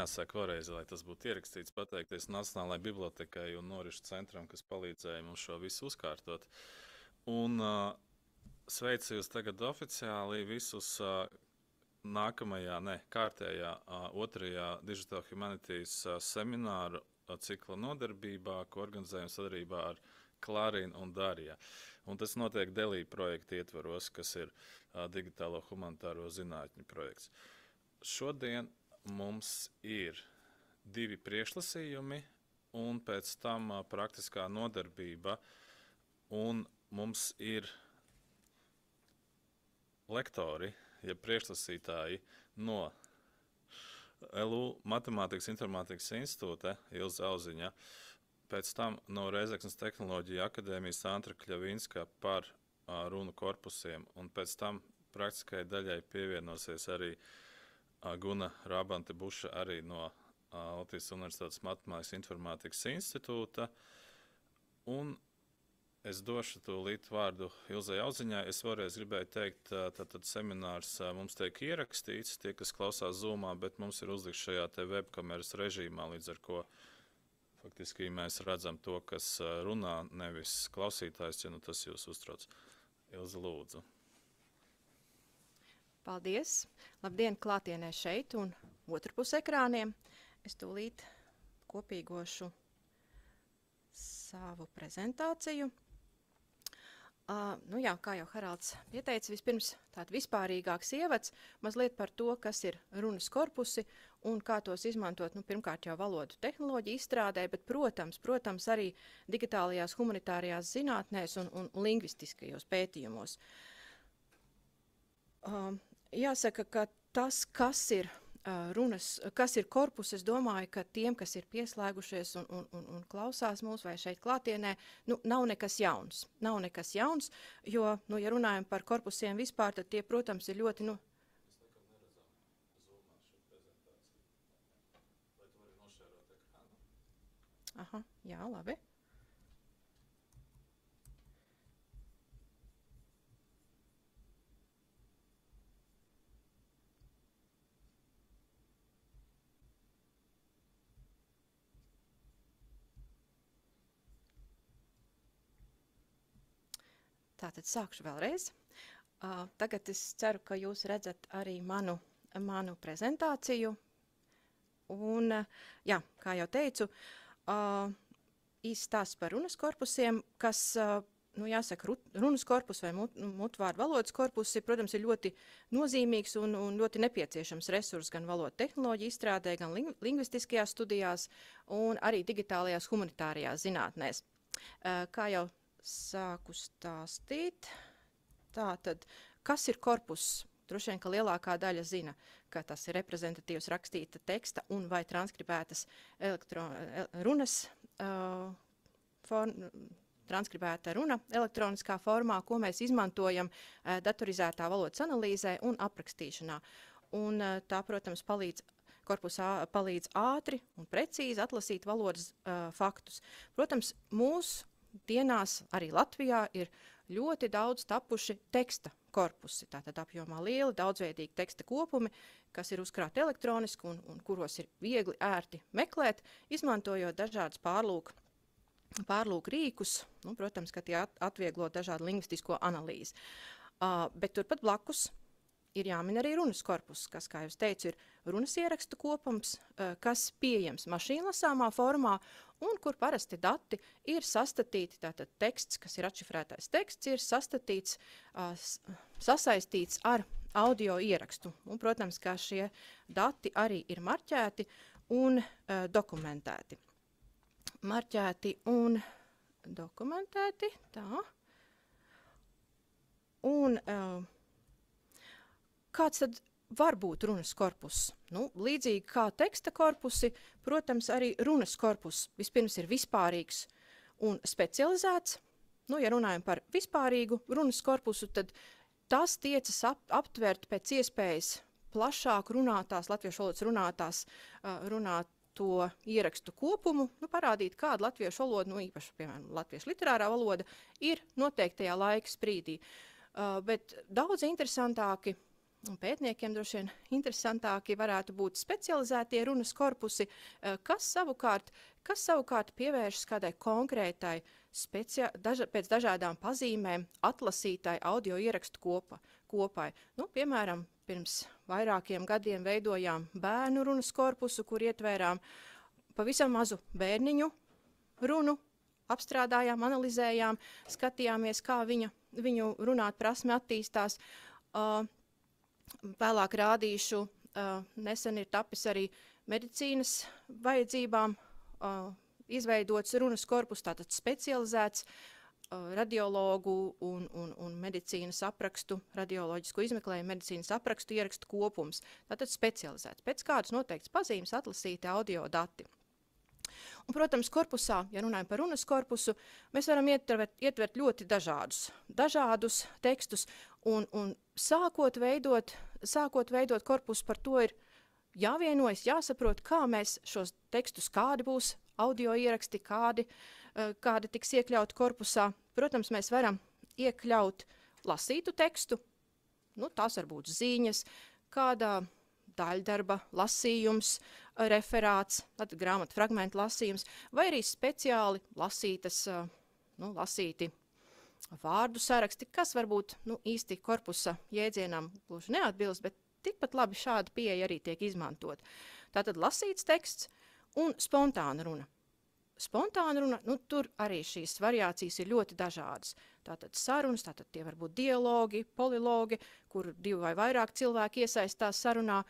jāsaka vēlreiz, lai tas būtu ierakstīts, pateikties Nacionālajai bibliotekai un Norišu centram, kas palīdzēja mums šo visu uzkārtot. Un sveicu jūs tagad oficiāli visus nākamajā, kārtējā, otrajā Digital Humanities semināru cikla nodarbībā, ko organizējam sadarbībā ar Klārinu un Darija. Un tas notiek Delī projekta ietvaros, kas ir digitālo humanitāro zinātņu projekts. Šodien mums ir 2 priekšlasījumi un pēc tam praktiskā nodarbība. Un mums ir lektori, ja priekšlasītāji no LU Matemātikas informātikas institūta Ilze Auziņa, pēc tam no Rēzeknes tehnoloģija akadēmijas Antra Kļavinska par runu korpusiem, un pēc tam praktiskai daļai pievienosies arī Guna Rābante Buša arī no Latvijas Universitātes Matemātikas informātikas institūta. Un es došu tūlīt vārdu Ilzei Auziņai. Es vēlreiz gribēju teikt, tātad seminārs mums tiek ierakstīts, tie, kas klausās Zoomā, bet mums ir uzlikts šajā te webkameras režīmā, līdz ar ko faktiski mēs redzam to, kas runā, nevis klausītājs, ja nu tas jūs uztrauc. Ilze, lūdzu. Paldies! Labdien klātienē šeit un otrpus ekrāniem. Es tūlīt kopīgošu savu prezentāciju. Nu jā, kā jau Haralds pieteica, vispirms tāda vispārīgāks ievads, mazliet par to, kas ir runas korpusi un kā tos izmantot, pirmkārt jau valodu tehnoloģiju izstrādē, bet, protams, arī digitālajās humanitārajās zinātnēs un lingvistiskajos pētījumos. Jāsaka, ka tas, kas ir korpus, es domāju, ka tiem, kas ir pieslēgušies un klausās mūs vai šeit klātienē, nav nekas jauns. Nav nekas jauns, jo, ja runājam par korpusiem vispār, tad tie, protams, ir ļoti, Mēs laikam neredzam Zoomā šo prezentāciju. Vai tu vari nošērot ekrānu? Aha, jā, labi. Tātad sākšu vēlreiz. Tagad es ceru, ka jūs redzat arī manu prezentāciju. Un, jā, kā jau teicu, īsts stāsts par runas korpusiem, kas, jāsaka, runas korpus vai mutvārdu valodas korpus, protams, ir ļoti nozīmīgs un ļoti nepieciešams resurs gan valodu tehnoloģiju izstrādē, gan lingvistiskajās studijās un arī digitālajās humanitārajās zinātnēs. Kā jau sāku stāstīt. Tātad, kas ir korpus? Droši vien, ka lielākā daļa zina, ka tas ir reprezentatīvs rakstīta teksta un vai transkribētas runas, transkribēta runa elektroniskā formā, ko mēs izmantojam datorizētā valodas analīzē un aprakstīšanā. Un tā, protams, korpusā palīdz ātri un precīzi atlasīt valodas faktus. Protams, mūsu dienās arī Latvijā ir ļoti daudz tapuši teksta korpusi, tātad apjomā lieli, daudzveidīgi teksta kopumi, kas ir uzkrāti elektroniski un kuros ir viegli, ērti meklēt, izmantojot dažādas pārlūk rīkus, protams, ka tie atvieglo dažādu lingvistisko analīzi. Bet turpat blakus ir jāmin arī runas korpus, kas, kā jūs teicu, ir runas ierakstu kopums, kas pieejams mašīnlasāmā formā un kur parasti dati ir sastatīti, tātad teksts, kas ir atšifrētais teksts, ir sasaistīts ar audio ierakstu. Un, protams, ka šie dati arī ir marķēti un dokumentēti. Marķēti un dokumentēti, tā. Un kāds tad var būt runas korpus? Līdzīgi kā teksta korpusi, protams, arī runas korpus vispirms ir vispārīgs un specializēts. Ja runājam par vispārīgu runas korpusu, tad tas tiecas aptvert pēc iespējas plašāk latviešu valodas runāto ierakstu kopumu, parādīt, kāda latviešu valoda, īpaši, piemēram, latviešu literārā valoda, ir noteiktajā laika sprīdī. Bet daudz interesantāki un pētniekiem droši vien interesantāki varētu būt specializētie runas korpusi, kas savukārt pievēršas kādai konkrētai pēc dažādām pazīmēm atlasītai audio ierakstu kopai. Nu, piemēram, pirms vairākiem gadiem veidojām bērnu runas korpusu, kur ietvērām pavisam mazu bērniņu runu, apstrādājām, analizējām, skatījāmies, kā viņu runāt prasme attīstās. Vēlāk rādīšu, nesen ir tapis arī medicīnas vajadzībām izveidots runas korpus, tātad specializēts radiologu un medicīnas aprakstu, radioloģisku izmeklējumu medicīnas aprakstu ierakstu kopums. Tātad specializēts. Pēc kādas noteiktas pazīmes atlasīti audio dati. Un, protams, korpusā, ja runājam par runas korpusu, mēs varam ietvert ļoti dažādus tekstus, un sākot veidot korpusu, par to ir jāvienojas, jāsaprot, kā mēs šos tekstus, kādi būs audio ieraksti, kādi tiks iekļauti korpusā. Protams, mēs varam iekļaut lasītu tekstu, nu, tās var būt ziņas, kādā daļdarba lasījums, referāts, tātad grāmatu fragmentu lasījums, vai arī speciāli lasīti vārdu saraksti, kas varbūt īsti korpusa jēdzienam gluži neatbilst, bet tikpat labi šāda pieeja arī tiek izmantot. Tātad lasīts teksts un spontāna runa. Spontāna runa, tur arī šīs variācijas ir ļoti dažādas. Tātad sarunas, tātad tie var būt dialogi, polilogi, kur 2 vai vairāk cilvēki iesaistās sarunā,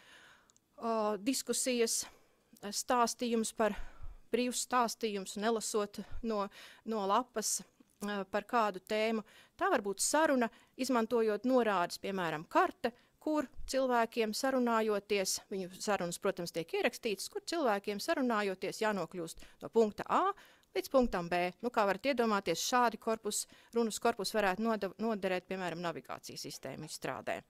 diskusijas, stāstījums par brīvs stāstījums, nelasot no lapas par kādu tēmu. Tā var būt saruna, izmantojot norādes, piemēram, karte, kur cilvēkiem sarunājoties, viņu sarunas, protams, tiek ierakstītas, kur cilvēkiem sarunājoties jānokļūst no punkta A līdz punktam B. Kā varat iedomāties, šādi runas korpus varētu noderēt, piemēram, navigācijas sistēmu izstrādē.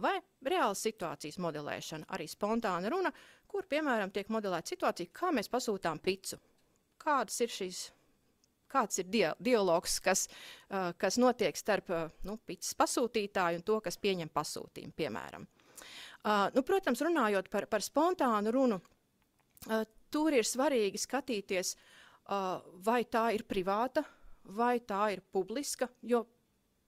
Vai reālas situācijas modelēšana, arī spontāna runa, kur, piemēram, tiek modelēta situācija, kā mēs pasūtām picu. Kāds ir dialogs, kas notiek starp picas pasūtītāju un to, kas pieņem pasūtījumu, piemēram. Protams, runājot par spontānu runu, tur ir svarīgi skatīties, vai tā ir privāta, vai tā ir publiska, jo,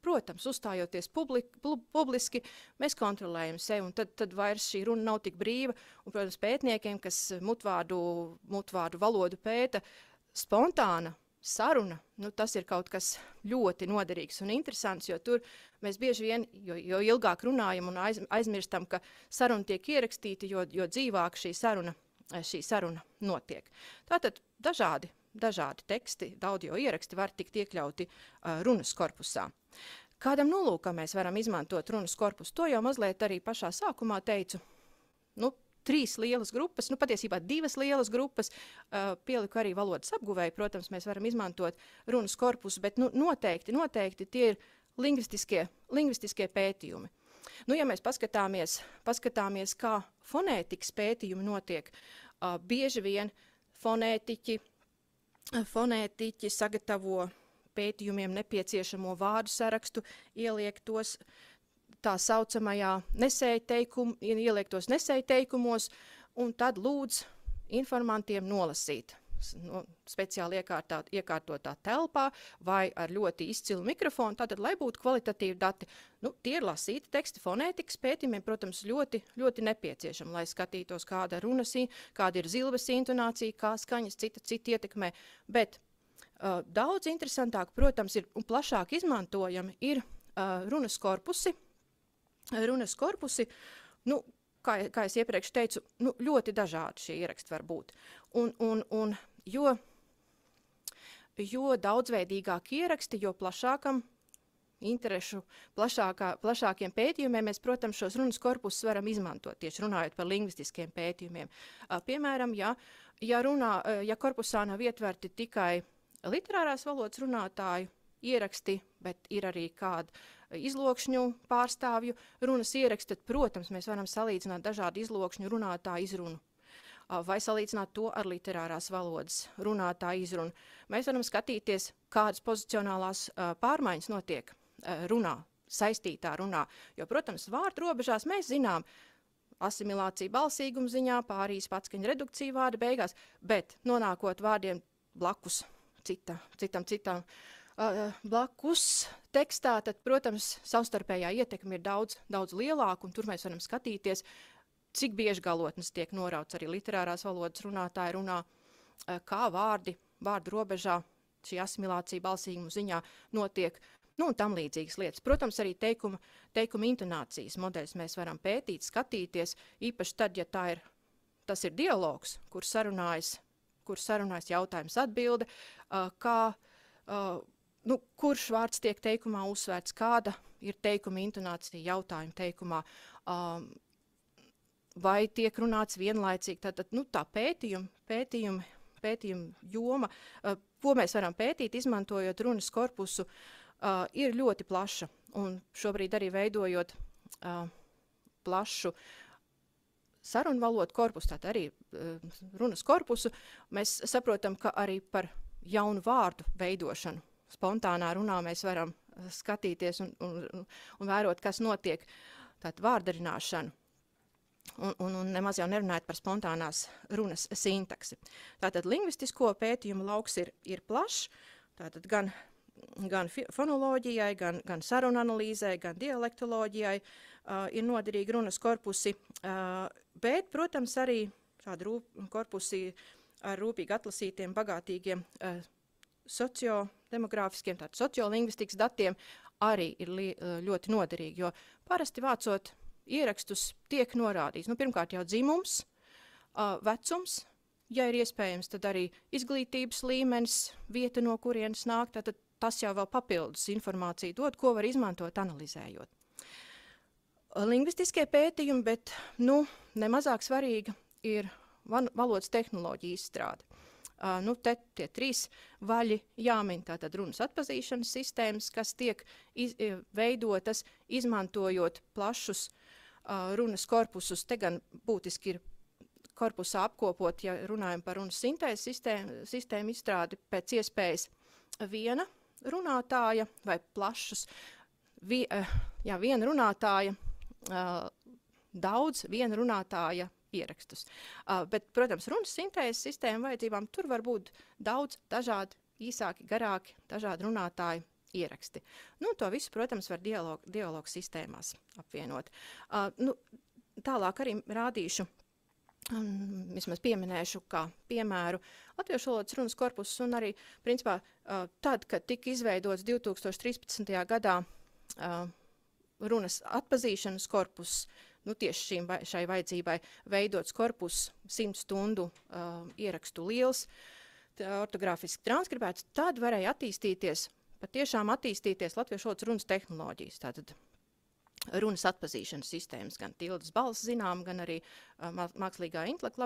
protams, uzstājoties publiski, mēs kontrolējam sevi, un tad vairs šī runa nav tik brīva, un, protams, pētniekiem, kas mutvārdu valodu pēta, spontāna saruna, tas ir kaut kas ļoti noderīgs un interesants, jo tur mēs bieži vien, jo ilgāk runājam un aizmirstam, ka saruna tiek ierakstīta, jo dzīvāk šī saruna notiek. Tātad dažādi teksti, audio ieraksti var tikt iekļauti runas korpusā. Kādam nolūkam mēs varam izmantot runas korpusu? To jau mazliet arī pašā sākumā teicu. 3 lielas grupas, patiesībā 2 lielas grupas, pieliku arī valodas apguvēju, protams, mēs varam izmantot runas korpusu, bet noteikti tie ir lingvistiskie pētījumi. Ja mēs paskatāmies, kā fonētikas pētījumi notiek, bieži vien fonētiķi sagatavo pētījumiem nepieciešamo vārdu sarakstu, ieliek tos tā saucamajā ieliektos nesēju teikumos, un tad lūdz informantiem nolasīt speciāli iekārtotā telpā vai ar ļoti izcilu mikrofonu, tātad, lai būtu kvalitatīvi dati. Tie ir lasīti teksti fonētikas pētījumiem, protams, ļoti, ļoti nepieciešami, lai skatītos, kāda ir zilves intonācija, kā skaņas cita ietekmē, bet daudz interesantāk, protams, un plašāk izmantojami ir runas korpusi, kā es iepriekš teicu, ļoti dažādi šie ieraksti var būt. Un jo daudzveidīgāk ieraksti, jo plašākam interešu, plašākiem pētījumiem mēs, protams, šos runas korpusus varam izmantot, tieši runājot par lingvistiskiem pētījumiem. Piemēram, ja korpusā nav ietverti tikai literārās valodas runātāju ieraksti, bet ir arī kāda izlokšņu pārstāvju runas ieraksti, tad, protams, mēs varam salīdzināt dažādu izlokšņu runātāju izrunu vai salīdzināt to ar literārās valodas runātāju izrunu. Mēs varam skatīties, kādas pozicionālās pārmaiņas notiek runā saistītā runā. Jo, protams, vārdu robežās mēs zinām asimilāciju balsīguma ziņā, pārīs patskaņa redukcija vārda beigās, bet nonākot vārdiem blakus citam blakus tekstā, tad, protams, savstarpējā ietekme ir daudz lielāka, un tur mēs varam skatīties, cik bieži galotnes tiek norauts. Arī literārās valodas runātāji runā, kā vārdu robežā šī asimilācija balsīguma ziņā notiek, un tam līdzīgas lietas. Protams, arī teikuma intonācijas modeļus mēs varam pētīt, skatīties, īpaši tad, ja tas ir dialogs, kur sarunājas jautājums atbilde, kurš vārds tiek teikumā uzsvērts, kāda ir teikuma intonācija jautājuma teikumā, vai tiek runāts vienlaicīgi. Tātad, tā pētījuma joma, ko mēs varam pētīt, izmantojot runas korpusu, ir ļoti plaša. Un šobrīd arī veidojot plašu sarunvalodu korpusu, tātad arī runas korpusu, mēs saprotam, ka arī par jaunu vārdu veidošanu spontānā runā mēs varam skatīties un vērot, kas notiek, tātad vārdarināšanu. Un nemaz jau nerunājot par spontānās runas sintaksi. Tātad lingvistisko pētījumu lauks ir plašs, tātad gan fonoloģijai, gan sarunu analīzē, gan dialektoloģijai ir noderīgi runas korpusi, bet, protams, arī šādi korpusi ar rūpīgi atlasītiem, bagātīgiem sociodemogrāfiskiem, tātad sociolingvistikas datiem arī ir ļoti noderīgi, jo parasti vācot ierakstus tiek norādīts. Pirmkārt jau dzimums, vecums, ja ir iespējams, tad arī izglītības līmenis, vieta, no kurienes nāk, tad tas jau vēl papildus informāciju dod, ko var izmantot analizējot. Lingvistiskie pētījumi, bet nemazāk svarīga ir valodas tehnoloģija izstrāde. Te tie 3 vaļi jāmin, tātad runas atpazīšanas sistēmas, kas tiek veidotas, izmantojot plašus runas korpusus. Te gan būtiski ir korpusā apkopot, ja runājam par runas sintēzes sistēmu izstrādi, pēc iespējas viena runātāja vai plašus, viena runātāja, daudz viena runātāja ierakstus. Bet, protams, runas sintēzes sistēma vajadzībām tur var būt daudz dažādi, īsāki, garāki, dažādi runātāji ieraksti. To visu, protams, var dialogu sistēmās apvienot. Tālāk arī rādīšu, vismaz pieminēšu kā piemēru latviešu valodas runas korpusus, un arī, principā, tad, kad tika izveidots 2013. gadā runas atpazīšanas korpus, tieši šai vajadzībai veidots korpus 100 stundu ierakstu liels, ortogrāfiski transkribēts, tad varēja patiešām attīstīties latviešu valodas runas tehnoloģijas. Tātad runas atpazīšanas sistēmas, gan tildes balss zinām, gan arī mākslīgā intelekta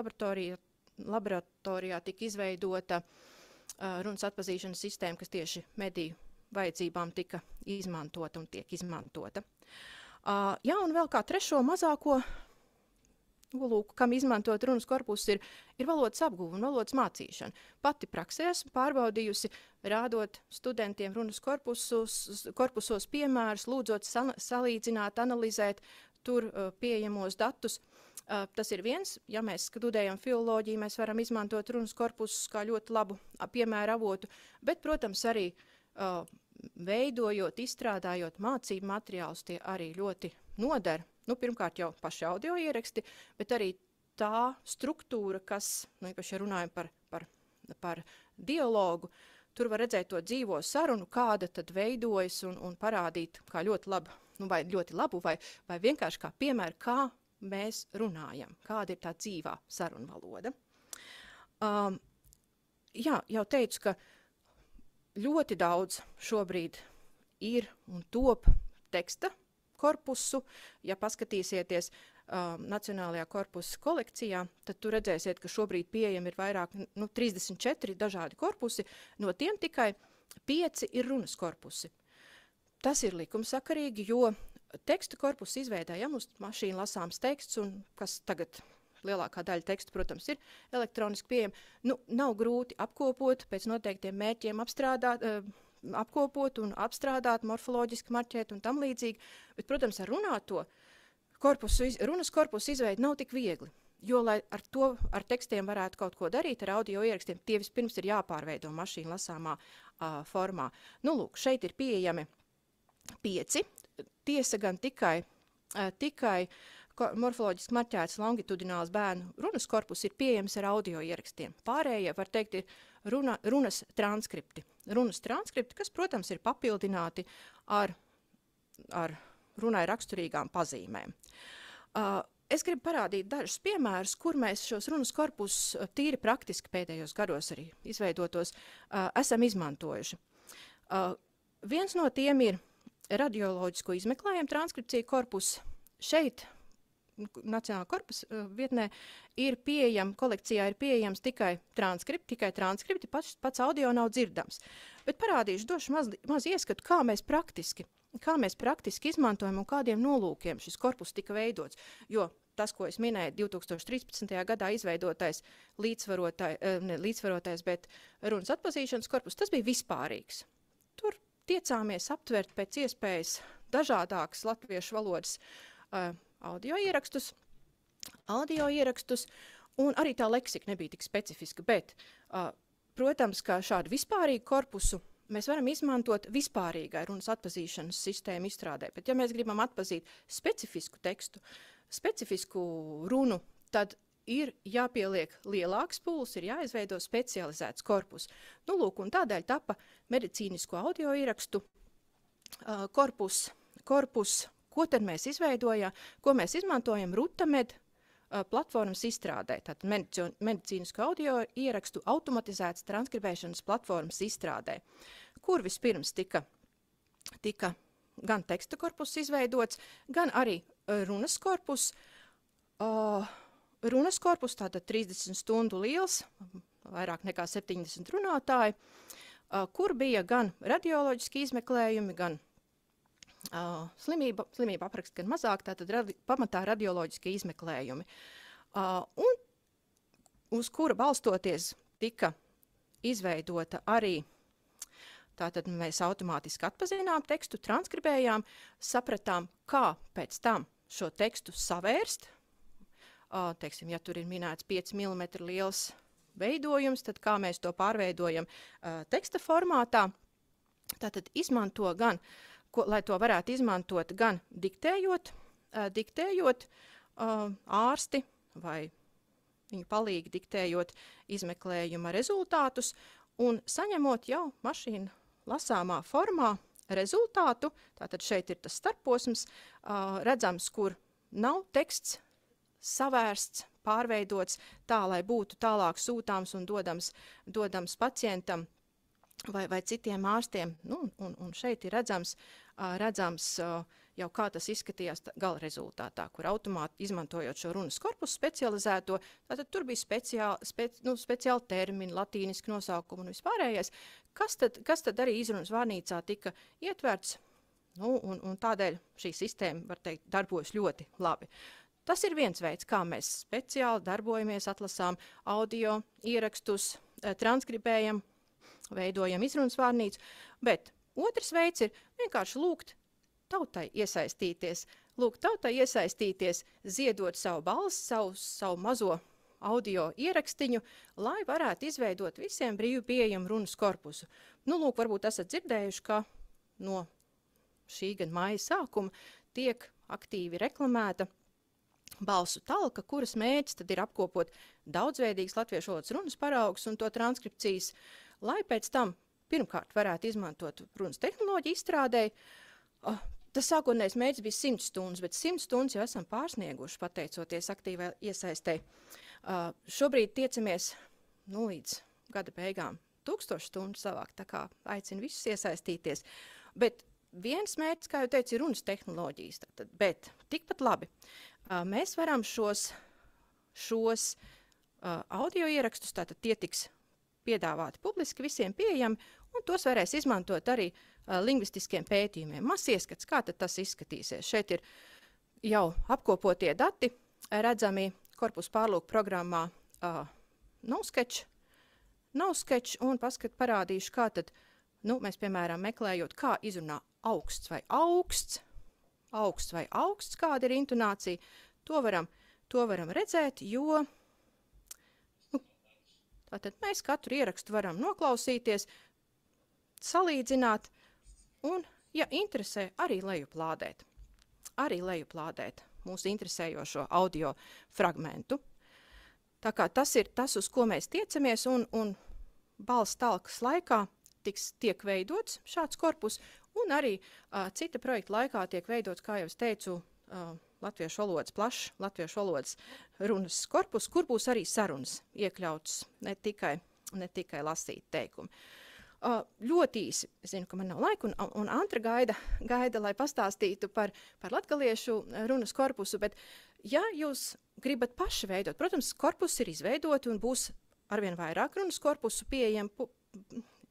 laboratorijā tika izveidota runas atpazīšanas sistēma, kas tieši mediju vajadzībām tika izmantota un tiek izmantota. Un vēl kā trešo mazāko nolūku, kam izmantot runas korpus, ir valodas apguve un valodas mācīšana. Pati praksē esmu pārbaudījusi, rādot studentiem runas korpusos piemērus, lūdzot salīdzināt, analizēt tur pieejamos datus. Tas ir viens, ja mēs studējam filoloģiju, mēs varam izmantot runas korpusus kā ļoti labu piemēru avotu, bet, protams, arī veidojot, izstrādājot mācību materiālus, tie arī ļoti noder. Pirmkārt jau paši audio ieraksti, bet arī tā struktūra, kas, īpaši runājam par dialogu, tur var redzēt to dzīvo sarunu, kāda tad veidojas un parādīt kā ļoti labu, vai ļoti labu, vai vienkārši kā piemēru, kā mēs runājam, kāda ir tā dzīvā sarunvaloda. Jau teicu, ka ļoti daudz šobrīd ir un top teksta korpusu. Ja paskatīsieties Nacionālajā korpusa kolekcijā, tad tur redzēsiet, ka šobrīd pieejami ir vairāk 34 dažādi korpusi, no tiem tikai 5 ir runas korpusi. Tas ir likumsakarīgi, jo teksta korpusu izveidējam uz mašīnu lasāms teksts, un kas tagad lielākā daļa tekstu, protams, ir elektroniski pieejama. Nav grūti apkopot, pēc noteiktiem mērķiem apstrādāt, apkopot un apstrādāt, morfoloģiski marķēt un tam līdzīgi. Bet, protams, ar runāto runas korpusu izveidi nav tik viegli. Jo, lai ar tekstiem varētu kaut ko darīt, ar audio ierakstiem, tie vispirms ir jāpārveido mašīnu lasāmā formā. Nu, lūk, šeit ir pieejami 5. Tiesa gan tikai morfoloģiski marķēts longitudināls bērnu runas korpus ir pieejams ar audio ierakstiem. Pārējie, var teikt, ir runas transkripti. Runas transkripti, kas, protams, ir papildināti ar runai raksturīgām pazīmēm. Es gribu parādīt dažus piemērus, kur mēs šos runas korpus tīri praktiski pēdējos gados arī izveidotos esam izmantojuši. Viens no tiem ir radioloģisko izmeklējumu transkripcija korpus. Šeit Nacionālā korpusa vietnē ir kolekcijā ir pieejams tikai transkripti, pats audio nav dzirdams. Bet parādīšu, došu maz ieskatu, kā mēs praktiski izmantojam un kādiem nolūkiem šis korpus tika veidots. Jo tas, ko es minēju, 2013. gadā izveidotais līdzsvarotais, bet runas atpazīšanas korpus, tas bija vispārīgs. Tur tiecāmies aptvert pēc iespējas dažādākas latviešu valodas audio ierakstus, un arī tā leksika nebija tik specifiska, bet, protams, ka šādu vispārīgu korpusu mēs varam izmantot vispārīgai runas atpazīšanas sistēmu izstrādē, bet ja mēs gribam atpazīt specifisku tekstu, specifisku runu, tad ir jāpieliek lielāks pūls, ir jāizveido specializēts korpus. Nu, lūk, un tādēļ tapa medicīnisko audio ierakstu korpus. Ko tad mēs izveidojām, ko mēs izmantojam RutaMed platformas izstrādē, tātad medicīnisko audio ierakstu automatizētas transkribēšanas platformas izstrādē, kur vispirms tika gan teksta korpus izveidots, gan arī runas korpus. Runas korpus, tātad 30 stundu liels, vairāk nekā 70 runātāji, kur bija gan radioloģiski izmeklējumi, gan slimība apraksta gan mazāk, tātad pamatā radioloģiskie izmeklējumi. Un uz kura balstoties tika izveidota arī, tātad mēs automātiski atpazinām tekstu, transkribējām, sapratām, kā pēc tam šo tekstu savērst. Teiksim, ja tur ir minēts 5 mm liels veidojums, tad kā mēs to pārveidojam teksta formātā, tātad izmanto gan lai to varētu izmantot gan diktējot ārsti vai viņu palīgi diktējot izmeklējuma rezultātus un saņemot jau mašīnu lasāmā formā rezultātu, tātad šeit ir tas starposms, redzams, kur nav teksts savērsts, pārveidots tā, lai būtu tālāk sūtāms un dodams pacientam vai citiem ārstiem. Nu, un šeit ir redzams jau kā tas izskatījās gala rezultātā, kur automāti izmantojot šo runas korpusu specializēto, tātad tur bija speciāli termini, latīniski nosaukumi un vispārējais, kas tad arī izrunas vārnīcā tika ietverts, nu, un tādēļ šī sistēma, var teikt, darbojas ļoti labi. Tas ir viens veids, kā mēs speciāli darbojamies, atlasām audio ierakstus, transkribējam, veidojam izrunas vārnīcu, bet otrs veids ir vienkārši lūgt tautai iesaistīties, ziedot savu balsi, savu mazo audio ierakstiņu, lai varētu izveidot visiem brīvi pieejamu runas korpusu. Nu, lūk, varbūt esat dzirdējuši, ka no šī gan māja sākuma tiek aktīvi reklamēta balsu talka, kuras mērķis tad ir apkopot daudzveidīgas latviešu valodas runas paraugus un to transkripcijas, lai pēc tam pirmkārt varētu izmantot runas tehnoloģiju izstrādēji. Tas sākotnējais mērķis bija 100 stundas, bet 100 stundas jau esam pārsnieguši, pateicoties aktīvai iesaistei. Šobrīd tiecamies līdz gada beigām 1000 stundu savākt, tā kā aicinu visus iesaistīties. Bet viens mērķis, kā jau teicu, ir runas tehnoloģijas, bet tikpat labi. Mēs varam šos audio ierakstus, tātad tie tiks piedāvāti publiski visiem pieejami, un tos varēs izmantot arī lingvistiskiem pētījumiem. Mazs ieskats, kā tad tas izskatīsies. Šeit ir jau apkopotie dati, redzami korpusu pārlūku programmā NoSketch, un parādīšu, kā tad Nu, mēs, piemēram, meklējot, kā izrunā augsts vai augsts, kāda ir intonācija, to varam redzēt, jo tātad mēs katru ierakstu varam noklausīties, salīdzināt un, ja interesē, arī lejuplādēt mūsu interesējošo audio fragmentu. Tā kā tas ir tas, uz ko mēs tiecamies, un balss talkas laikā tiek veidots šāds korpus, un arī cita projekta laikā tiek veidots, kā jau es teicu, latviešu valodas plašs, latviešu valodas runas korpus, kur būs arī sarunas iekļauts, ne tikai lasīt teikumi. Ļoti īsi, es zinu, ka man nav laika, un Antra gaida, lai pastāstītu par latgaliešu runas korpusu, bet ja jūs gribat paši veidot, protams, korpus ir izveidoti un būs arvien vairāk runas korpusu pieejam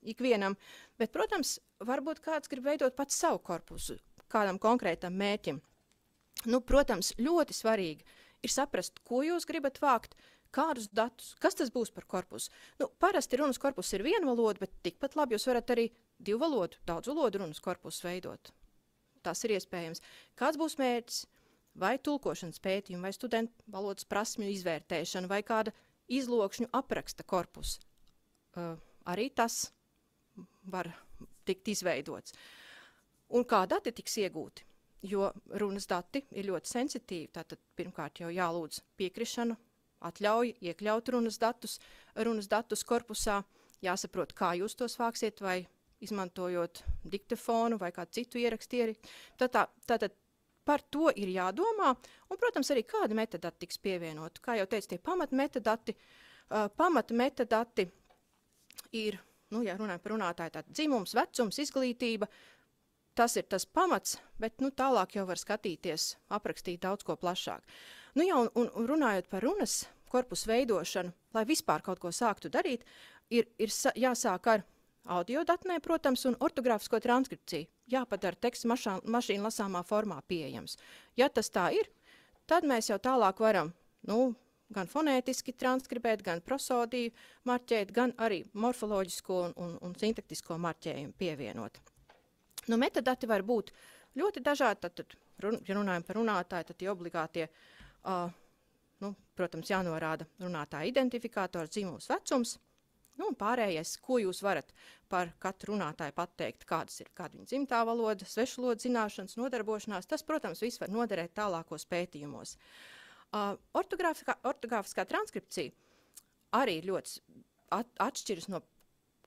ikvienam, bet, protams, varbūt kāds grib veidot pats savu korpusu kādam konkrētam mērķim. Nu, protams, ļoti svarīgi ir saprast, ko jūs gribat vākt, kādus datus, kas tas būs par korpusu. Nu, parasti runas korpus ir viena valoda, bet tikpat labi jūs varat arī divu valodu, daudz valodu runas korpusu veidot. Tas ir iespējams. Kāds būs mērķis? Vai tulkošanas pētījumi, vai studentu valodas prasmju izvērtēšana, vai kāda izlokšņu apraksta korpus. Arī tas var tikt izveidots. Un kā dati tiks iegūti? Jo runas dati ir ļoti sensitīvi, tātad pirmkārt jau jālūdz piekrišanu, atļauj iekļaut runas datus korpusā, jāsaprot, kā jūs tos vāksiet, vai izmantojot diktafonu vai kādu citu ierakstieri. Tātad par to ir jādomā, un, protams, arī kāda metadati tiks pievienot. Kā jau teicu, tie pamatmetadati ir, nu, ja runājam par runātāju, tātad dzimums, vecums, izglītība, tas ir tas pamats, bet nu, tālāk jau var skatīties, aprakstīt daudz ko plašāk. Nu jā, un runājot par runas korpusu veidošanu, lai vispār kaut ko sāktu darīt, ir jāsāk ar audiodatnē, protams, un ortogrāfisko transkripciju. Jāpadara teksts mašīnu lasāmā formā pieejams. Ja tas tā ir, tad mēs jau tālāk varam, gan fonētiski transkribēt, gan prosodiju marķēt, gan arī morfoloģisko un sintaktisko marķējumu pievienot. Metadati var būt ļoti dažādi, tad, ja runājam par runātāju, tad tie obligātie, protams, jānorāda runātāja identifikators, dzimums, vecums, un pārējais, ko jūs varat par katru runātāju pateikt, kāda viņa dzimtā valoda, svešvalodas zināšanas, nodarbošanās, tas, protams, viss var noderēt tālākos pētījumos. Ortogrāfiskā transkripcija arī ļoti atšķiras no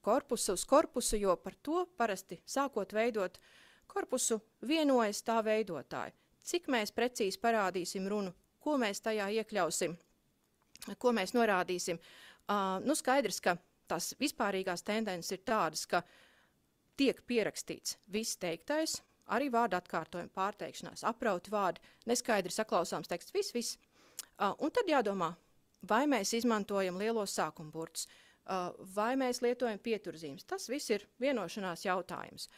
korpusu uz korpusu, jo par to parasti sākot veidot korpusu vienojas tā veidotāji. Cik mēs precīzi parādīsim runu, ko mēs tajā iekļausim, ko mēs norādīsim. Skaidrs, ka tās vispārīgās tendences ir tādas, ka tiek pierakstīts viss teiktais, arī vārdu atkārtojumi, pārteikšanās, aprauti vārdi, neskaidri saklausāms teksts, viss. Un tad jādomā, vai mēs izmantojam lielos sākumburtus, vai mēs lietojam pieturzīmes. Tas viss ir vienošanās jautājums.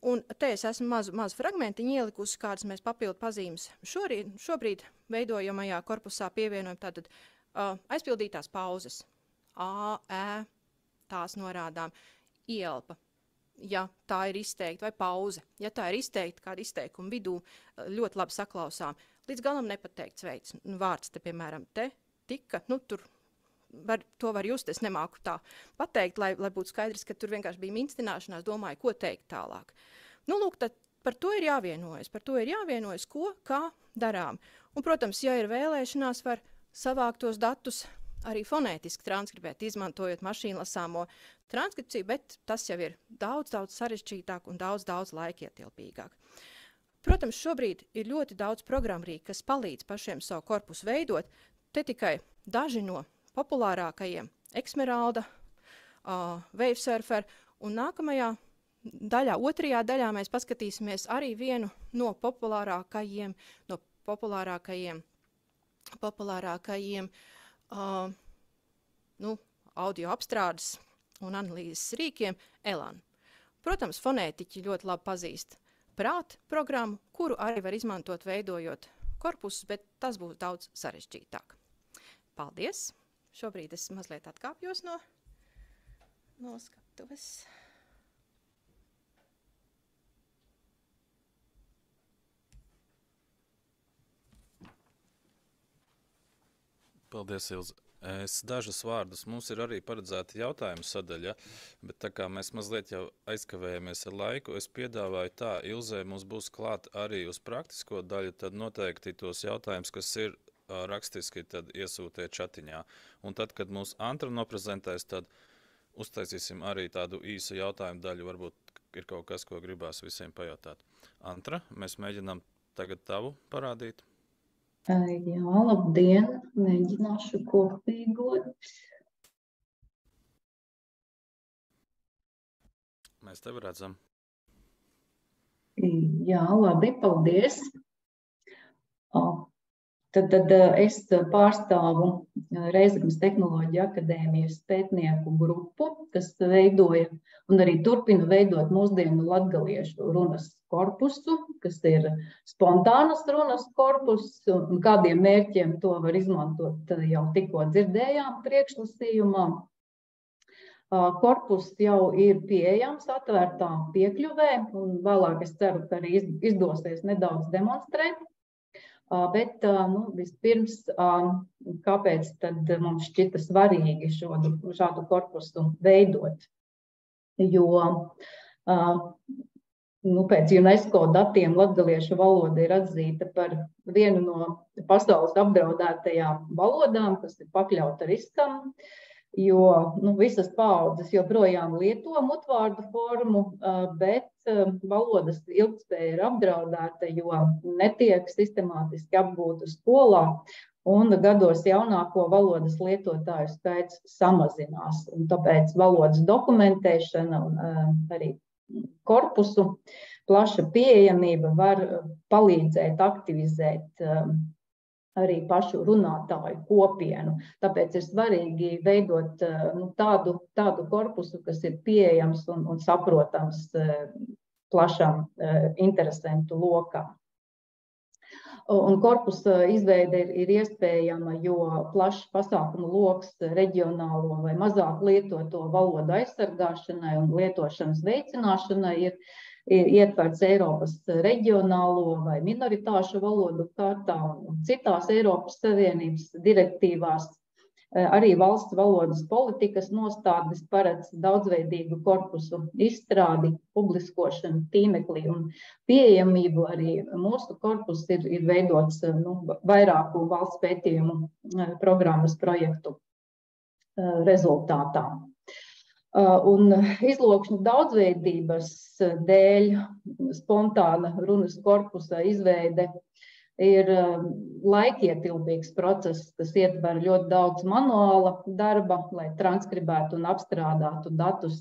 Un te es esmu mazu fragmentiņu ielikusi, kādas mēs papildu pazīmes šobrīd veidojamajā korpusā pievienojam, tātad aizpildītās pauzes. A, ē, tās norādām. Ielpa, ja tā ir izteikta, vai pauze. Ja tā ir izteikta, kāda izteikuma vidū, ļoti labi saklausām. Līdz galam nepateikts veids. Vārds te, piemēram, te, tika, tur. To var just, es nemāku tā pateikt, lai būtu skaidrs, ka tur vienkārši bija minstināšanās, domāju, ko teikt tālāk. Lūk, tad par to ir jāvienojas, ko, kā darām. Un, protams, ja ir vēlēšanās, var savākt tos datus arī fonētiski transkribēt, izmantojot mašīnlasāmo transkripciju, bet tas jau ir daudz sarežģītāk un daudz laikietilpīgāk. Protams, šobrīd ir ļoti daudz programmrīku, kas palīdz pašiem savu korpusu veidot, te tikai daži no populārākajiem Exmeralda, Wavesurfer, un nākamajā daļā, otrajā daļā mēs paskatīsimies arī vienu no populārākajiem audio apstrādes un analīzes rīkiem Elan. Protams, fonētiķi ļoti labi pazīst prāt programmu, kuru arī var izmantot veidojot korpusus, bet tas būs daudz sarežģītāk. Paldies! Šobrīd es mazliet atkāpjos no skatuves. Paldies, Ilze. Es dažus vārdus. Mums ir arī paredzēta jautājumu sadaļa, bet tā kā mēs mazliet jau aizkavējamies ar laiku, es piedāvāju tā, Ilzē mums būs klāt arī uz praktisko daļu, tad noteikti tos jautājumus, kas ir rakstiski, tad iesūtiet čatiņā. Un tad, kad mūs Antra noprezentēs, tad uztaisīsim arī tādu īsu jautājumu daļu, varbūt ir kaut kas, ko gribās visiem pajautāt. Antra, mēs mēģinām tagad tavu parādīt. Jā, labdien, mēģināšu kopīgot. Mēs tevi redzam. Jā, labi, paldies. Tad es pārstāvu Reizeknes Tehnoloģiju akadēmijas pētnieku grupu, kas veidoja un arī turpina veidot mūsdienu latgaliešu runas korpusu, kas ir spontānas runas korpus, un kādiem mērķiem to var izmantot jau tikko dzirdējām priekšlasījumā. Korpus jau ir pieejams atvērtā piekļuvē, un vēlāk es ceru, ka arī izdosies nedaudz demonstrēt. Bet vispirms, kāpēc tad mums šķita svarīgi šādu korpusu veidot? Jo pēc UNESCO datiem latgaliešu valoda ir atzīta par vienu no pasaules apdraudētajām valodām, kas ir pakļauta riskam, jo visas paaudzes joprojām lieto mutvārdu formu, bet valodas ilgtspēja ir apdraudēta, jo netiek sistemātiski apgūta skolā, un gados jaunāko valodas lietotāju skaits samazinās. Un tāpēc valodas dokumentēšana un arī korpusu plaša pieejamība var palīdzēt aktivizēt arī pašu runātāju kopienu. Tāpēc ir svarīgi veidot tādu korpusu, kas ir pieejams un saprotams plašam interesentu lokam. Un korpusa izveide ir iespējama, jo plašs pasākumu loks reģionālo vai mazāk lietoto valodu aizsargāšanai un lietošanas veicināšanai ir ietverts Eiropas reģionālo vai minoritāšu valodu kārtā un citās Eiropas Savienības direktīvās. Arī valsts valodas politikas nostādnes paredz daudzveidīgu korpusu izstrādi, publiskošanu tīmeklī un pieejamību. Arī mūsu korpus ir veidots vairāku valsts pētījumu programmas projektu rezultātā. Un izlokšņu daudzveidības dēļ spontāna runas korpusa izveide ir laikietilpīgs process, kas ietver ļoti daudz manuāla darba, lai transkribētu un apstrādātu datus.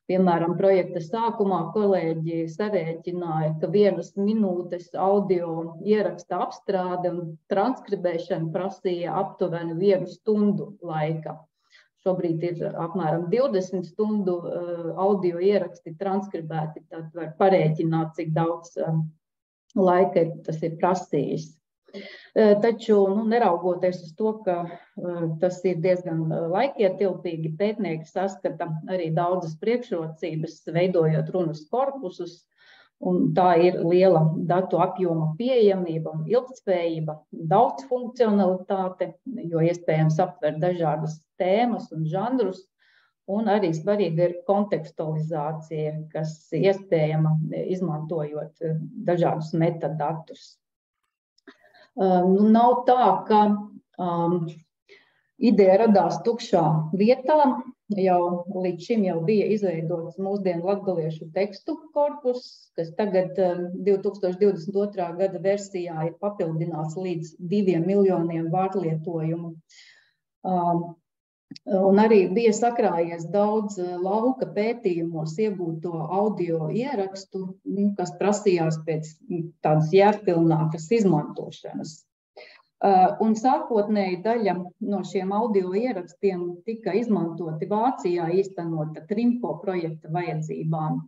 Piemēram, projekta sākumā kolēģi sarēķināja, ka 1 minūtes audio ieraksta apstrāde un transkribēšana prasīja aptuveni 1 stundu laika. Šobrīd ir apmēram 20 stundu audio ieraksti transkribēti, tad var parēķināt, cik daudz laika tas ir prasījis. Taču, neraugoties uz to, ka tas ir diezgan laikietilpīgi, pētnieki saskata arī daudzas priekšrocības, veidojot runas korpusus, un tā ir liela datu apjoma pieejamība un ilgtspējība, daudzfunkcionalitāte, jo iespējams aptvert dažādas tēmas un žanrus, un arī svarīga ir kontekstualizācija, kas iespējama izmantojot dažādus metadatus. Nav tā, ka ideja radās tukšā vietā. Jau līdz šim bija izveidots mūsdienu latgaliešu tekstu korpus, kas tagad 2022. Gada versijā ir papildināts līdz 2 miljoniem vārdlietojumu. Un arī bija sakrājies daudz lauka pētījumos iegūto audio ierakstu, kas prasījās pēc tādas jēgpilnākas izmantošanas. Un sākotnēji daļa no šiem audio ierakstiem tika izmantoti Vācijā īstenota Trimko projekta vajadzībām,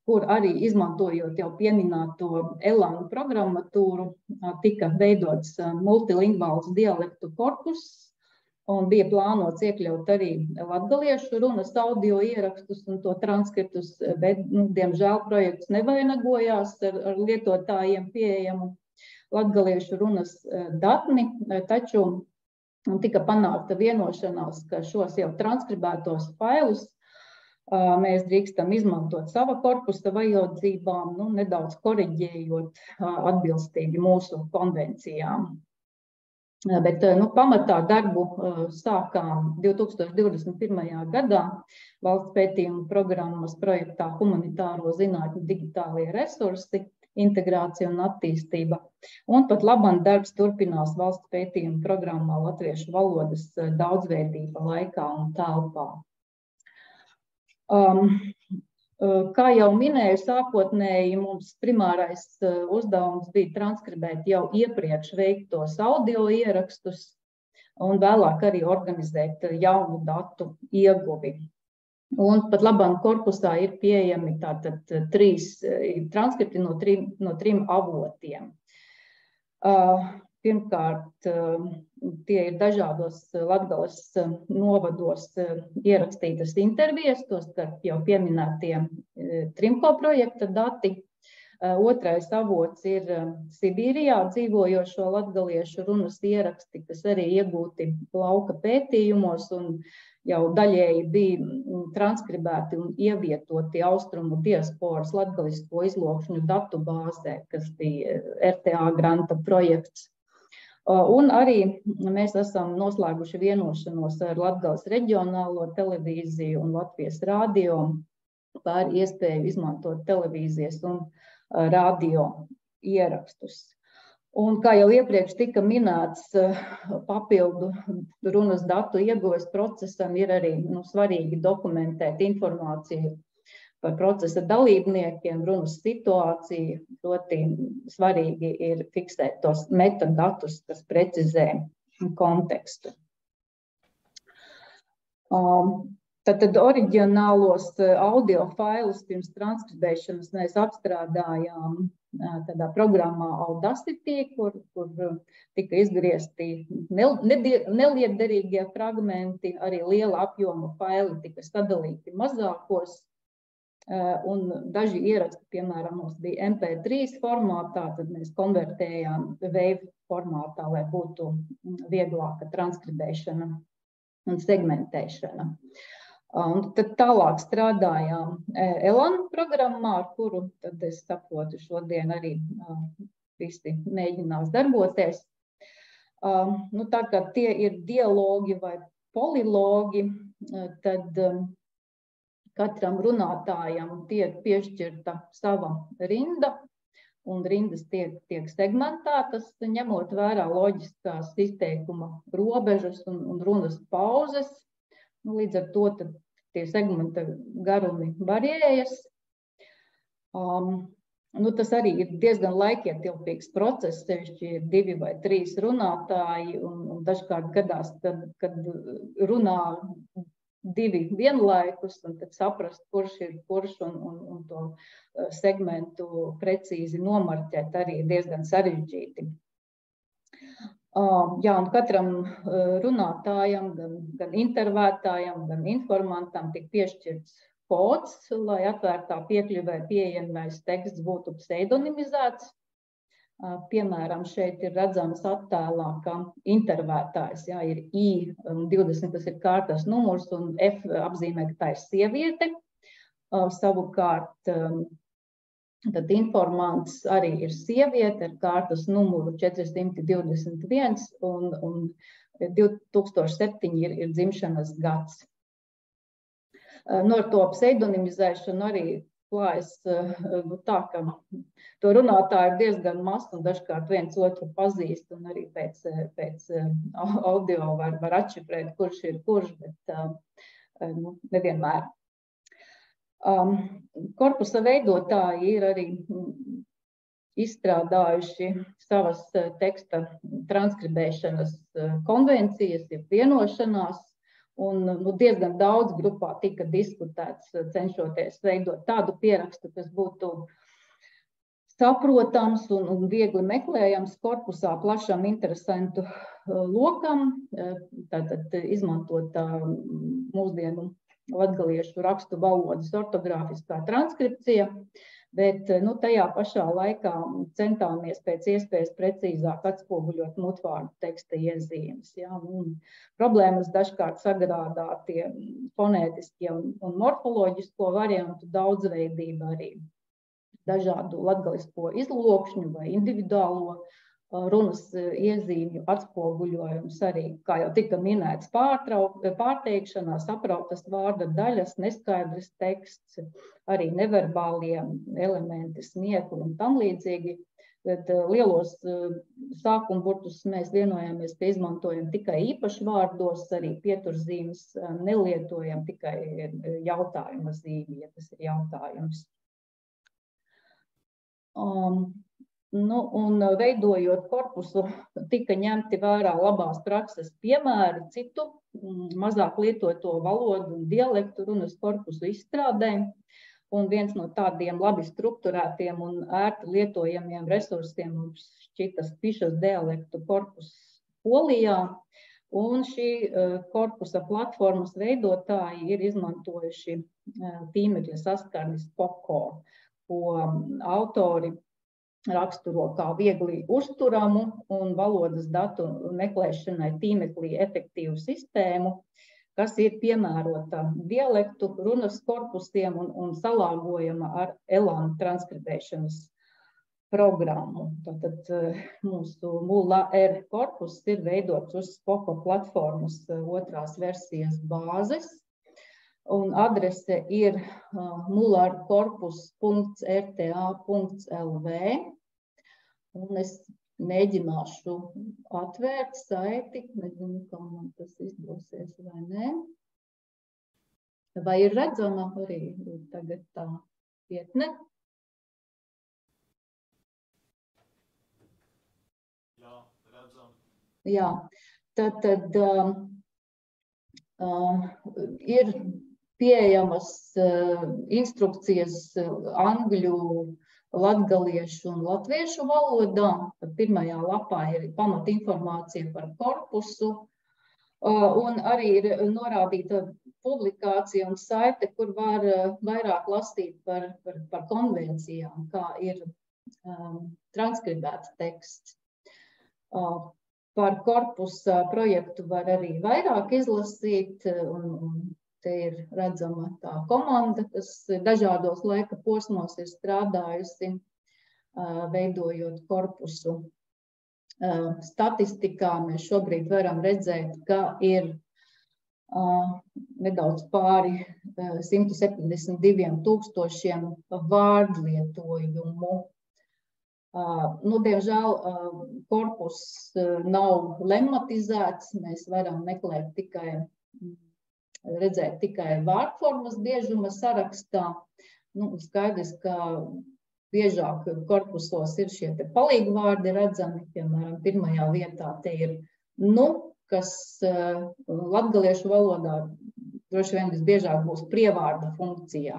kur arī izmantojot jau pieminēto Elanu programmatūru, tika veidots multilingvāls dialektu korpus, un bija plānots iekļaut arī latgaliešu runas audio ierakstus un to transkriptus, bet, diemžēl, projekts nevainagojās ar lietotājiem pieejamu latgaliešu runas datni, taču Un tika panākta vienošanās, ka šos jau transkribētos failus mēs drīkstam izmantot sava korpusa vajadzībām, nedaudz koriģējot atbilstīgi mūsu konvencijām. Bet pamatā darbu sākām 2021. gadā valsts pētījuma programmas projektā Humanitāro zinātņu digitālie resursi, integrācija un attīstība. Un pat labam darbs turpinās valsts pētījuma programmā Latviešu valodas daudzveidība laikā un telpā. Kā jau minēju, sākotnēji mums primārais uzdevums bija transkribēt jau iepriekš veiktos audio ierakstus un vēlāk arī organizēt jaunu datu ieguvi. Un pat labam korpusā ir pieejami tātad 3 transkripti no trim avotiem. Pirmkārt, tie ir dažādos Latgales novados ierakstītas intervijas, tostarp jau pieminētie Trimko projekta dati. Otrais avots ir Sibīrijā dzīvojošo latgaliešu runas ieraksti, kas arī iegūti lauka pētījumos un jau daļēji bija transkribēti un ievietoti austrumu diasporas latgalisko izlokšņu datu bāzē, kas bija RTA granta projekts. Un arī mēs esam noslēguši vienošanos ar Latgales reģionālo televīziju un Latvijas radio par iespēju izmantot televīzijas un radio ierakstus. Un, kā jau iepriekš tika minēts, papildu runas datu ieguves procesam ir arī svarīgi dokumentēt informāciju par procesa dalībniekiem, runas situāciju. Ļoti svarīgi ir fiksēt tos metadatus, kas precizē kontekstu. Tad oriģinālos audio failus pirms transkribēšanas mēs apstrādājām tādā programmā Audacity, kur tika izgriezti nelietderīgie fragmenti, arī liela apjoma faili tika sadalīti mazākos. Un daži ieraksti, piemēram, mums bija MP3 formātā, tad mēs konvertējām WAV formātā, lai būtu vieglāka transkribēšana un segmentēšana. Un tad tālāk strādājām Elan programmā, ar kuru, tad es saprotu, šodien arī visi mēģinās darboties. Tā kā tie ir dialogi vai polilogi, tad katram runātājam tiek piešķirta sava rinda, un rindas tiek segmentētas, ņemot vērā loģiskās izteikuma robežas un runas pauzes. Līdz ar to tie segmenta garumi varējas. Tas arī ir diezgan laikietilpīgs process, sevišķi ir 2 vai 3 runātāji, un dažkārt gadās, kad runā 2 vienlaikus, un tad saprast, kurš ir kurš, un to segmentu precīzi nomarķēt arī diezgan sarežģīti. Un katram runātājam, gan intervētājam, gan informantam tiek piešķirts kods, lai atvērtā piekļuvē pieejamais teksts būtu pseidonimizēts. Piemēram, šeit ir redzams attēlā, ka intervētājs ir I20, tas ir kārtas numurs, un F apzīmē, ka tā ir sieviete. Savukārt, tad informants arī ir sieviete ar kārtas numuru 421, un 2007 ir dzimšanas gads. Ar to pseidonimizēšanu arī klājas tā, ka to runātāju ir diezgan maz un dažkārt viens otru pazīst, un arī pēc audio var atšifrēt, kurš ir kurš, bet nevienmēr. Korpusa veidotāji ir arī izstrādājuši savas teksta transkribēšanas konvencijas, ir vienošanās, un diezgan daudz grupā tika diskutēts, cenšoties veidot tādu pierakstu, kas būtu saprotams un viegli meklējams korpusā plašam interesantu lokam, tātad izmantot mūsdienu latgaliešu rakstu valodas ortogrāfiskā transkripcija, Bet tajā pašā laikā centāmies pēc iespējas precīzāk atspoguļot mutvārdu teksta iezīmes. Ja? Problēmas dažkārt sagrādā tie fonētiskie un morfoloģisko variantu daudzveidība arī dažādu latgalisko izlokšņu vai individuālo runas iezīmju atspoguļojums arī, kā jau tika minēts, pārteikšanā, saprautas vārda daļas, neskaidrs teksts, arī neverbālie elementi, smiekli un tam līdzīgi. Bet lielos sākumburtus mēs vienojāmies, ka izmantojam tikai īpaši vārdos, arī pieturzīmes nelietojam, tikai jautājuma zīmi, ja tas ir jautājums. Un veidojot korpusu, tika ņemti vērā labās prakses piemēri citu mazāk lietoto valodu un dialektu runas korpusu izstrādē. Un viens no tādiem labi strukturētiem un ērti lietojamiem resursiem mums šķita Spišas dialektu korpus Polijā. Un šī korpusa platformas veidotāji ir izmantojuši tīmekļa saskarnis POCO, ko autori raksturo kā viegli uzturamu un valodas datu meklēšanai tīmeklī efektīvu sistēmu, kas ir piemērota dialektu runas korpusiem un salāgojama ar ELAN transkribēšanas programmu. Tātad mūsu MUL-R korpus ir veidots uz POCO platformas 2. versijas bāzes. Un adrese ir mularkorpus.rta.lv. Un es mēģināšu atvērt saiti. Nezinu, kā man tas izdosies vai nē. Vai ir redzama arī tagad tā vietne? Jā, redzam. Jā, tad ir pieejamas instrukcijas angļu, latgaliešu un latviešu valodā. Pirmajā lapā ir pamatinformācija par korpusu. Un arī ir norādīta publikācija un saite, kur var vairāk lasīt par konvencijām, kā ir transkribēts teksts. Par korpusa projektu var arī vairāk izlasīt, un te ir redzama tā komanda, kas dažādos laika posmos ir strādājusi, veidojot korpusu. Statistikā mēs šobrīd varam redzēt, ka ir nedaudz pāri 172,000 vārdlietojumu. Diemžēl korpus nav lemmatizēts, mēs varam meklēt redzēt tikai vārdformas biežuma sarakstā. Skaidrs, ka biežāk korpusos ir šie palīgvārdi redzami, piemēram, pirmajā vietā te ir kas latgaliešu valodā droši vien visbiežāk būs prievārda funkcijā,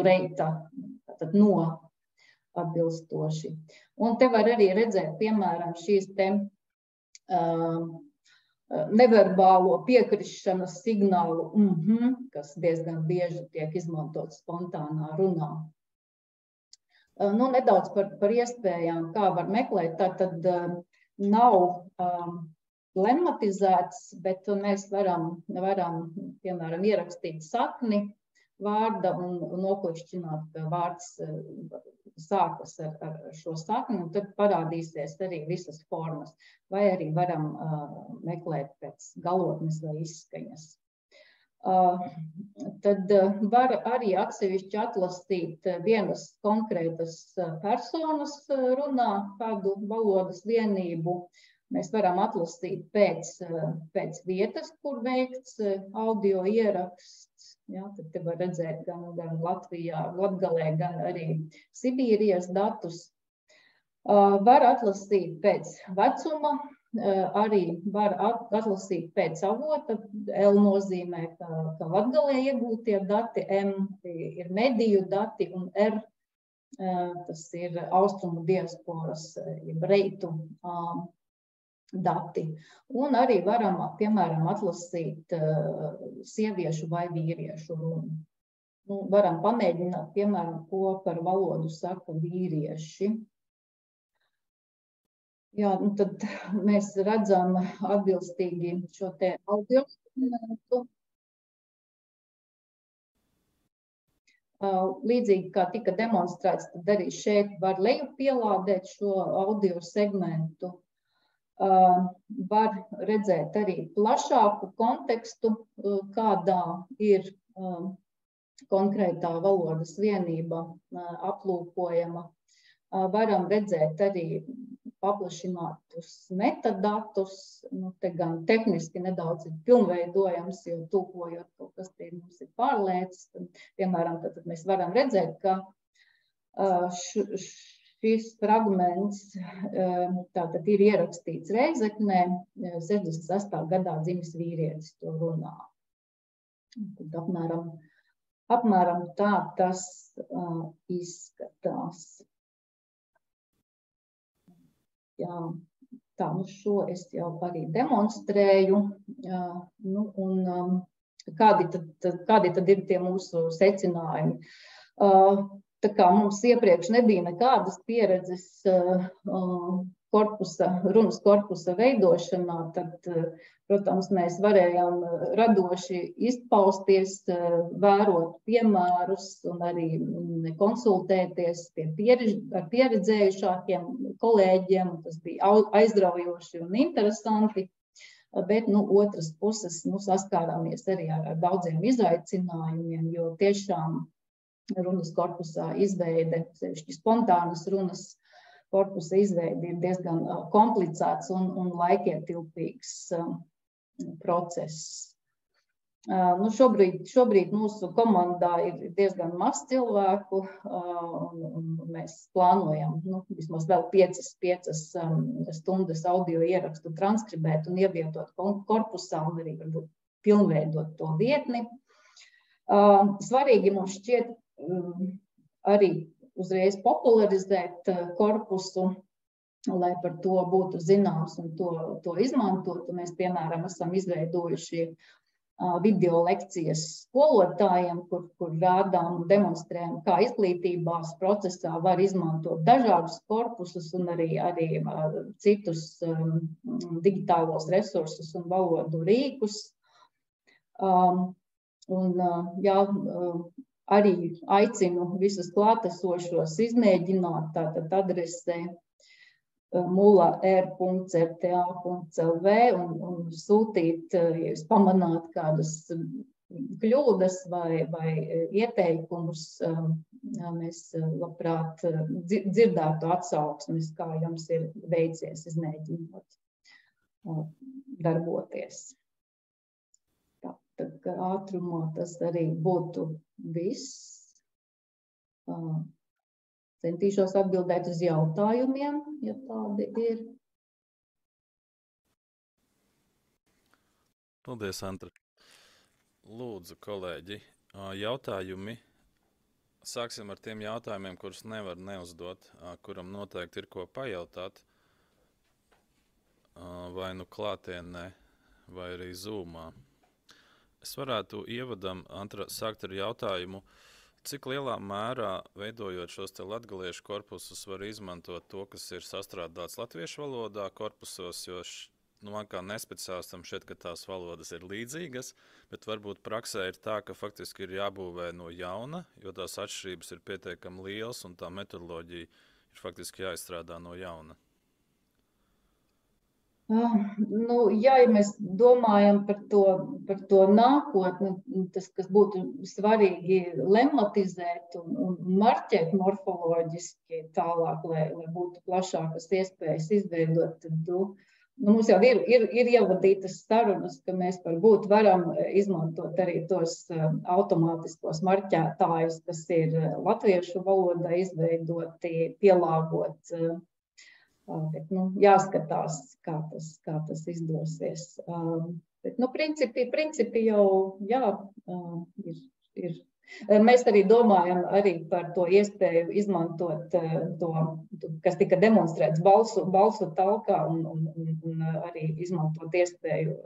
reita, tātad atbilstoši. Un te var arī redzēt, piemēram, šīs te neverbālo piekrišanas signālu, kas diezgan bieži tiek izmantot spontānā runā. Nedaudz par iespējām, kā var meklēt, tātad nav lemmatizēts, bet mēs varam, piemēram, ierakstīt sakni vārda un noklikšķināt, ka vārds sākas ar šo sakni, un tad parādīsies arī visas formas, vai arī varam meklēt pēc galotnes vai izskaņas. Tad var arī atsevišķi atlasīt vienas konkrētas personas runā kādu valodas vienību. Mēs varam atlasīt pēc vietas, kur veikts audio ieraksts. Ja, tad te var redzēt gan Latvijā, Latgalē, gan arī Sibīrijas datus. Var atlasīt pēc vecuma, arī var atlasīt pēc avota. L nozīmē, ka Latgalē iegūtie dati, M ir mediju dati un R tas ir austrumu diasporas, reitu dati. Un arī varam, piemēram, atlasīt sieviešu vai vīriešu runu. Varam pamēģināt, piemēram, ko par valodu saka vīrieši. Jā, tad mēs redzam atbilstīgi šo te audio segmentu. Līdzīgi kā tika demonstrēts, tad arī šeit var leju pielādēt šo audio segmentu. Var redzēt arī plašāku kontekstu, kādā ir konkrētā valodas vienība aplūkojama. Varam redzēt arī paplašinātus metadatus, te gan tehniski nedaudz ir pilnveidojams, jo tūkojot kaut kas tie mums ir pārlēts. Piemēram, tad mēs varam redzēt, ka šis fragments tātad ir ierakstīts Reizeknē, 68. gadā dzimis vīrietis to runā. Tad apmēram tā tas izskatās. Jā, tā, šo es jau arī demonstrēju. Kādi tad ir tie mūsu secinājumi? Tā kā mums iepriekš nebija nekādas pieredzes runas korpusa veidošanā, tad, protams, mēs varējām radoši izpausties, vērot piemērus un arī konsultēties ar pieredzējušākiem kolēģiem. Tas bija aizraujoši un interesanti, bet otras puses saskārāmies arī ar daudziem izaicinājumiem, jo tiešām runas korpusā izveide, sevišķi spontānas runas korpusa izveide ir diezgan komplicēts un laikietilpīgs process. Šobrīd mūsu komandā ir diezgan maz cilvēku, un mēs plānojam vismaz vēl 5 stundas audio ierakstu transkribēt un ievietot korpusā un arī varbūt pilnveidot to vietni. Svarīgi mums šķiet arī uzreiz popularizēt korpusu, lai par to būtu zināms un to izmantotu. Mēs, piemēram, esam izveidojuši video lekcijas skolotājiem, kur rādām un demonstrējam, kā izglītībās procesā var izmantot dažādus korpusus un arī citus digitālos resursus un valodu rīkus. Arī aicinu visus klātesošos izmēģināt, tātad adresē mula.r.rta.lv un sūtīt, ja jūs pamanāt kādas kļūdas vai ieteikumus. Mēs labprāt dzirdētu atsauksmes, kā jums ir veicies izmēģinot darboties. Tad ātrumā tas arī būtu viss. Centīšos atbildēt uz jautājumiem, ja tādi ir. Paldies, Antra. Lūdzu, kolēģi, jautājumi. Sāksim ar tiem jautājumiem, kurus nevar neuzdot, kuram noteikti ir ko pajautāt, vai nu klātienē, vai arī Zoomā. Es varētu ievadam, Antra, sākt ar jautājumu, cik lielā mērā, veidojot šos te latgaliešu korpusus, var izmantot to, kas ir sastrādāts latviešu valodā korpusos, jo man kā nespeciālistam šķiet, ka tās valodas ir līdzīgas, bet varbūt praksē ir tā, ka faktiski ir jābūvē no jauna, jo tās atšķirības ir pietiekami lielas un tā metodoloģija ir faktiski jāizstrādā no jauna. Ja mēs domājam par to nākotni, tas, kas būtu svarīgi lemmatizēt un marķēt morfoloģiski tālāk, lai būtu plašākas iespējas izveidot, tad mums jau ir ievadītas sarunas, ka mēs varbūt varam izmantot arī tos automātiskos marķētājus, kas ir latviešu valodā izveidoti, pielāgot. Bet, jāskatās, kā tas izdosies. Bet, principi jau ir. Mēs arī domājam arī par to iespēju izmantot to, kas tika demonstrēts balsu talkā un arī izmantot iespēju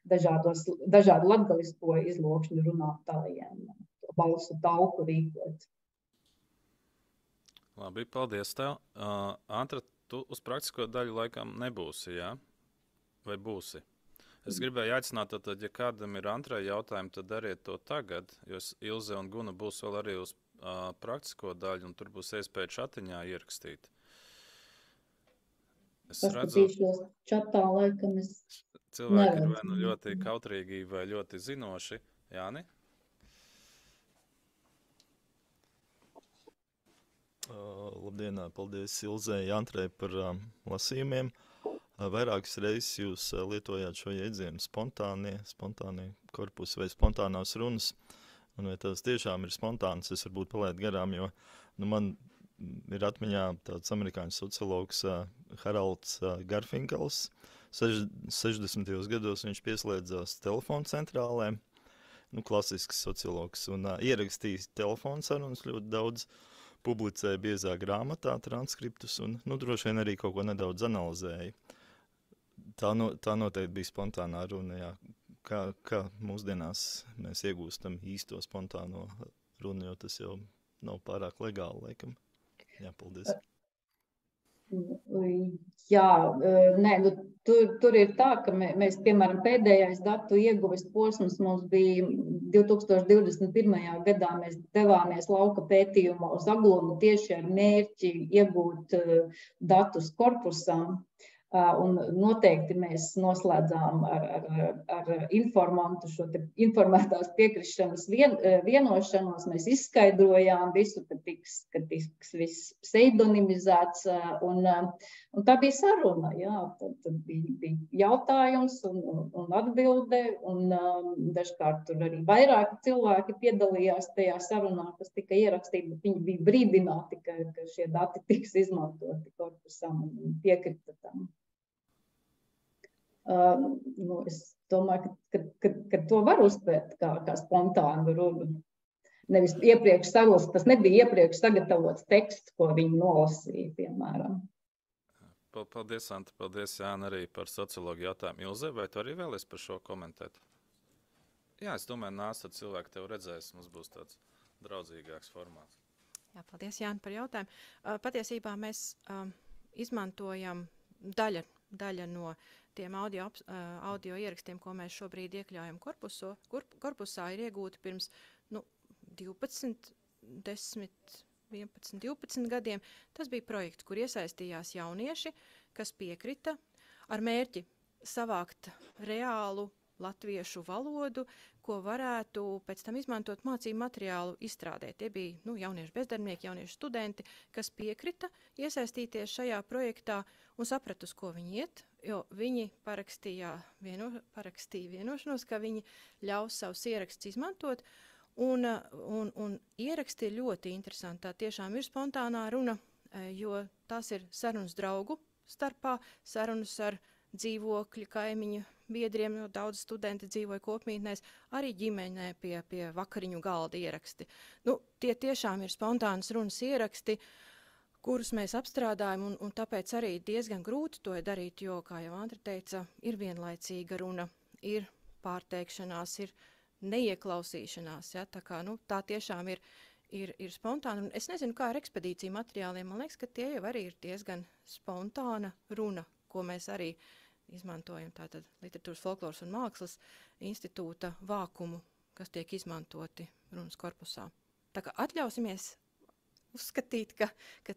dažādu latgalisko izlokšņu runātājiem to balsu tauku rīkot. Labi, paldies tev. Antra, tu uz praktisko daļu laikam nebūsi, jā? Vai būsi? Es gribēju aicināt, tad, ja kādam ir Antrai jautājumi, tad dariet to tagad, jo Ilze un Guna būs vēl arī uz praktisko daļu, un tur būs iespēja čatiņā ierakstīt. Es paskatīšos čatā, laikam es cilvēki ir vai nu ļoti kautrīgi, vai ļoti zinoši. Jāni? Labdien, paldies Ilzei Antrai par lasījumiem. Vairākas reizes jūs lietojāt šo jēdzienu spontānie korpusi vai spontānās runas. Un vai tās tiešām ir spontānas, es varbūt palaidu garām, jo man ir atmiņā tāds amerikāņu sociologs Haralds Garfinkels. 60. gados viņš pieslēdzās telefonu centrālēm, klasisks sociologs, un ierakstījis telefonu sarunas ļoti daudz, publicēja biezā grāmatā transkriptus un droši vien arī kaut ko nedaudz analizēja. Tā noteikti bija spontānā runa, jā. Kā mūsdienās mēs iegūstam īsto spontāno runu, jo tas jau nav pārāk legāli, laikam. Jā, paldies. Jā, nē, tur ir tā, ka mēs, piemēram, pēdējais datu ieguves posms mums bija 2021. gadā, mēs devāmies lauka pētījumā uz Aglomu tieši ar mērķi iegūt datus korpusam. Un noteikti mēs noslēdzām ar informantu šo informētās piekrišanas vienošanos. Mēs izskaidrojām visu, ka tiks viss pseidonimizēts. Un tā bija saruna. Jā, tad bija jautājums un atbilde. Un dažkārt tur arī vairāki cilvēki piedalījās tajā sarunā, kas tika ierakstīti. Viņi bija brīdināti, ka šie dati tiks izmantoti korpusam un piekrita tam. Es domāju, ka to var uztvērt kā spontānu runu. Nevis iepriekš sarunas, tas nebija iepriekš sagatavots teksts, ko viņi nolasīja, piemēram. Paldies, Anta. Paldies, Jāna, arī par sociologu jautājumu. Ilze, vai tu arī vēlies par šo komentēt? Jā, es domāju, nāc, tad cilvēki tev redzēs, mums būs tāds draudzīgāks formāts. Jā, paldies, Jāna, par jautājumu. Patiesībā mēs izmantojam daļa no tiem audio ierakstiem, ko mēs šobrīd iekļaujam korpusā, ir iegūti pirms 12 gadiem. Tas bija projekts, kur iesaistījās jaunieši, kas piekrita ar mērķi savākt reālu latviešu valodu, ko varētu pēc tam izmantot mācību materiālu izstrādē. Tie bija jauniešu bezdarbnieki, jauniešu studenti, kas piekrita iesaistīties šajā projektā un saprata, uz ko viņi iet, jo viņi parakstīja vienošanos, ka viņi ļaus savus ierakstus izmantot, un ieraksti ir ļoti interesanti. Tā tiešām ir spontānā runa, jo tās ir sarunas draugu starpā, sarunas ar dzīvokļu, kaimiņu biedriem, jo daudz studenti dzīvoja kopmītnēs, arī ģimenē pie vakariņu galda ieraksti. Tie tiešām ir spontānas runas ieraksti, kurus mēs apstrādājam, un tāpēc arī diezgan grūti to darīt, jo, kā jau Andra teica, ir vienlaicīga runa, ir pārteikšanās, ir neieklausīšanās. Ja? Tā tiešām ir spontāna. Es nezinu, kā ar ekspedīciju materiāliem. Man liekas, ka tie jau arī ir diezgan spontāna runa, ko mēs arī izmantojam. Tātad Literatūras, folkloras un mākslas institūta vākumu, kas tiek izmantoti runas korpusā. Tā kā atļausimies uzskatīt, ka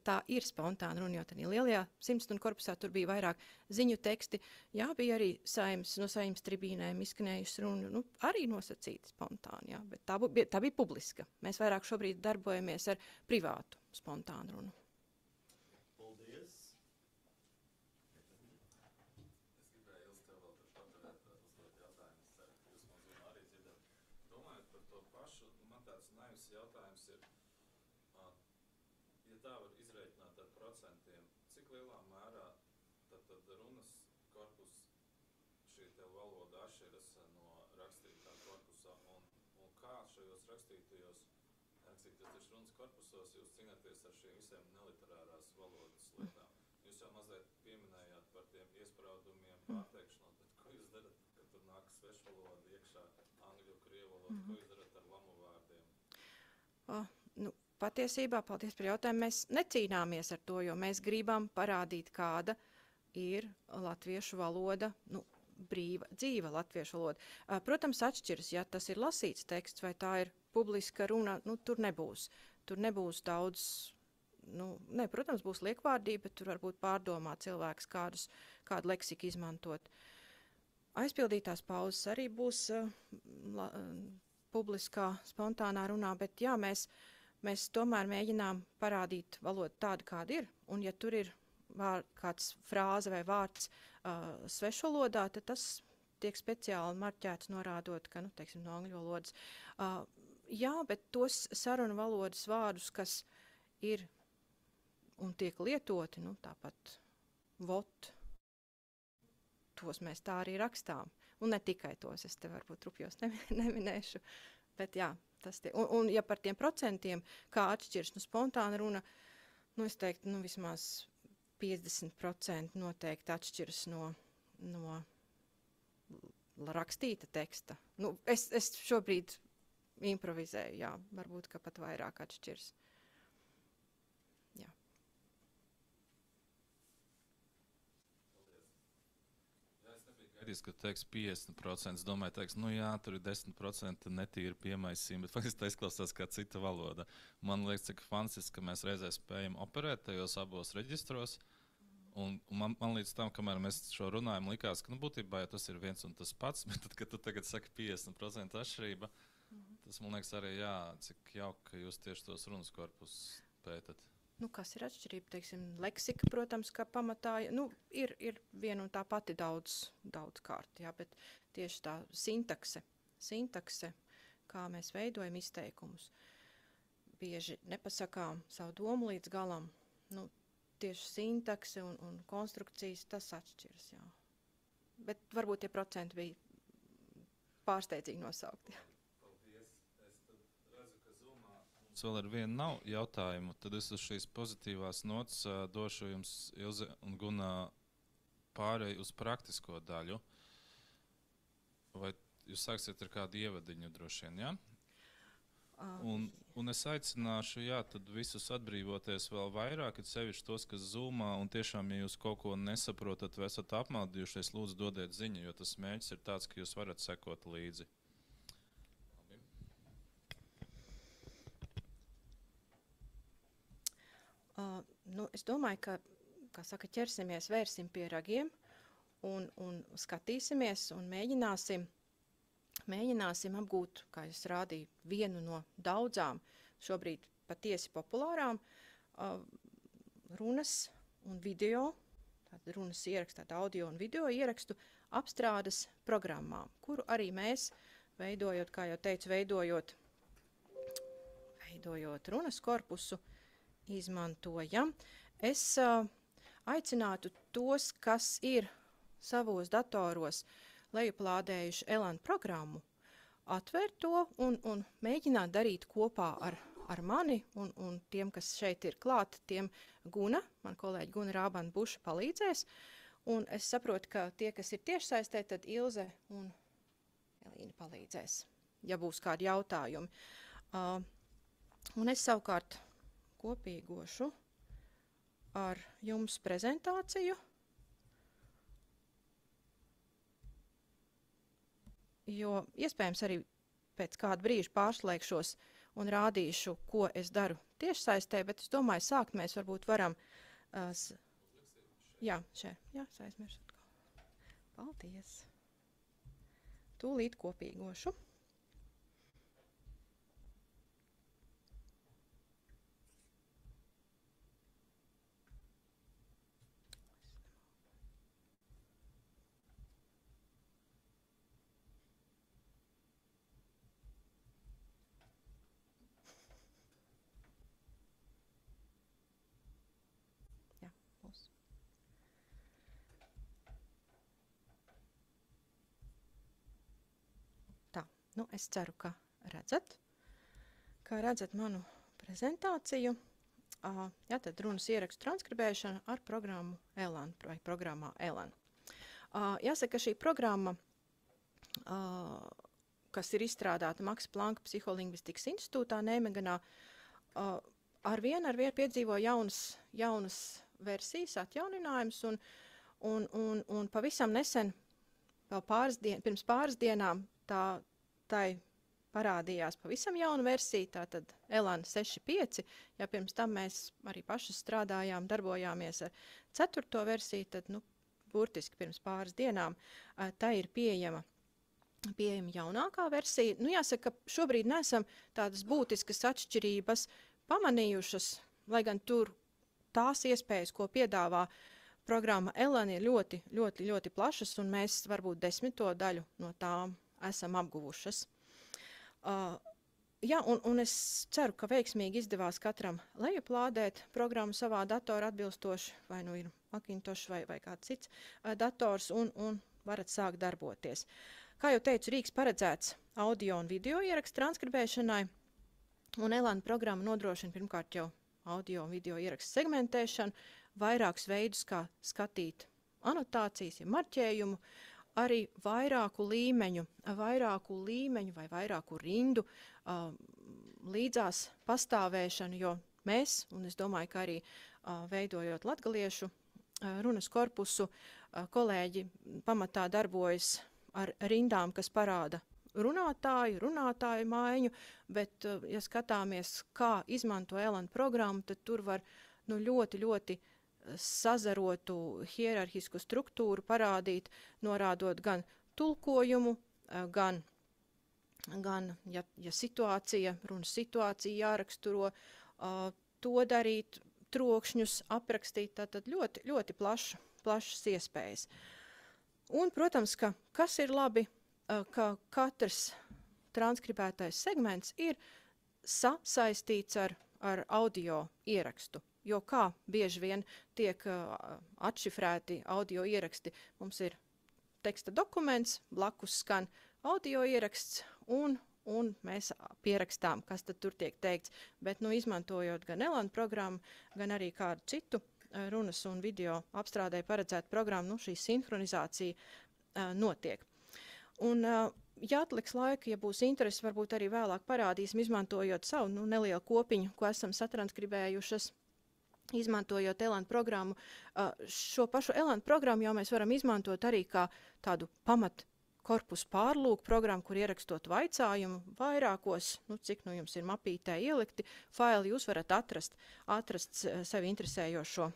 tā ir spontāna runa, jo tādā lielajā 100 stundu korpusā tur bija vairāk ziņu teksti. Jā, bija arī no saimnes tribīnēm izskanējušas runa, arī nosacīta spontāni, jā, bet tā bija publiska. Mēs vairāk šobrīd darbojamies ar privātu spontānu runu. Paldies! Es gribēju tev vēl uzdot jautājumus, jūs man arī dzirdēt. Domājot par to pašu, man tāds naivs jautājums ir, ja tā var izreikināt ar procentiem, cik lielā mērā tad runas korpus šī te valoda atšķiras no rakstītā korpusā un kā šajos rakstītajos runas korpusos jūs cīnāties ar šiem visiem neliterārās valodas lietām. Jūs jau mazliet pieminējāt par tiem iespraudumiem, pārteikšanos, bet ko jūs darat, kad tur nāk svešvaloda iekšā, angļu, krievu valoda, ko jūs darat ar lamu vārdiem? Nu, patiesībā, paldies par jautājumu, mēs necīnāmies ar to, jo mēs gribam parādīt, kāda ir latviešu valoda, nu, brīva, dzīva latviešu valoda. Protams, atšķiras, ja tas ir lasīts teksts vai tā ir publiska runa, nu, tur nebūs. Tur nebūs daudz, nu, ne, protams, būs liekvārdība, bet tur varbūt pārdomā cilvēks kādu leksiku izmantot. Aizpildītās pauzes arī būs publiskā, spontānā runā, bet jā, mēs tomēr mēģinām parādīt valodu tādu, kāda ir, un ja tur ir kāds frāze vai vārds svešvalodā, tad tas tiek speciāli marķēts norādot, ka, nu, teiksim, no angļu valodas. Jā, bet tos sarunu valodas vārdus, kas ir un tiek lietoti, nu, tāpat vot, tos mēs tā arī rakstām. Un ne tikai tos, es te varbūt rupjos neminēšu, bet jā, tas tie. Un ja par tiem procentiem, kā atšķirs, nu, spontāna runa, nu, es teiktu, nu, vismaz 50% noteikti atšķiras no rakstīta teksta. Nu, es šobrīd improvizēju, jā, varbūt, ka pat vairāk atšķiras. Jā. Gaidījis, ka teiks 50%, domāju, teiks, nu jā, tur ir 10% netīri piemaisījumi, bet faktiski tā izklausās kā cita valoda. Man liekas, cik fantastiski, ka mēs reizē spējam operēt tajos abos reģistros, un man līdz tam, kamēr mēs šo runājam, likās, ka, nu, būtībā ja tas ir viens un tas pats, bet tad, kad tu tagad saki 50% atšķirība, tas, man liekas, arī, jā, cik jauki, ka jūs tieši tos runas korpus pētat. Nu, kas ir atšķirība, teiksim, leksika, protams, kā pamatā, nu, ir viena un tā pati daudz kārt, jā, bet tieši tā sintakse, kā mēs veidojam izteikumus, bieži nepasakām savu domu līdz galam, nu, tieši sintakse un konstrukcijas, tas atšķiras, jā. Bet varbūt tie procenti bija pārsteidzīgi nosaukti, jā. Vēl ar vienu nav jautājumu, tad es uz šīs pozitīvās nots došu jums, Ilze un Guna, pārēju uz praktisko daļu. Vai jūs sāksiet ar kādu ievadiņu droši vien, jā? Un es aicināšu, jā, tad visus atbrīvoties vēl vairāk, it sevišķi tos, kas Zoomā, un tiešām, ja jūs kaut ko nesaprotat vai esat apmaldījušies, lūdzu dodiet ziņu, jo tas mērķis ir tāds, ka jūs varat sekot līdzi. Nu, es domāju, ka, kā saka, ķersimies, vērsim pie ragiem un skatīsimies un mēģināsim apgūt, kā es rādīju, vienu no daudzām šobrīd patiesi populārām runas un video, tātad runas ierakstu, tātad audio un video ierakstu apstrādes programmām, kuru arī mēs veidojot, kā jau teicu, veidojot runas korpusu, izmantojam. Es aicinātu tos, kas ir savos datoros lejuplādējuši Elan programmu, atvērt to un mēģināt darīt kopā ar mani un tiem, kas šeit ir klāt, tiem Guna, man kolēģi Guna Rābana Buša palīdzēs. Un es saprotu, ka tie, kas ir tiešsaistē, tad Ilze un Elīna palīdzēs, ja būs kādi jautājumi. Un es savukārt kopīgošu ar jums prezentāciju, jo iespējams arī pēc kāda brīža pārslēgšos un rādīšu, ko es daru tiešsaistē, bet es domāju, sākt mēs varbūt varam. Jā, es aizmirsu atkal. Paldies. Tūlīt kopīgošu. Tā, nu es ceru, ka redzat manu prezentāciju. Jā, tad runas ierakstu transkribēšana ar programmu Elan vai programmā Elan. Jāsaka, ka šī programma, kas ir izstrādāta Maksa Planka Psiholingvistikas institūtā Nijmegenā, arvien piedzīvo jaunas versijas, atjauninājumus, un pavisam nesen, vēl pirms pāris dienām, tai parādījās pavisam jauna versija, tātad Elan 6.5, ja pirms tam mēs arī paši strādājām, darbojāmies ar 4. versiju, tad, burtiski pirms pāris dienām, tā ir pieejama jaunākā versija. Jāsaka, ka šobrīd nesam tādas būtiskas atšķirības pamanījušas, lai gan tur tās iespējas, ko piedāvā programma Elan, ir ļoti, ļoti, ļoti plašas, un mēs varbūt 10. daļu no tām esam apguvušas. Un es ceru, ka veiksmīgi izdevās katram lejuplādēt programmu savā datorā atbilstoši, vai ir Macintosh vai kāds cits dators, un varat sākt darboties. Kā jau teicu, rīks paredzēts audio un video ierakstu transkribēšanai, un Elan programma nodrošina pirmkārt jau audio un video ierakstu segmentēšanu, vairākus veidus, kā skatīt anotācijas, ja marķējumu, arī vairāku līmeņu vai vairāku rindu līdzās pastāvēšanu, jo mēs, un es domāju, ka arī veidojot latgaliešu runas korpusu, kolēģi pamatā darbojas ar rindām, kas parāda runātāju maiņu, bet, ja skatāmies, kā izmanto Elan programmu, tad tur var ļoti, ļoti sazarotu hierarhisku struktūru parādīt, norādot gan tulkojumu, gan ja runas situācija jāraksturo, to darīt, trokšņus aprakstīt, tātad ļoti, ļoti plašas iespējas. Un, protams, kas ir labi, ka katrs transkribētais segments ir sasaistīts ar audio ierakstu. Jo kā bieži vien tiek atšifrēti audio ieraksti, mums ir teksta dokuments, blakus skan audio ieraksts, un mēs pierakstām, kas tad tur tiek teikts. Bet, izmantojot gan Elan programmu, gan arī kādu citu runas un video apstrādē paredzētu programmu, šī sinhronizācija notiek. Un, ja atliks laika, ja būs interesi, varbūt arī vēlāk parādīsim, izmantojot savu nelielu kopiņu, ko esam satranskribējušas, izmantojot Elan programmu. Šo pašu Elan programmu jau mēs varam izmantot arī kā tādu pamat korpusu pārlūku programmu, kur ierakstot vaicājumu vairākos, cik jums ir mapītē ielikti faili, jūs varat atrast sevi interesējošo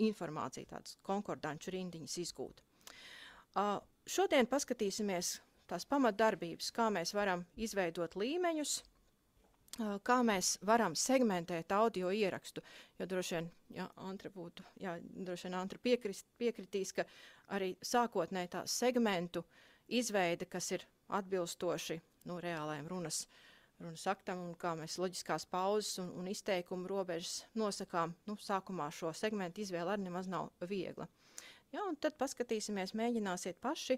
informāciju, tādas konkordanču rindiņas izgūt. Šodien paskatīsimies tās pamatdarbības, kā mēs varam izveidot līmeņus, kā mēs varam segmentēt audio ierakstu, jo droši vien Antra piekritīs, ka arī sākotnēji tā segmentu izveide, kas ir atbilstoši reālajiem runas aktam, un kā mēs loģiskās pauzes un izteikumu robežas nosakām, sākumā šo segmentu izvēle arī nemaz nav viegla. Ja, un tad paskatīsimies, mēģināsiet paši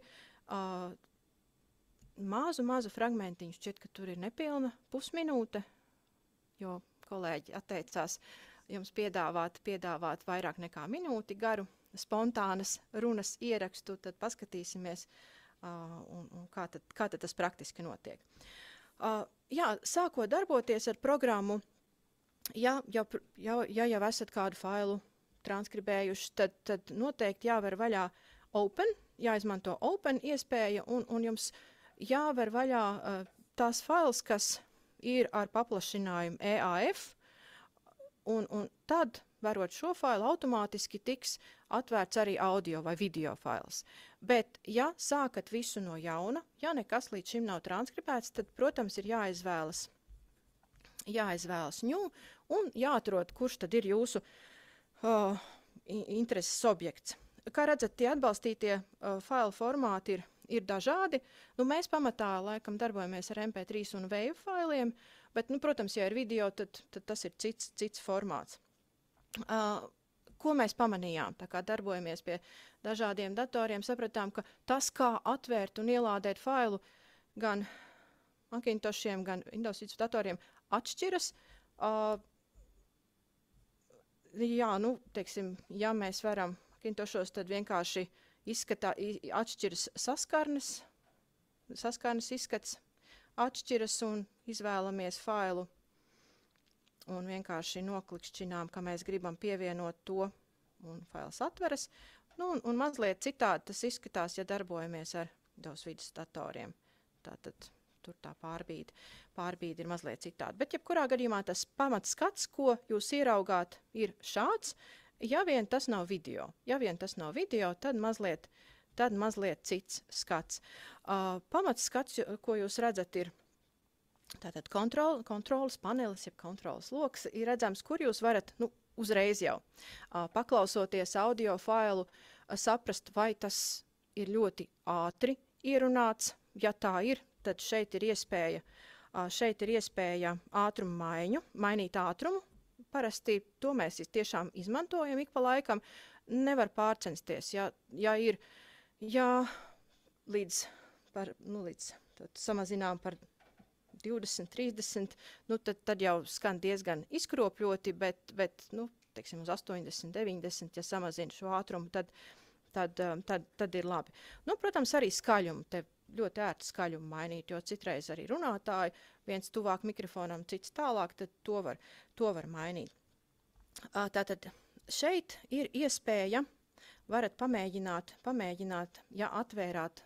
mazu fragmentiņu, šķiet, ka tur ir nepilna pusminūte, jo kolēģi atteicās jums piedāvāt vairāk nekā minūti garu spontānas runas ierakstu, tad paskatīsimies, un kā tad tas praktiski notiek. Sākot darboties ar programmu, ja jau esat kādu failu transkribējuši, tad noteikti jāver vaļā Open, jāizmanto Open iespēja, un jums jāver vaļā tās fails, kas ir ar paplašinājumu EAF, un tad, verot šo failu, automātiski tiks atvērts arī audio vai video fails. Bet, ja sākat visu no jauna, ja nekas līdz šim nav transkribēts, tad, protams, ir jāizvēlas ņū un jāatrod, kurš tad ir jūsu intereses objekts. Kā redzat, tie atbalstītie failu formāti ir dažādi. Mēs pamatā laikam darbojamies ar MP3 un WAV failiem, bet, protams, ja ir video, tad tas ir cits formāts. Ko mēs pamanījām? Tā kā darbojamies pie dažādiem datoriem, sapratām, ka tas, kā atvērt un ielādēt failu gan Macintoshiem, gan Windows datoriem atšķiras. Ja mēs varam Macintoshos, tad vienkārši atšķiras saskarnes izskats, atšķiras un izvēlamies failu un vienkārši noklikšķinām, ka mēs gribam pievienot to, un fails atveras. Nu, un mazliet citādi tas izskatās, ja darbojamies ar Windows vidus datoriem. Tātad tur tā pārbīde ir mazliet citādi. Bet jebkurā gadījumā tas pamatskats, ko jūs ieraugāt, ir šāds. Ja vien tas nav video, tad mazliet cits skats. Pamatskats, ko jūs redzat, ir tātad kontrolas panelis, jeb kontrolas loks, ir redzams, kur jūs varat, uzreiz jau paklausoties audio failu, saprast, vai tas ir ļoti ātri ierunāts. Ja tā ir, tad šeit ir iespēja ātrumu mainīt ātrumu. Parasti to mēs tiešām izmantojam ik pa laikam. Nevar pārcensties. Ja līdz samazinām par 20, 30, tad jau skan diezgan izkropļoti, bet teiksim, uz 80, 90, ja samazina šo ātrumu, tad ir labi. Protams, arī skaļumu. Te ļoti ērti skaļumu mainīt, jo citreiz arī runātāji, viens tuvāk mikrofonam, cits tālāk, tad to var mainīt. Tātad šeit ir iespēja, varat pamēģināt, ja atvērāt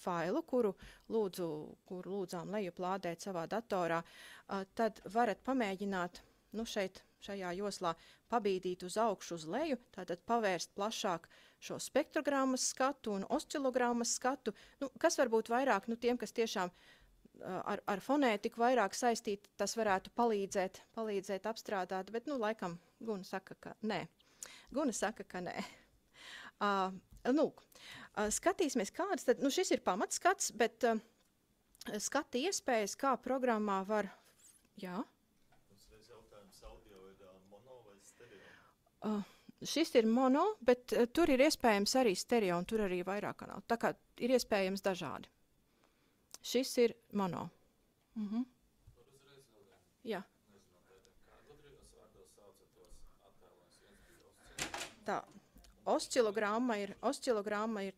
failu, kuru lūdzām lejuplādēt savā datorā, tad varat pamēģināt, šajā joslā pabīdīt uz augšu, uz leju, tātad pavērst plašāk šo spektrogrammas skatu un oscilogrammas skatu, kas varbūt vairāk, tiem, kas tiešām ar fonētiku vairāk saistīti, tas varētu palīdzēt apstrādāt, bet, laikam, Guna saka, ka nē. Skatīsimies kādas, tad, šis ir pamatskats, bet skata iespējas, kā programmā var, jā? Šis ir mono, bet tur ir iespējams arī stereo, un tur arī vairāk kanāli. Tā kā ir iespējams dažādi. Šis ir mono. Jā. Tā. Oscilogramma ir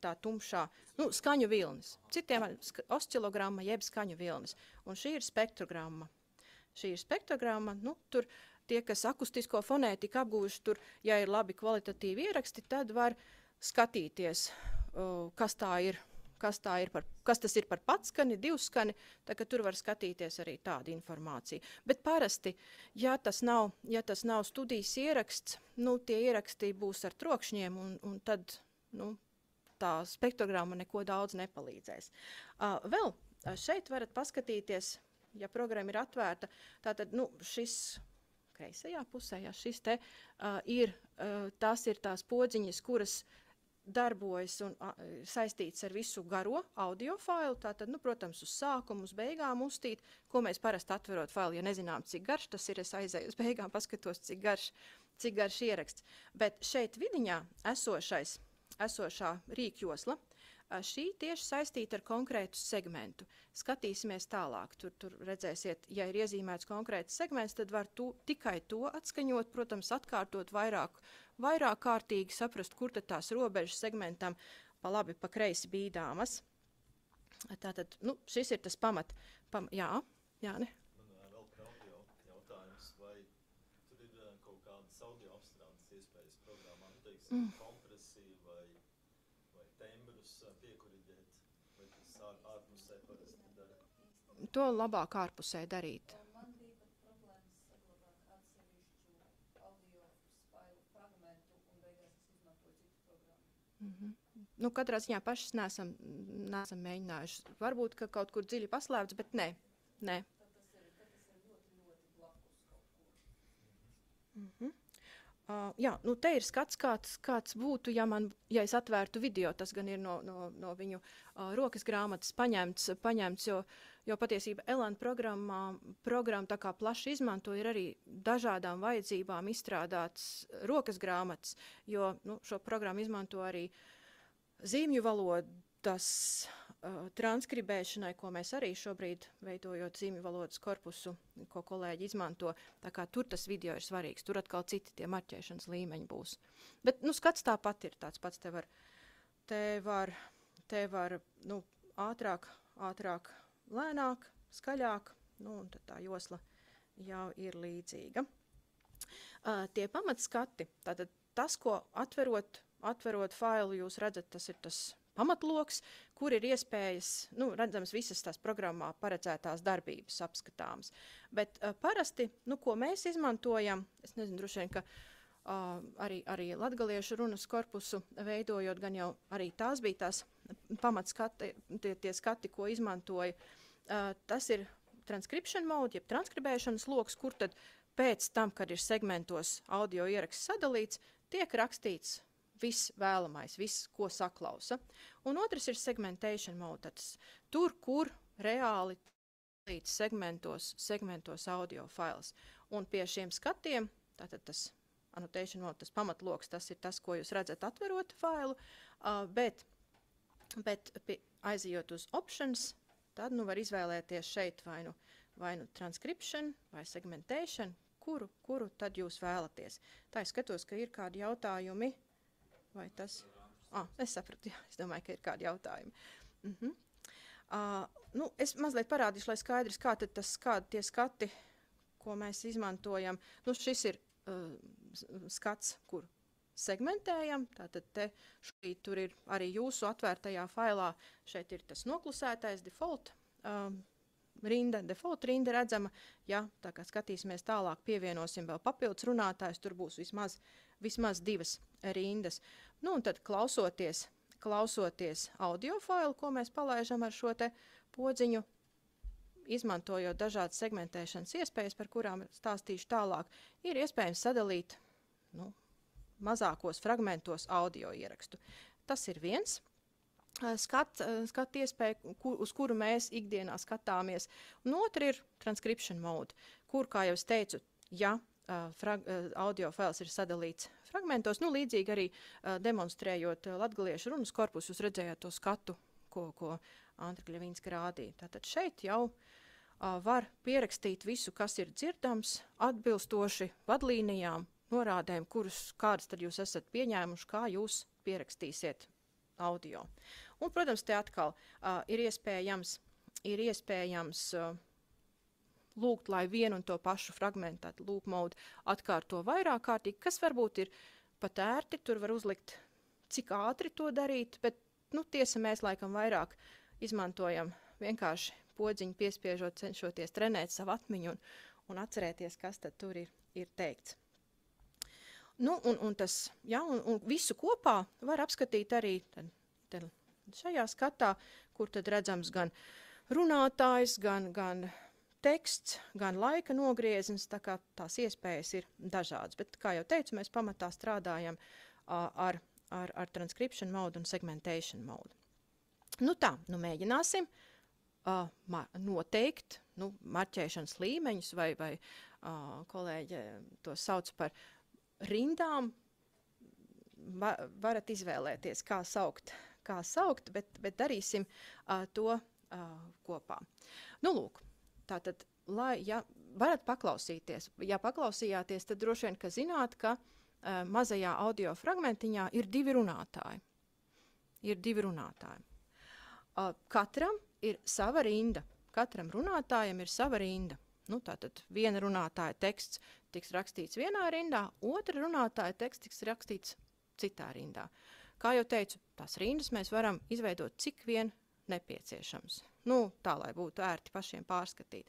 tā tumšā, skaņu vilnis. Citiem oscilogramma jeb skaņu vilnis. Un šī ir spektrogramma. Tur tie, kas akustisko fonētiku apgūši, tur, ja ir labi kvalitatīvi ieraksti, tad var skatīties, kas tas ir par patskani, divskani, tā ka tur var skatīties arī tādu informāciju. Bet parasti, ja tas nav studijas ieraksts, tie ieraksti būs ar trokšņiem, un tad, tā spektrogramma neko daudz nepalīdzēs. Vēl šeit varat paskatīties, ja programma ir atvērta, tātad, šis kreisajā pusē, šis te tās ir tās podziņas, kuras darbojas un saistīts ar visu garo audio failu, tātad, protams, uz sākumu, uz beigām uzstīt, ko mēs parasti atverot failu, ja nezinām, cik garš tas ir, es aizēju uz beigām, paskatos, cik garš ieraksts. Bet šeit vidiņā esošā rīkjosla, šī tieši saistīta ar konkrētu segmentu. Skatīsimies tālāk. Tur redzēsiet, ja ir iezīmēts konkrēts segments, tad var tikai to atskaņot, protams, atkārtot vairāk kārtīgi, saprast, kur tad tās robežas segmentam pa labi, pa kreisi bīdāmas. Tātad, šis ir tas jā, ne? Man vēl par audio jautājums, vai tur ir kaut kādas audio apstrādes iespējas programmā, kompresija vai tembrus piekuriģēt, vai tas ārpusē parasti dara? To labāk ārpusē darīt. Man bija pat problēmas saglabāt atsevišķu audio failu fragmentu, un beigās es izmantoju citu programmu. Katrā ziņā pašas neesam mēģinājuši. Varbūt, ka kaut kur dziļi paslēpts, bet nē. Tad tas ir ļoti, ļoti blakus kaut kur. Jā, te ir skats, kāds būtu, ja es atvērtu video, tas gan ir no viņu rokas grāmatas paņemts, jo patiesībā Elan programma tā kā plaši izmanto, ir arī dažādām vajadzībām izstrādāts rokas grāmatas, jo šo programmu izmanto arī zīmju valodas transkribēšanai, ko mēs arī šobrīd, veidojot zīmju valodas korpusu, ko kolēģi izmanto, tā kā tur tas video ir svarīgs, tur atkal citi tie marķēšanas līmeņi būs. Bet, skats tāpat ir tāds pats, te var ātrāk, lēnāk skaļāk, nu, un tad tā josla jau ir līdzīga. Tie pamatskati, tātad tas, ko atverot failu, jūs redzat, tas ir tas pamatloks, kur ir iespējas, nu, redzams visas tās programmā paredzētās darbības apskatāmas. Bet parasti, nu, ko mēs izmantojam, es nezinu, droši vien, ka arī latgaliešu runas korpusu veidojot, gan jau arī tās bija tās pamatskati, tie skati, ko izmantoja. Tas ir transcription mode, jeb transkribēšanas loks, kur tad pēc tam, kad ir segmentos audio ieraksts sadalīts, tiek rakstīts viss vēlamais, viss, ko saklausa. Un otrs ir segmentation mode, tur, kur reāli līdz segmentos audio fails. Un pie šiem skatiem, tātad tas annotation mode, tas pamatloks, tas ir tas, ko jūs redzat atverot failu, bet aizejot uz options, tad nu var izvēlēties šeit vai nu transcription vai segmentation, kuru tad jūs vēlaties. Tā es skatos, ka ir kādi jautājumi, vai tas? Es sapratu, jā, es domāju, ka ir kādi jautājumi. Nu, es mazliet parādīšu, lai skaidrs, kādi tie skati, ko mēs izmantojam. Nu, šis ir skats, kur segmentējam, tātad tur ir arī jūsu atvērtajā failā, šeit ir tas noklusētais default rinda redzama, ja tā kā skatīsimies tālāk, pievienosim vēl papildus runātājus, tur būs vismaz 2 rindas. Nu, un tad klausoties audio failu, ko mēs palaižam ar šo te podziņu, izmantojot dažādas segmentēšanas iespējas, par kurām stāstīšu tālāk, ir iespējams sadalīt mazākos fragmentos audio ierakstu. Tas ir viens skatu iespēja, uz kuru mēs ikdienā skatāmies. Un otra ir transcription mode, kur, kā jau es teicu, ja audio fails ir sadalīts fragmentos, nu līdzīgi arī demonstrējot latgaliešu runas korpusu, jūs redzējāt to skatu, ko Andra Kļavīnska rādīja. Tātad šeit jau var pierakstīt visu, kas ir dzirdams, atbilstoši vadlīnijām, norādēm, kādas tad jūs esat pieņēmuši, kā jūs pierakstīsiet audio. Un, protams, te atkal ir iespējams lūgt, lai vienu un to pašu fragmentu, loop mode, atkārto vairāk kārtīgi, kas varbūt ir pat ērti, tur var uzlikt, cik ātri to darīt, bet, nu, tiesa mēs laikam vairāk izmantojam vienkārši podziņu piespiežot, cenšoties trenēt savu atmiņu un atcerēties, kas tad tur ir teikts. Nu, un tas, ja, un visu kopā var apskatīt arī tad šajā skatā, kur tad redzams gan runātājs, gan teksts, gan laika nogrieznis, tā kā tās iespējas ir dažādas. Bet, kā jau teicu, mēs pamatā strādājam ar transcription mode un segmentation mode. Nu tā, nu mēģināsim noteikt marķēšanas līmeņus, vai kolēģi to sauc par rindām. Varat izvēlēties, kā saukt, bet darīsim to kopā. Nu, lūk, tātad, ja varat paklausīties, ja paklausījāties, tad droši vien, ka zināt, ka mazajā audio fragmentiņā ir 2 runātāji. Katram ir sava rinda. Katram runātājam ir sava rinda. Nu, tātad viena runātāja teksts tiks rakstīts vienā rindā, otra runātāja teksts tiks rakstīts citā rindā. Kā jau teicu, tās rindas mēs varam izveidot cik vien nepieciešams. Nu, tā, lai būtu ērti pašiem pārskatīt.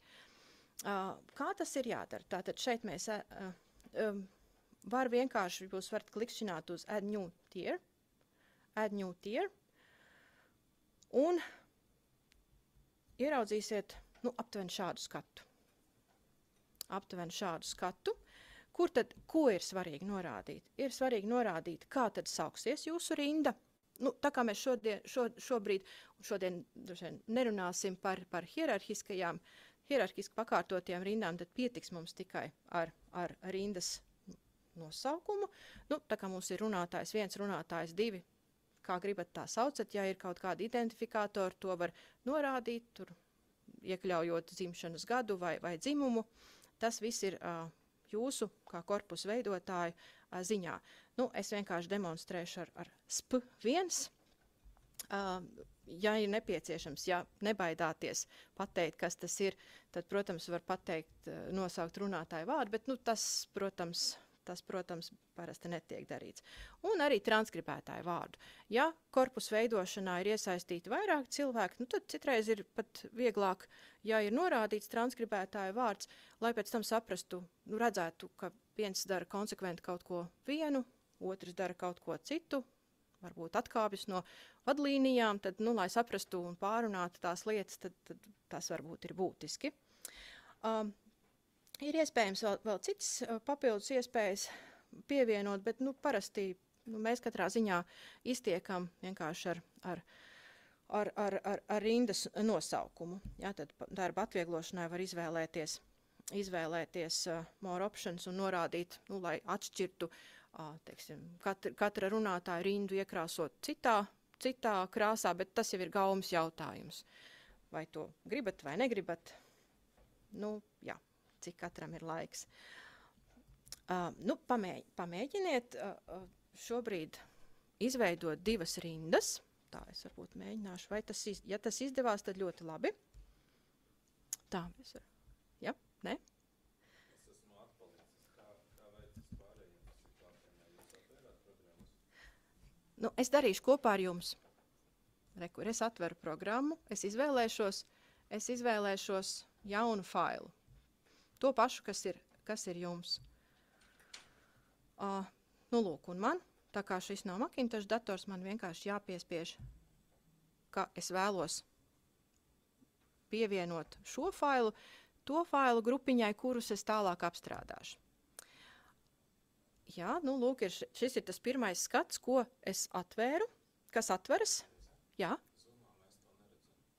Kā tas ir jādara? Tātad šeit mēs jūs varat klikšķināt uz Add New Tier, un ieraudzīsiet, aptuveni šādu skatu. Ko ir svarīgi norādīt? Ir svarīgi norādīt, kā tad sauksies jūsu rinda. Nu, tā kā mēs šodien nerunāsim par hierarhiski pakārtotiem rindām, tad pietiks mums tikai ar rindas nosaukumu. Nu, tā kā mums ir runātājs 1, runātājs 2, kā gribat tā saucat, ja ir kaut kādi identifikātori, to var norādīt, tur iekļaujot dzimšanas gadu vai dzimumu. Tas viss ir jūsu, kā korpusu veidotāju, ziņā. Nu, es vienkārši demonstrēšu ar SP1. ja ir nepieciešams, ja nebaidāties pateikt, kas tas ir, tad, protams, var pateikt, nosaukt runātāju vārdu, bet, nu, tas, protams, parasti netiek darīts. Un arī transkribētāju vārdu. Ja korpusu veidošanā ir iesaistīti vairāk cilvēki, nu, tad citreiz ir pat vieglāk, ja ir norādīts transkribētāju vārds, lai pēc tam saprastu, nu, redzētu, ka viens dara konsekventi kaut ko vienu, otrs dara kaut ko citu, varbūt atkāpjas no vadlīnijām, tad, nu, lai saprastu un pārunātu tās lietas, tad tas varbūt ir būtiski. Ir iespējams vēl citas papildus iespējas pievienot, bet, nu, parasti, nu, mēs katrā ziņā iztiekam vienkārši ar rindas nosaukumu. Jā, tad darba atvieglošanai var izvēlēties more options un norādīt, nu, lai atšķirtu, teiksim, katra runātāja rindu iekrāsot citā krāsā, bet tas jau ir gaumas jautājums. Vai to gribat vai negribat? Nu, jā, cik katram ir laiks. Nu, pamēģiniet šobrīd izveidot 2 rindas. Tā es varbūt mēģināšu. Vai ja tas izdevās, tad ļoti labi. Tā, es varu. Ja? Ne? Es esmu atpalicis. Kā veicis pārējiem situācijām, ja jūs atvērāt programmas? Nu, es darīšu kopā ar jums. Rekur, es atveru programmu, es izvēlēšos jaunu failu. To pašu, kas ir jums. Nu, lūk, un man, tā kā šis nav Macintosh dators, man vienkārši jāpiespiež, ka es vēlos pievienot šo failu, to failu grupiņai, kurus es tālāk apstrādāšu. Jā, nu, lūk, šis ir tas pirmais skats, ko es atvēru. Kas atveras? Jā.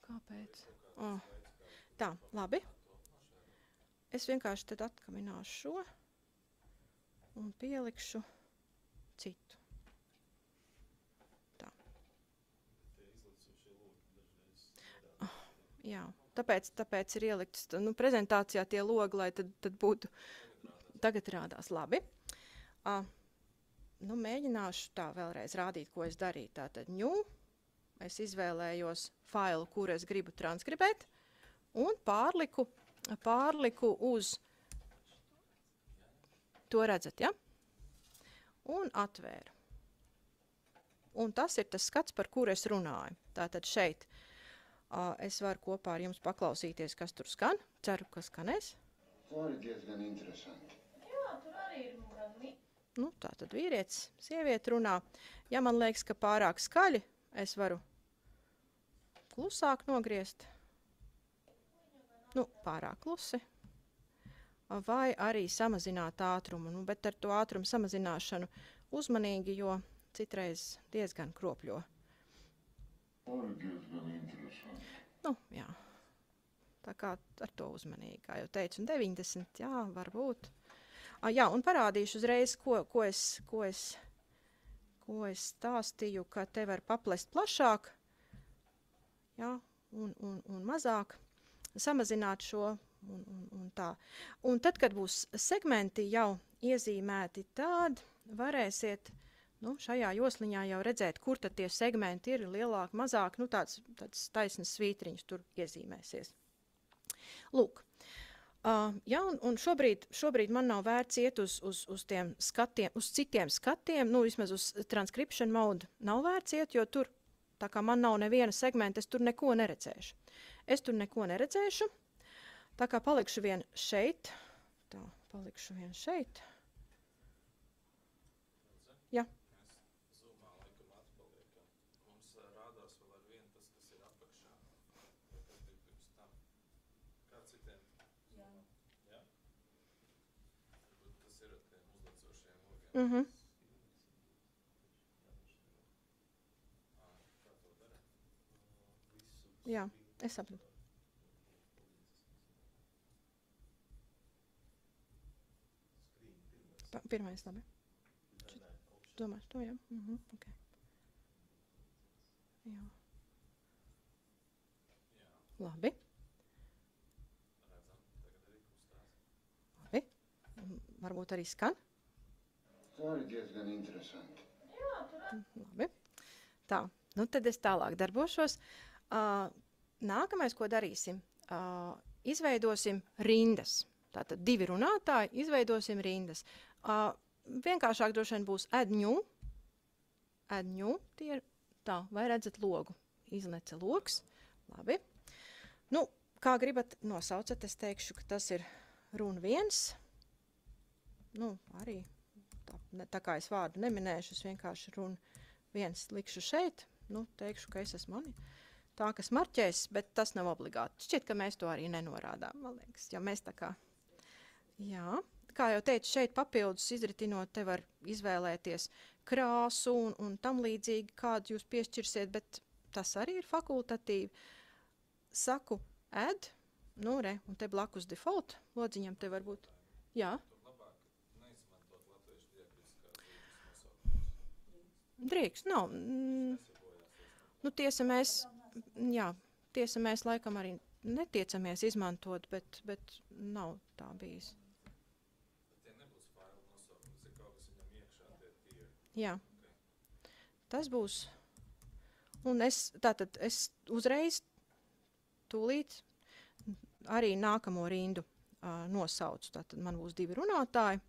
Kāpēc? Tā, labi. Es vienkārši tad atkamināšu šo un pielikšu citu. Tā. Jā, tāpēc ir ielikts, nu, prezentācijā tie logi, lai tad būtu, tagad rādās labi. Nu, mēģināšu tā vēlreiz rādīt, ko es darīju. Tātad new, es izvēlējos failu, kuru es gribu transkribēt, un pārliku uz, to redzat, ja? Un atvēru. Un tas ir tas skats, par kuru es runāju. Tātad šeit es varu kopā ar jums paklausīties, kas tur skan. Ceru, ka skanēs. Tā ir diezgan interesanti. Jā, tur arī ir Nu, tātad vīrietis, sieviete runā. Ja man liekas, ka pārāk skaļi, es varu klusāk nogriezt. Nu, pārāk klusi. Vai arī samazināt ātrumu. Nu, bet ar to ātrumu samazināšanu uzmanīgi, jo citreiz diezgan kropļo. Tā ir diezgan interesanti. Nu, jā. Tā kā ar to uzmanīgi, kā jau teicu, 90, jā, varbūt. Jā, un parādīšu uzreiz, ko es stāstīju, ka te var paplest plašāk, jā, un mazāk, samazināt šo un tā. Un tad, kad būs segmenti jau iezīmēti, tad varēsiet, nu, šajā josliņā jau redzēt, kur tad tie segmenti ir lielāk, mazāk, nu, tāds taisnas svītriņš tur iezīmēsies. Lūk. Jā, un šobrīd man nav vērts iet uz tiem skatiem, uz citiem skatiem, nu, vismaz uz transcription mode nav vērts iet, jo tur, tā kā man nav neviena segmenta, es tur neko neredzēšu. Tā kā palikšu vien šeit. Tā, palikšu vien šeit. Jā. Mēs zoomā laikam atpaliekam. Mums rādās vēl ar vienu tas, kas ir apakšā. Vai kas bija pirms tam? Kā citiem? Jā. Jā? Varbūt tas ir ar tiem uzlecošiem logiem. Mhm. Kā to dara? Jā, es saprotu. Pirmais, labi. Domāšu to, jā? Ok. Jā. Labi. Redzam, tagad arī kustās. Labi. Varbūt arī skan. Tā ir diezgan interesanti. Labi. Tā, Nu, tad es tālāk darbošos. Nākamais, ko darīsim, izveidosim rindas. Tātad 2 runātāji, izveidosim rindas. Vienkāršāk droši vien būs add new. Add new, tie ir tā, vai redzat logu? Izlece logs. Labi. Nu, kā gribat nosaucat, es teikšu, ka tas ir runa 1. Nu, arī tā kā es vārdu neminēšu, es vienkārši runu 1 likšu šeit. Nu, teikšu, ka es esmu tā, kas marķēs, bet tas nav obligāti. Šķiet, ka mēs to arī nenorādām, man liekas. Ja mēs tā kā, jā, kā jau teicu, šeit papildus izritinot, te var izvēlēties krāsu un tam līdzīgi, kādu jūs piešķirsiet, bet tas arī ir fakultatīvi. Saku add, nu re, un te blakus default lodziņam te var būt, jā. Drīkst, nav. Nu, tiesa mēs laikam arī netiecamies izmantot, bet nav tā bijis. Jā. Tas būs. Un es uzreiz tūlīt arī nākamo rindu nosaucu. Tātad man būs 2 runātāji.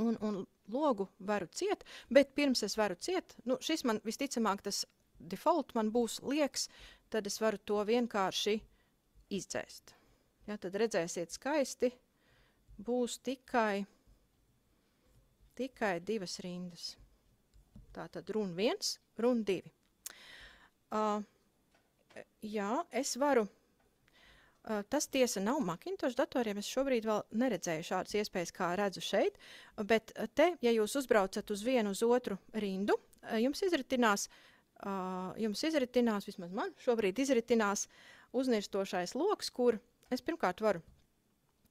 Un logu varu ciet, bet pirms es varu ciet, nu, šis man visticamāk tas default man būs liekas, tad es varu to vienkārši izdzēst. Ja, tad redzēsiet skaisti, būs tikai 2 rindas. Tātad runa 1, runa 2. Jā, es varu. Tas tiesa nav Macintosh datoriem, es šobrīd vēl neredzēju šādas iespējas, kā redzu šeit, bet te, ja jūs uzbraucat uz vienu uz otru rindu, jums izritinās, vismaz man šobrīd izritinās uznirstošais loks, kur es pirmkārt varu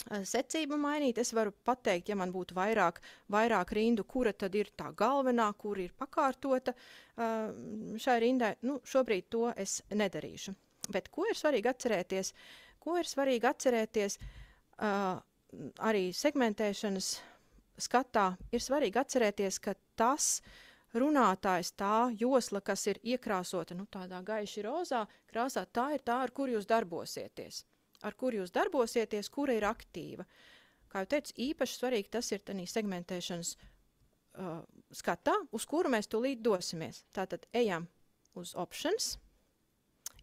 secību mainīt, es varu pateikt, ja man būtu vairāk rindu, kura tad ir tā galvenā, kur ir pakārtota šai rindai, nu, šobrīd to es nedarīšu. Bet ko ir svarīgi atcerēties? Arī segmentēšanas skatā ir svarīgi atcerēties, ka tas runātājs, tā josla, kas ir iekrāsota, nu, tādā gaiši rozā krāsā, tā ir tā, ar kur jūs darbosieties. Kura ir aktīva. Kā jau teicu, īpaši svarīgi tas ir tādā segmentēšanas skatā, uz kuru mēs tūlīt dosimies. Tātad ejam uz options.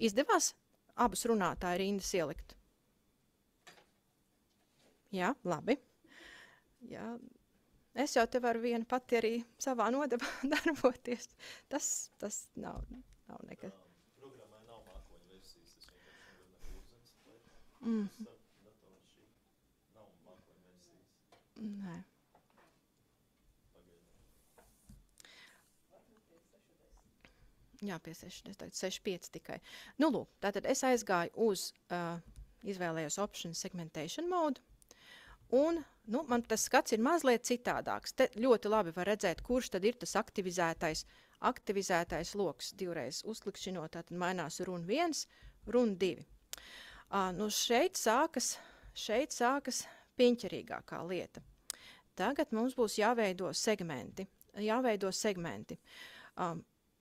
Izdevās abas runātāju rindas ielikt? Jā, labi. Jā. Es jau te varu viena pati arī savā nodabā darboties. Tas nav nekas. Programmai nav mākoņu versijas, tas vienkārši nav mākoņu versijas. Nē. Jā, pie 6.5 tikai. Nu, lūk, tātad es aizgāju uz, izvēlējos options segmentation mode, un, nu, man tas skats ir mazliet citādāks. Te ļoti labi var redzēt, kurš tad ir tas aktivizētais loks. Divreiz uzklikšķinot, tātad mainās runa 1, runa 2. Nu, šeit sākas piņķerīgākā lieta. Tagad mums būs jāveido segmenti.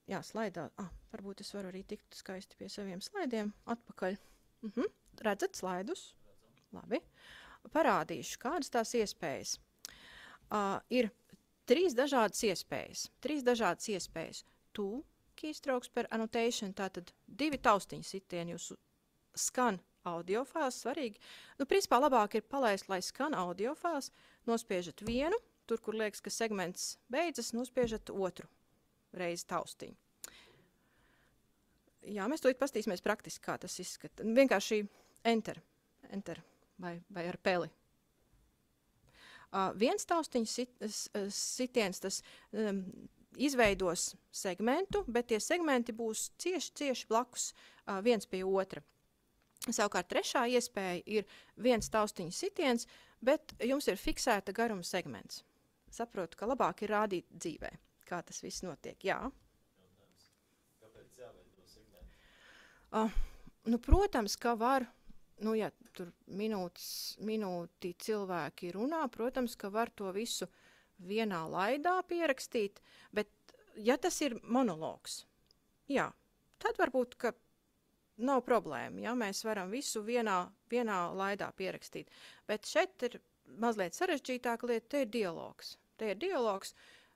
Jā, slaidā. Varbūt es varu arī tikt skaisti pie saviem slaidiem atpakaļ. Redzat slaidus? Labi. Parādīšu, kādas tās iespējas. Ir 3 dažādas iespējas. Tool keystrokes per annotation, tātad 2 taustiņu sitieni jūsu skan audiofāls, svarīgi. Nu, principā labāk ir palaist, lai skan audiofāls, nospiežat vienu, tur, kur liekas, ka segments beidzas, nospiežat otru reizi taustiņu. Jā, mēs tūlīt pastīsimies praktiski, kā tas izskata. Vienkārši enter vai ar peli. Viens taustiņu sitiens, tas izveidos segmentu, bet tie segmenti būs cieši blakus viens pie otra. Savukārt trešā iespēja ir viens taustiņu sitiens, bet jums ir fiksēta garuma segments. Saprotu, ka labāk ir rādīt dzīvē. Kā tas viss notiek, jā. Kāpēc jāveido segmenti? Nu, protams, ka var, nu, ja tur minūti cilvēki runā, protams, ka var to visu vienā laidā pierakstīt, bet ja tas ir monologs, jā, tad varbūt, ka nav problēma, ja mēs varam visu vienā laidā pierakstīt. Bet šeit ir mazliet sarežģītāka lieta, te ir dialogs. Te ir dialogs,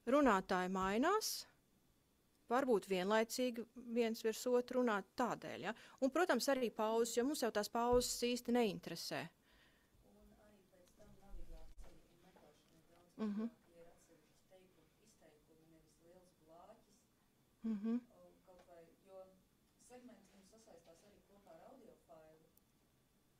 runātāji mainās, varbūt vienlaicīgi viens virs otru runāt tādēļ, ja. Un, protams, arī pauzes, jo mums jau tās pauzes īsti neinteresē. Un arī pēc tam navigācija un meklēšana ir daudz Mhm. mazāk, ja ir atsevišķi izteikumi, nevis liels blāķis. Mhm. Kaut vai, jo segmenti mums sasaistās arī kopā ar audio failu.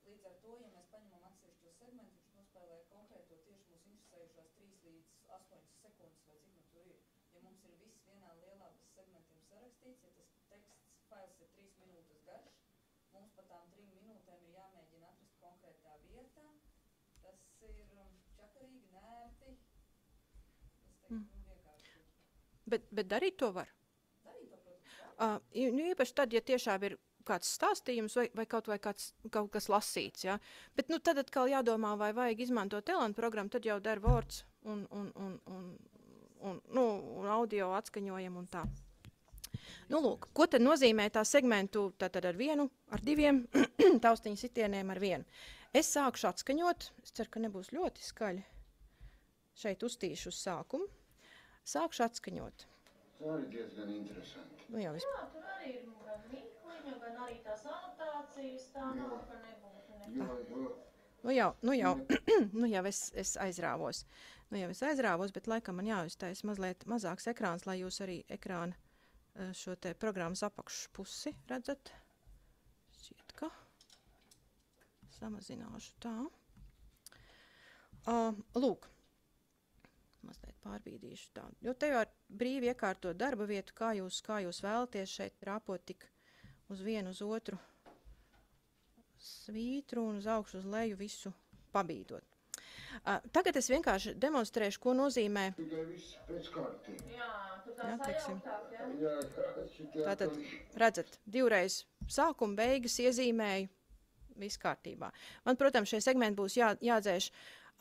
Līdz ar to, ja mēs paņemam atsevišķo segmentu, viņš nospēlē konkrēto tieši mūs interesējušās 3 līdz 8 sekundes, vai cik nu tur ir. Ja mums ir viss vienā lielā bez segmentiem sarakstīts, ja tas teksts fails ir 3 minūtes garš, mums pa tām 3 minūtēm ir jāmēģina atrast konkrētā vietā. Tas ir čakarīgi, nērti. Es teiktu, vienkārši. Bet darīt to var? Darīt to, protams, var. Nu, īpaši tad, ja tiešām ir kāds stāstījums vai kaut kas lasīts, ja? Bet nu, tad atkal jādomā, vai vajag izmantot Elan programmu, tad jau der Words un audio atskaņojam un tā. Nu, lūk, ko tad nozīmē tā segmentu tātad ar 1, ar 2 taustiņu sitieniem ar 1? Es sākšu atskaņot, es ceru, ka nebūs ļoti skaļi. Šeit uztīšu uz sākumu. Sākšu atskaņot. Tā arī diezgan interesanti. Nu, jau Jā, tur arī ir gan mirkliņa, gan arī tās anotācijas, tā nav, ka nebūtu nekā. Nu jau es aizrāvos. Bet laikam man jāuztais mazliet mazāks ekrāns, lai jūs arī ekrāna šo te programmas apakšpusi redzat. Šķiet, ka samazināšu tā. Lūk, mazliet pārbīdīšu tā. Jo te var brīvi iekārtot darba vietu, kā jūs vēlaties šeit rāpot tik uz vienu, uz otru svītru un uz augšu, uz leju visu pabīdot. Tagad es vienkārši demonstrēšu, ko nozīmē. Tikai viss pēc kārtības. Jā, tur tā Jā, teiksim. sajauktāk, jā. Jā, šitie Tātad, atkal- redzat, 2 reizes sākuma beigas iezīmēju, viss kārtībā. Man, protams, šie segmenti būs jādzēš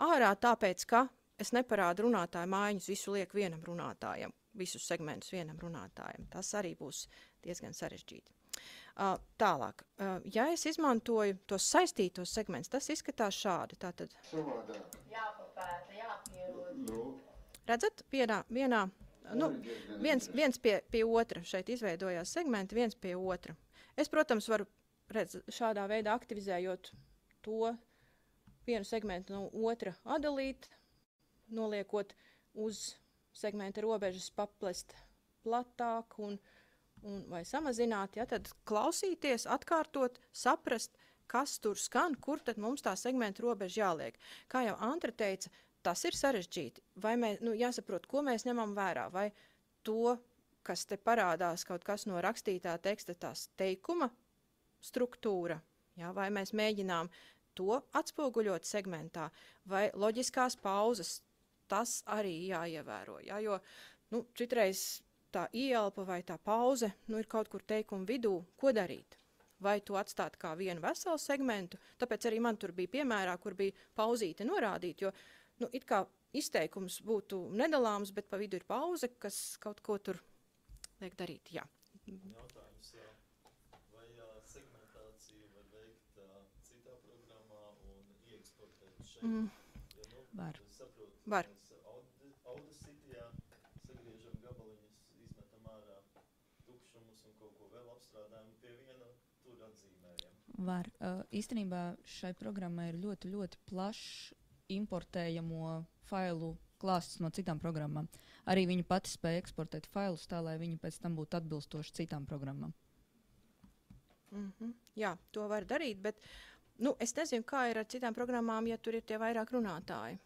ārā, tāpēc, ka es neparādu runātāju mājiņus, visu lieku vienam runātājam, visus segmentus vienam runātājam. Tas arī būs diezgan sarežģīti. Tālāk, ja es izmantoju tos saistītos segmentus, tas izskatās šādi. Tātad, Savādāk. Jāpapēta, jāpierod. Nu, redzat, vienā nu, arī diezgan viens pie otra šeit izveidojās segmenti, viens pie otra. Es, protams, varu šādā veidā aktivizējot to vienu segmentu no otra atdalīt, noliekot uz segmenta robežas paplest platāk un vai samazināt, ja, tad klausīties, atkārtot, saprast, kas tur skan, kur tad mums tā segmenta robeža jāliek. Kā jau Antra teica, tas ir sarežģīti. Vai jāsaprot, ko mēs ņemam vērā, vai to, kas te parādās kaut kas no rakstītā teksta, tās teikuma struktūra, ja, vai mēs mēģinām to atspoguļot segmentā, vai loģiskās pauzes, tas arī jāievēro, ja, jo citreiz tā ieelpa vai tā pauze ir kaut kur teikuma vidū, ko darīt. Vai to atstāt kā vienu veselu segmentu, tāpēc arī man tur bija piemērā, kur bija pauzīte norādīt, jo it kā izteikums būtu nedalāms, bet pa vidu ir pauze, kas kaut ko tur liek darīt, jā. Jautājums, vai segmentāciju var veikt citā programmā un ieksportēt šeit? Var. Saprotu, Var. mēs Audacity sagriežam gabaliņus, izmetam ārā tukšumus un kaut ko vēl apstrādājam pie viena, tur atzīmējam. Var. Īstenībā šai programmai ir ļoti, ļoti plašs importējamo failu klāsts no citām programmām. Arī viņa pati spēja eksportēt failus tā, lai viņi pēc tam būtu atbilstoši citām programmām. Jā, to var darīt, bet es nezinu, kā ir ar citām programmām, ja tur ir tie vairāk runātāji.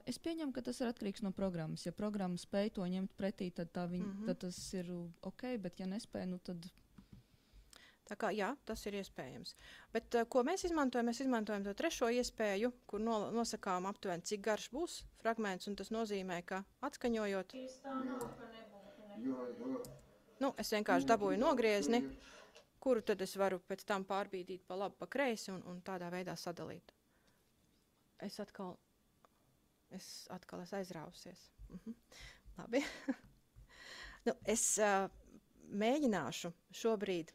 Es pieņemu, ka tas ir atkarīgs no programmas. Ja programma spēj to ņemt pretī, tad tas ir ok, bet ja nespēj, tad... Tā kā, jā, tas ir iespējams. Bet ko mēs izmantojam? Mēs izmantojam to trešo iespēju, kur nosakām aptuveni, cik garš būs fragments, un tas nozīmē, ka atskaņojot, Tā nav, ka nebūtu nekā. es vienkārši dabūju nogriezni, kuru tad es varu pēc tam pārbīdīt pa labi, pa kreisi un tādā veidā sadalīt. Es atkal aizrāvusies. Labi. Es mēģināšu šobrīd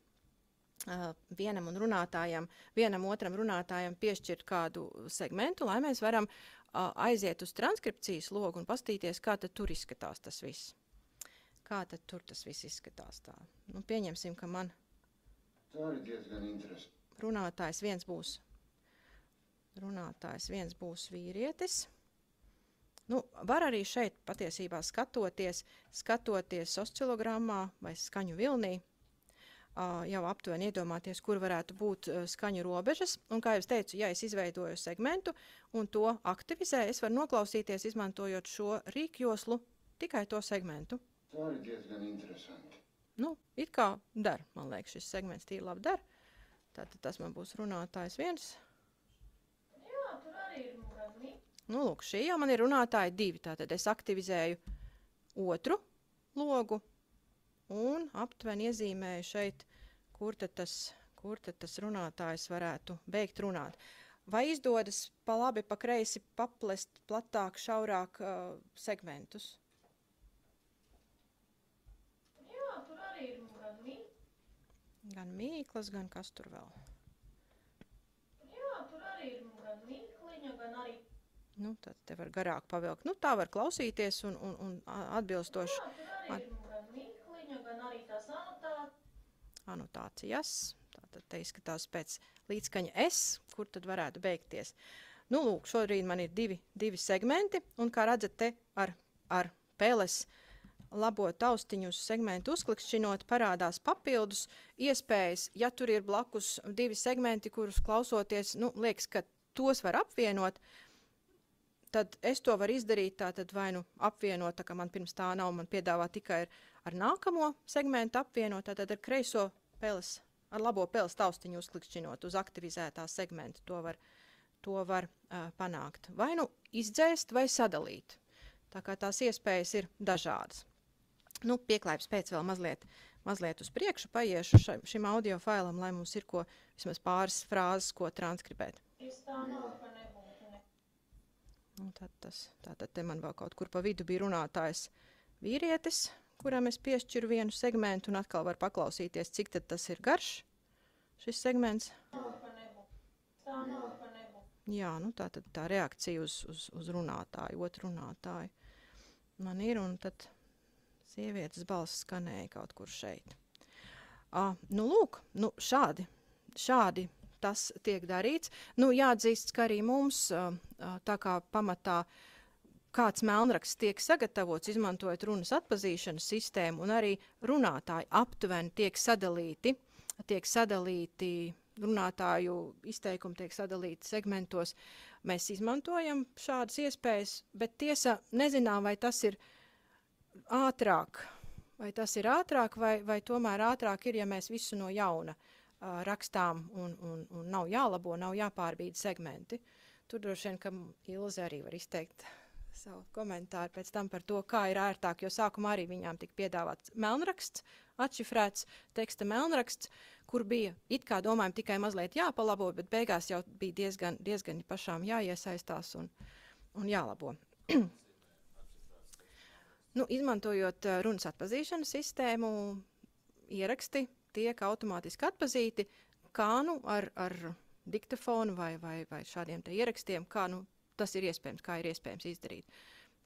vienam otram runātājam piešķirt kādu segmentu, lai mēs varam aiziet uz transkripcijas logu un pastīties, kā tad tur izskatās tas viss. Kā tad tur tas viss izskatās tā? Nu, pieņemsim, ka man Tā ir diezgan interesanti. runātājs viens būs vīrietis. Nu, var arī šeit patiesībā skatoties oscilogrammā vai skaņu vilnī, jau aptuveni iedomāties, kur varētu būt skaņu robežas. Un, kā jau es teicu, ja es izveidoju segmentu un to aktivizēju, es varu noklausīties, izmantojot šo rīkjoslu, tikai to segmentu. Tā ir diezgan interesanti. Nu, it kā der, man liekas, šis segments tīri labi der. Tātad tas man būs runātājs viens. Jā, tur arī ir gan Nu, lūk, šī jau man ir runātāji 2. Tātad es aktivizēju otru logu un aptuveni iezīmēju šeit, kur tad tas runātājs varētu beigt runāt. Vai izdodas pa labi, pa kreisi paplest platāk, šaurāk segmentus? Jā, tur arī ir Gan mīklas, gan kas tur vēl. Jā, tur arī ir gan mīkliņa, gan arī. Nu, tad te var garāk pavilkt. Nu, tā var klausīties un atbilstoši. Jā, tur arī ir gan mīkliņa, gan arī tās Anotācijas. Tātad te izskatās pēc līdzskaņa S, kur tad varētu beigties. Nu, lūk, šodien man ir divi segmenti, un kā redzat te ar peles labo taustiņu uz segmentu uzklikšķinot, parādās papildus iespējas, ja tur ir blakus 2 segmenti, kurus klausoties, nu, liekas, ka tos var apvienot, tad es to varu izdarīt, tātad vai nu apvienot, tā kā man pirms tā nav, man piedāvā tikai ar nākamo segmentu apvienot, tātad ar kreiso peles, ar labo peles taustiņu uzklikšķinot uz aktivizētā segmentu, to var panākt. Vai nu izdzēst vai sadalīt, tā kā tās iespējas ir dažādas. Nu, pieklājības pēc vēl mazliet uz priekšu paiešu šim audio failam, lai mums ir ko, vismaz pāris frāzes, ko transkribēt. Es tā nav, ka nebūtu ne. Nu, tātad te man vēl kaut kur pa vidu bija runātājs vīrietis, kuram es piešķiru vienu segmentu un atkal var paklausīties, cik tad tas ir garš, šis segments. Tā nav, ka nebūtu. Jā, nu tātad tā reakcija uz runātāju, otru runātāju man ir, un tad sievietes balss skanēja kaut kur šeit. Nu, lūk, nu, šādi tas tiek darīts. Nu, jāatzīst, ka arī mums, tā kā pamatā kāds melnraksts tiek sagatavots, izmantojot runas atpazīšanas sistēmu, un arī runātāji aptuveni tiek sadalīti runātāju izteikumi tiek sadalīti segmentos. Mēs izmantojam šādas iespējas, bet tiesa nezinām, vai tas ir ātrāk, vai tomēr ātrāk ir, ja mēs visu no jauna rakstām un nav jālabo, nav jāpārbīda segmenti. Tur droši vien, ka Ilze arī var izteikt savu komentāru pēc tam par to, kā ir ērtāk, jo sākumā arī viņām tika piedāvāts melnraksts, atšifrēts teksta melnraksts, kur bija it kā domājam tikai mazliet jāpalabo, bet beigās jau bija diezgan pašām jāiesaistās un jālabo. Nu, izmantojot runas atpazīšanas sistēmu, ieraksti tiek automātiski atpazīti, kā nu ar diktafonu vai šādiem te ierakstiem, kā nu tas ir iespējams, kā ir iespējams izdarīt.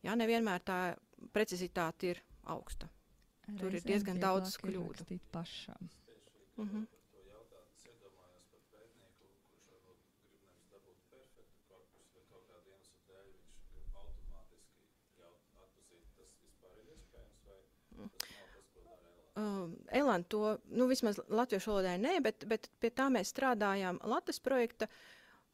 Jā, nevienmēr tā precizitāte ir augsta. Tur ir diezgan daudz kļūdu. Pašām. To jautāt, es iedomājos par pētnieku, kurš varbūt grib nevis dabūt perfektu korpusu, vai kaut kādu iemeslu dēļ viņš grib automātiski atpazīt. Tas vispār ir iespējams, vai tas nav tas, ko dara Elan? Elan to, nu vismaz latviešu valodai nē, bet pie tā mēs strādājām Latvijas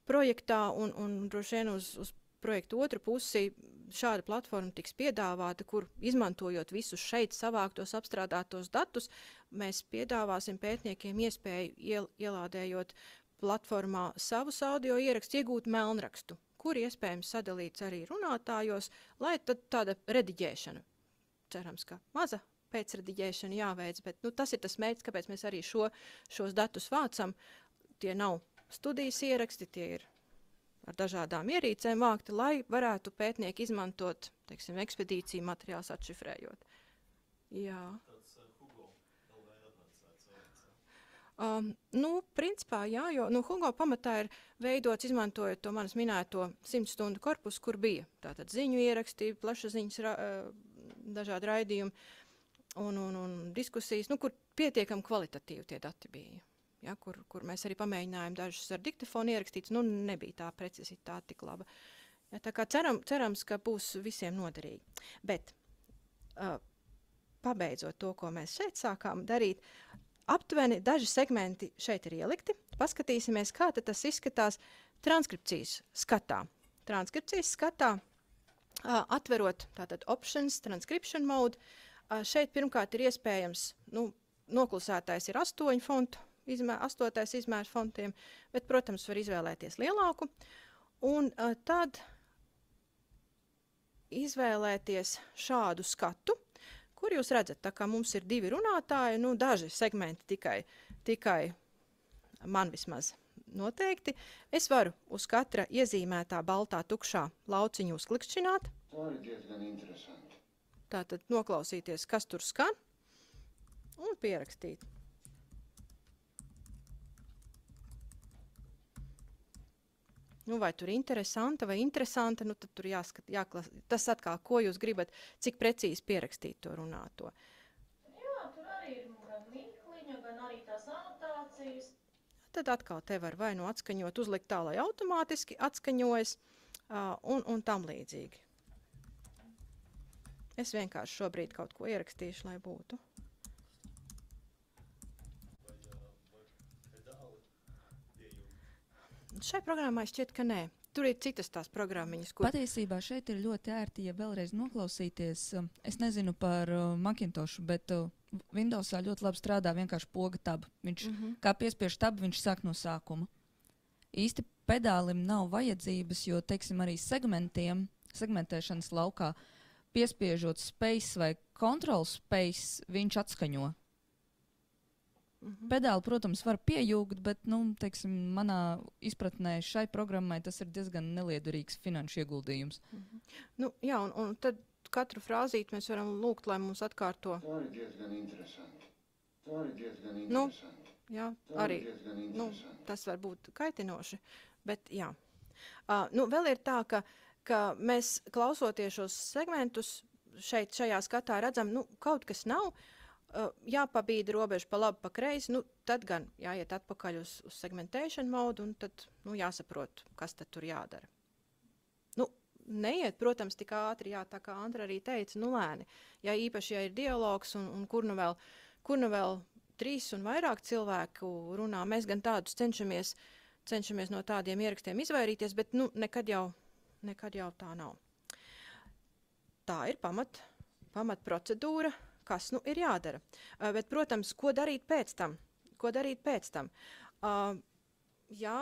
projektā un droši vien uz projektu otru pusi šāda platforma tiks piedāvāta, kur izmantojot visus šeit savāktos apstrādātos datus, mēs piedāvāsim pētniekiem iespēju ielādējot platformā savus audio ierakstus, iegūt melnrakstu, kur iespējams sadalīts arī runātājos, lai tad tāda rediģēšana, cerams, ka maza pēcrediģēšana jāveic, bet nu, tas ir tas mērķis, kāpēc mēs arī šos datus vācam. Tie nav studijas ieraksti, tie ir ar dažādām ierīcēm vākti, lai varētu pētnieki izmantot, teiksim, ekspedīciju materiāls atšifrējot. Jā. Tāds Hugo LV Principā, jā, jo Hugo pamatā ir veidots izmantojot to manis minēto 100 stundu korpusu, kur bija tātad ziņu ieraksti, plašsaziņas dažādi raidījumi un diskusijas, kur pietiekami kvalitatīvi tie dati bija. Ja, kur mēs arī pamēģinājām dažus ar diktafonu ierakstīts, nebija tā precizitāte tik laba. Ja, tā kā cerams, ka būs visiem noderīgi. Bet pabeidzot to, ko mēs šeit sākām darīt, aptuveni daži segmenti šeit ir ielikti. Paskatīsimies, kā tad tas izskatās transkripcijas skatā. Transkripcijas skatā, atverot tātad options, transcription mode, šeit pirmkārt ir iespējams, noklusētais ir 8 fontu, 8. izmērs fontiem, bet, protams, var izvēlēties lielāku. Un tad izvēlēties šādu skatu, kur jūs redzat, tā kā mums ir 2 runātāji, daži segmenti tikai man vismaz noteikti. Es varu uz katra iezīmētā baltā tukšā lauciņu uzklikšķināt. Tā ir diezgan interesanti. Tātad noklausīties, kas tur skan, un pierakstīt. Vai tur interesanta vai interesanta, tad tur tas atkal, ko jūs gribat, cik precīzi pierakstīt to runāto. Jā, tur arī ir gan mirkliņa, gan arī tās anotācijas. Tad atkal te var vai atskaņot, uzlikt tā, lai automātiski atskaņojas un tam līdzīgi. Es vienkārši šobrīd kaut ko ierakstīšu, lai būtu. Šai programmai šķiet, ka nē. Tur ir citas tās programmiņas, kur... Patiesībā šeit ir ļoti ērti, ja vēlreiz noklausīties. Es nezinu par Macintoshu, bet Windowsā ļoti labi strādā vienkārši poga tab. Viņš, kā piespiež tabu, viņš sāk no sākuma. Īsti pedālim nav vajadzības, jo, teiksim, arī segmentēšanas laukā, piespiežot space vai control space, viņš atskaņo. Pedāli, protams, var piejūgt, bet, teiksim, manā izpratnē šai programmai tas ir diezgan neliederīgs finanšu ieguldījums. Jā, un tad katru frāzīti mēs varam lūgt, lai mums atkārto. Tā ir diezgan interesanti. Tā ir diezgan interesanti. Jā, Tā arī, ir diezgan interesanti. tas var būt kaitinoši, bet jā. Vēl ir tā, ka mēs klausoties šos segmentus šajā skatā redzam, kaut kas nav, jāpabīda robežu pa labi, pa kreisi, tad gan jāiet atpakaļ uz segmentation mode un tad jāsaprot, kas tad tur jādara. Neiet, protams, tik ātri, tā kā Andra arī teica, lēni. Ja īpaši, ja ir dialogs un kur nu vēl 3 un vairāk cilvēku runā, mēs gan tādus cenšamies no tādiem ierakstiem izvairīties, bet nekad jau tā nav. Tā ir pamat procedūra, kas ir jādara. Bet, protams, ko darīt pēc tam? Jā,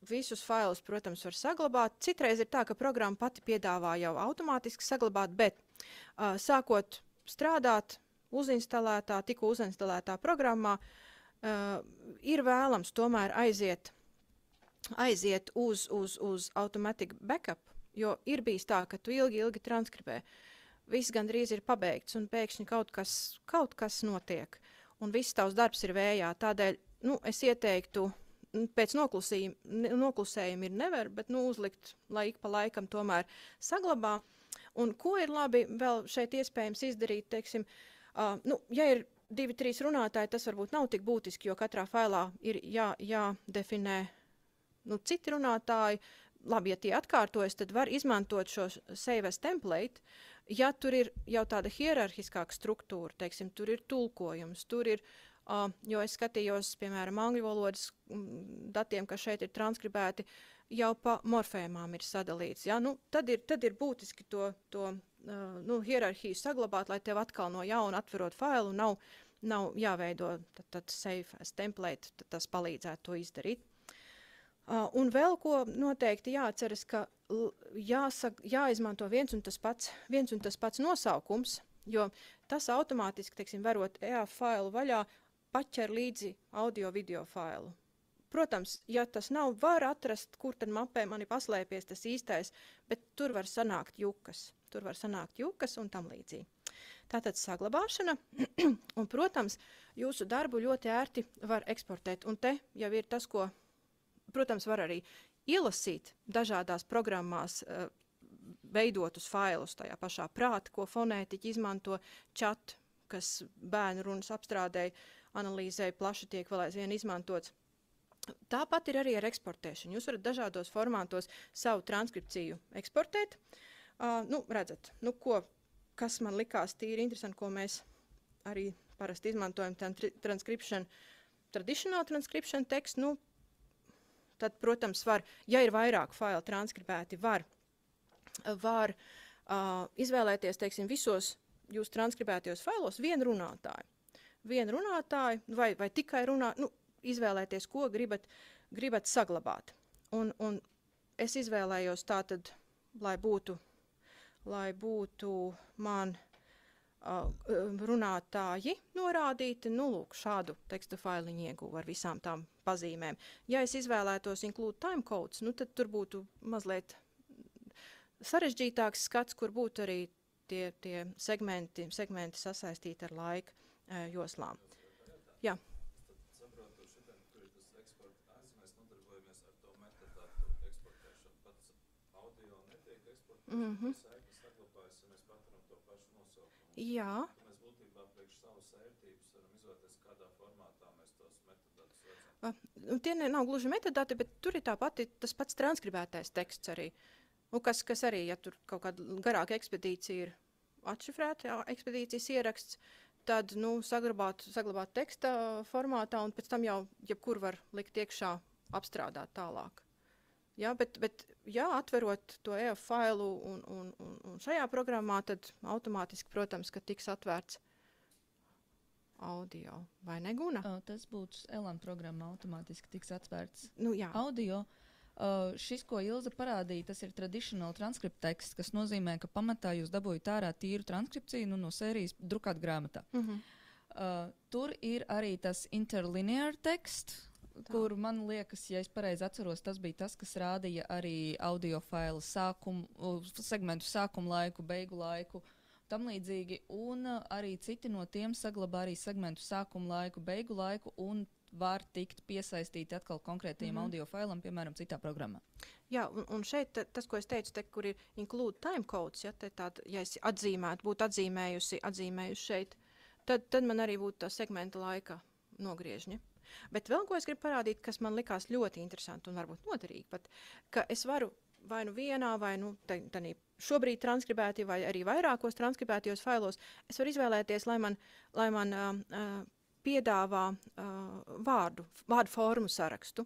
visus failus, protams, var saglabāt. Citreiz ir tā, ka programma pati piedāvā jau automātiski saglabāt, bet sākot strādāt tikko uzinstalētā programmā, ir vēlams tomēr aiziet uz automatic backup, jo ir bijis tā, ka tu ilgi transkribē. Viss gandrīz ir pabeigts, un pēkšņi kaut kas notiek, un viss tavs darbs ir vējā. Tādēļ, es ieteiktu, pēc noklusējuma ir nevar, bet uzlikt, lai ik pa laikam tomēr saglabā. Un ko ir labi vēl šeit iespējams izdarīt, teiksim, ja ir 2-3 runātāji, tas varbūt nav tik būtiski, jo katrā failā ir jādefinē citi runātāji. Labi, ja tie atkārtojas, tad var izmantot šo save as template. Ja tur ir jau tāda hierarhiskāka struktūra, teiksim, tur ir tulkojums, tur ir, jo es skatījos, piemēram, angļu valodas datiem, kas šeit ir transkribēti, jau pa morfēmām ir sadalīts. Ja? Tad ir būtiski to hierarhiju saglabāt, lai tev atkal no jauna atverot failu nav jāveido tad save as template, tad tas palīdzētu to izdarīt. Un vēl ko noteikti jāatceras, ka jāizmanto viens un tas pats nosaukums, jo tas automātiski, teiksim, verot EAF failu vaļā, paķer līdzi audio-video failu. Protams, ja tas nav, var atrast, kur tad mapē man ir paslēpies tas īstais, bet tur var sanākt jukas un tam līdzīgi. Tātad saglabāšana, un, protams, jūsu darbu ļoti ērti var eksportēt. Un te jau ir tas, ko, protams, var arī ielasīt dažādās programmās, veidotus failus tajā pašā prāta, ko fonētiķi izmanto, chat, kas bērnu runas apstrādēja, analīzēja, plaši tiek vēl aizvien izmantots. Tāpat ir arī ar eksportēšanu. Jūs varat dažādos formātos savu transkripciju eksportēt. Redzat, kas man likās tīri interesanti, ko mēs arī parasti izmantojam, traditional transcription teksts, tad, protams, var, ja ir vairāk faili transkribēti, var izvēlēties, teiksim, visos jūs transkribētajos failos vienu runātāju, vai tikai izvēlēties, ko gribat saglabāt. Un es izvēlējos tātad, lai būtu man runātāji norādīti, lūk, šādu tekstu failiņu ieguvu ar visām tām pazīmēm. Ja es izvēlētos include timecodes, tad tur būtu mazliet sarežģītāks skats, kur būtu arī tie segmenti sasaistīti ar laika joslām. Jā. Saprotu, šitien, kur ir tas eksporta mēs nodarbojamies ar to metadatu eksportēšanu. Pats audio netiek eksportēšana, saiknes saglabājas, ja mēs paturam to pašu nosaukumu. Jā. Mēs būtībā priekš savas ērtības varam izvēlēties, kādā formātā mēs tos metadatus redzam. Tie nav gluži metadati, bet tur ir tas pats transkribētais teksts arī. Kas arī, ja tur kaut kāda garāka ekspedīcija ir atšifrēta, ekspedīcijas ieraksts, tad saglabāt teksta formātā un pēc tam jau jebkur var likt iekšā apstrādāt tālāk. Ja, bet atverot to EOF failu un šajā programmā, tad automātiski, protams, ka tiks atvērts audio. Vai ne, Guna? Tas būtu Elan programma automātiski tiks atvērts Jā. audio. Šis, ko Ilze parādīja, tas ir traditional transcript teksts, kas nozīmē, ka pamatā jūs dabūjat ārā tīru transkripciju no sērijas drukāt grāmatā. Tur ir arī tas interlinear teksts, kur man liekas, ja es pareizi atceros, tas bija tas, kas rādīja arī audio failu segmentu sākumu laiku, beigu laiku, tam līdzīgi, un arī citi no tiem saglabā arī segmentu sākumu laiku, beigu laiku, un var tikt piesaistīti atkal konkrētajiem audio failam, piemēram, citā programmā. Jā, un šeit tas, ko es teicu, kur ir include timecodes, ja es būtu atzīmējusi šeit, tad man arī būtu tā segmenta laika nogriežņa. Bet vēl, ko es gribu parādīt, kas man likās ļoti interesanti un varbūt noderīgi, pat, ka es varu vai vienā, vai šobrīd transkribēti, vai arī vairākos transkribētajos failos, es varu izvēlēties, lai man piedāvā vārdu formu sarakstu.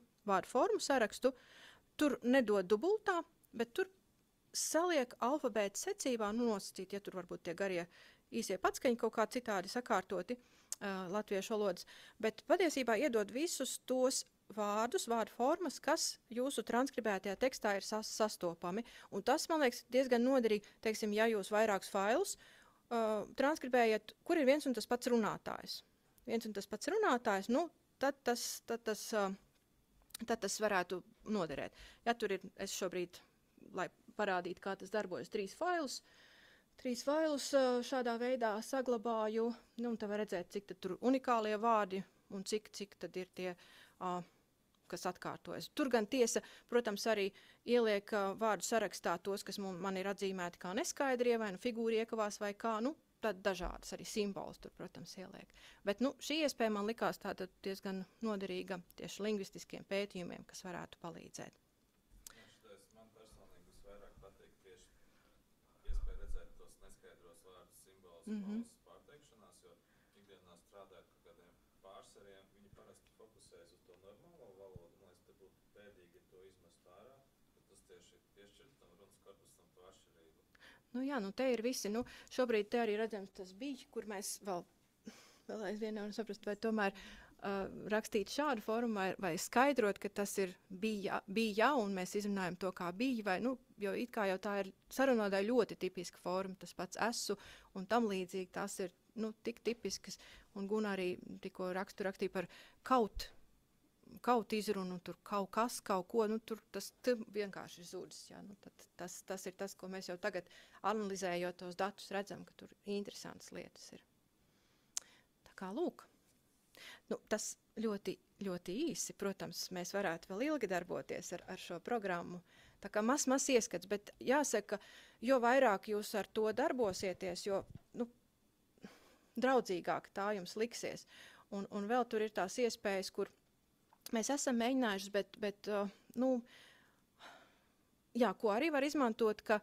Tur nedod dubultā, bet tur saliek alfabēta secībā, nosacīt, ja tur varbūt tie garie īsie patskaņi kaut kā citādi sakārtoti latviešu valodas, bet patiesībā iedod visus tos vārdu formas, kas jūsu transkribētajā tekstā ir sastopami. Un tas, man liekas, diezgan noderīgi, teiksim, ja jūs vairākus failus transkribējat, kur ir viens un tas pats runātājs. Tad tas varētu noderēt. Ja tur ir, es šobrīd, lai parādītu, kā tas darbojas, 3 failus šādā veidā saglabāju, un te var redzēt, cik tad tur unikālie vārdi un cik tad ir tie, kas atkārtojas. Tur gan tiesa, protams, arī ieliek vārdu sarakstā tos, kas man ir atzīmēti kā neskaidrie, vai figūri iekavās, vai kā, tad dažādas arī simbolus tur, protams, ieliek. Bet šī iespēja man likās tāda diezgan noderīga tieši lingvistiskiem pētījumiem, kas varētu palīdzēt. Man personīgi visvairāk patīk tieši iespēja redzēt tos neskaidros vārdus, simbolus pārteikšanās, jo ikdienā strādājot kaut kādiem pārsvariem, viņi parasti fokusējas uz to normālo valodu. Man liekas, te būtu bēdīgi, ja to izmest ārā, bet tas tieši piešķirt tam runas korpusam to atšķirību. Te ir visi. Šobrīd te arī redzams tas bija, kur mēs vēl aizvien nevaram saprast, vai tomēr rakstīt šādu formu vai skaidrot, ka tas ir bija, un mēs izrunājam to, kā bija, vai, jo it kā jau tā ir sarunādai ļoti tipiska forma, tas pats esu un tam līdzīgi, tās ir, tik tipiskas, un Guna arī tikko rakstīja par kaut kaut izrunu, tur kaut kas, kaut ko, nu, tur tas vienkārši ir zudis. Jā, nu, tas ir tas, ko mēs jau tagad analizējot tos datus redzam, ka tur interesantas lietas ir. Tā kā lūk, nu, tas ļoti, ļoti īsi, protams, mēs varētu vēl ilgi darboties ar šo programmu. Tā kā mazs ieskats, bet jāsaka, jo vairāk jūs ar to darbosieties, jo nu, draudzīgāk tā jums liksies. Un vēl tur ir tās iespējas, kur mēs esam mēģinājuši, bet nu, jā, ko arī var izmantot, ka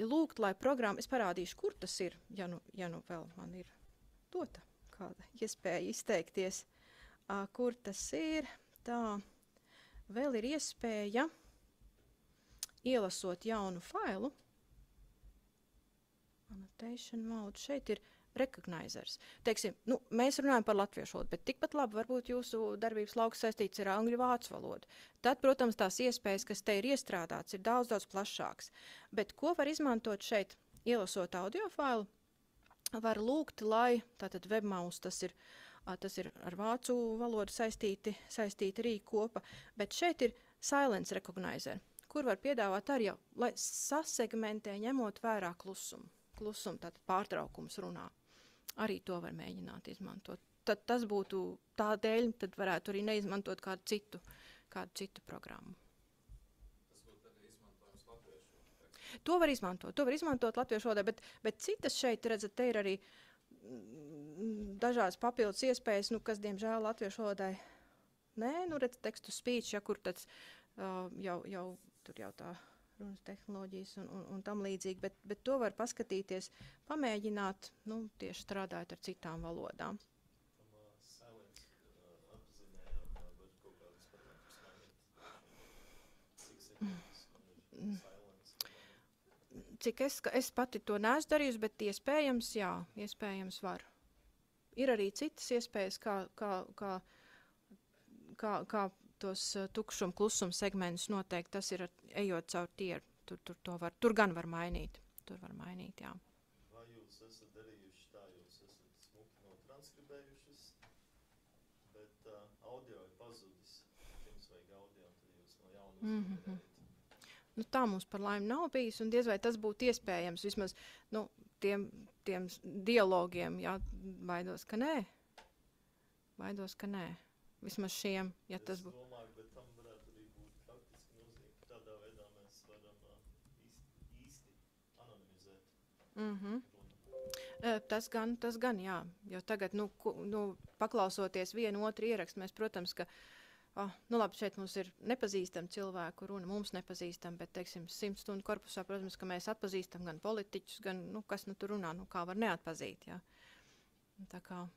lūgt, lai programma, es parādīšu, kur tas ir, ja nu vēl man ir dota kāda iespēja izteikties, kur tas ir, tā vēl ir iespēja ielasot jaunu failu, annotation mode, šeit ir recognizers. Teiksim, nu, mēs runājam par latviešu valodu, bet tikpat labi varbūt jūsu darbības lauks saistīts ar angļu vācu valodu. Tad, protams, tās iespējas, kas te ir iestrādāts, ir daudz plašāks. Bet ko var izmantot šeit, ielasot audio failu, var lūgt, lai, tātad webmaus, tas ir ar vācu valodu saistīti rīkopa, bet šeit ir silence recognizer, kur var piedāvāt arī jau, lai sasegmentē ņemot vērā klusumu, tātad pārtraukums runā. Arī to var mēģināt izmantot. Tad tas būtu tādēļ, tad varētu arī neizmantot kādu citu programmu. Tas būtu arī izmantojams latviešu valodā. To var izmantot latviešu valodā, bet citas šeit, redzat, te ir arī dažādas papildus iespējas, nu, kas, diemžēl, latviešu valodai nē, nu, redz, tekstu speech, ja, kur tāds tur jau tā runas tehnoloģijas un tam līdzīgi, bet to var paskatīties, pamēģināt, nu, tieši strādājot ar citām valodām. Silence apzinējām, var kaut kādas parametrus mainīt. Cik es pati to neesmu darījusi, bet iespējams, jā, iespējams var. Ir arī citas iespējas, kā tos tukšuma, klusuma segmentus noteikti, tas ir ejot caur tieru, tur gan var mainīt, jā. Vai jūs esat darījuši tā, jūs esat smuki notranskribējušas, bet audio ir pazudis, jums vajag audio, un tad jūs no jauna uzmanējat? Nu, tā mums par laimi nav bijis, un diez vai tas būtu iespējams, vismaz, nu, tiem dialogiem, jā, baidos, ka nē. Vismaz šiem, ja tas būtu. Es domāju, bet tam varētu arī būt praktiski nozīme, ka tādā veidā mēs varam īsti anonimizēt runu. Tas gan, jā, jo tagad, nu, paklausoties vienu otru ierakstu, mēs, protams, ka, nu labi, šeit mums ir nepazīstami cilvēku runa, mums nepazīstam, bet, teiksim, 100 stundu korpusā, protams, ka mēs atpazīstam gan politiķus, gan, nu, kas nu tur runā, nu, kā var neatpazīt, jā. Tā kā.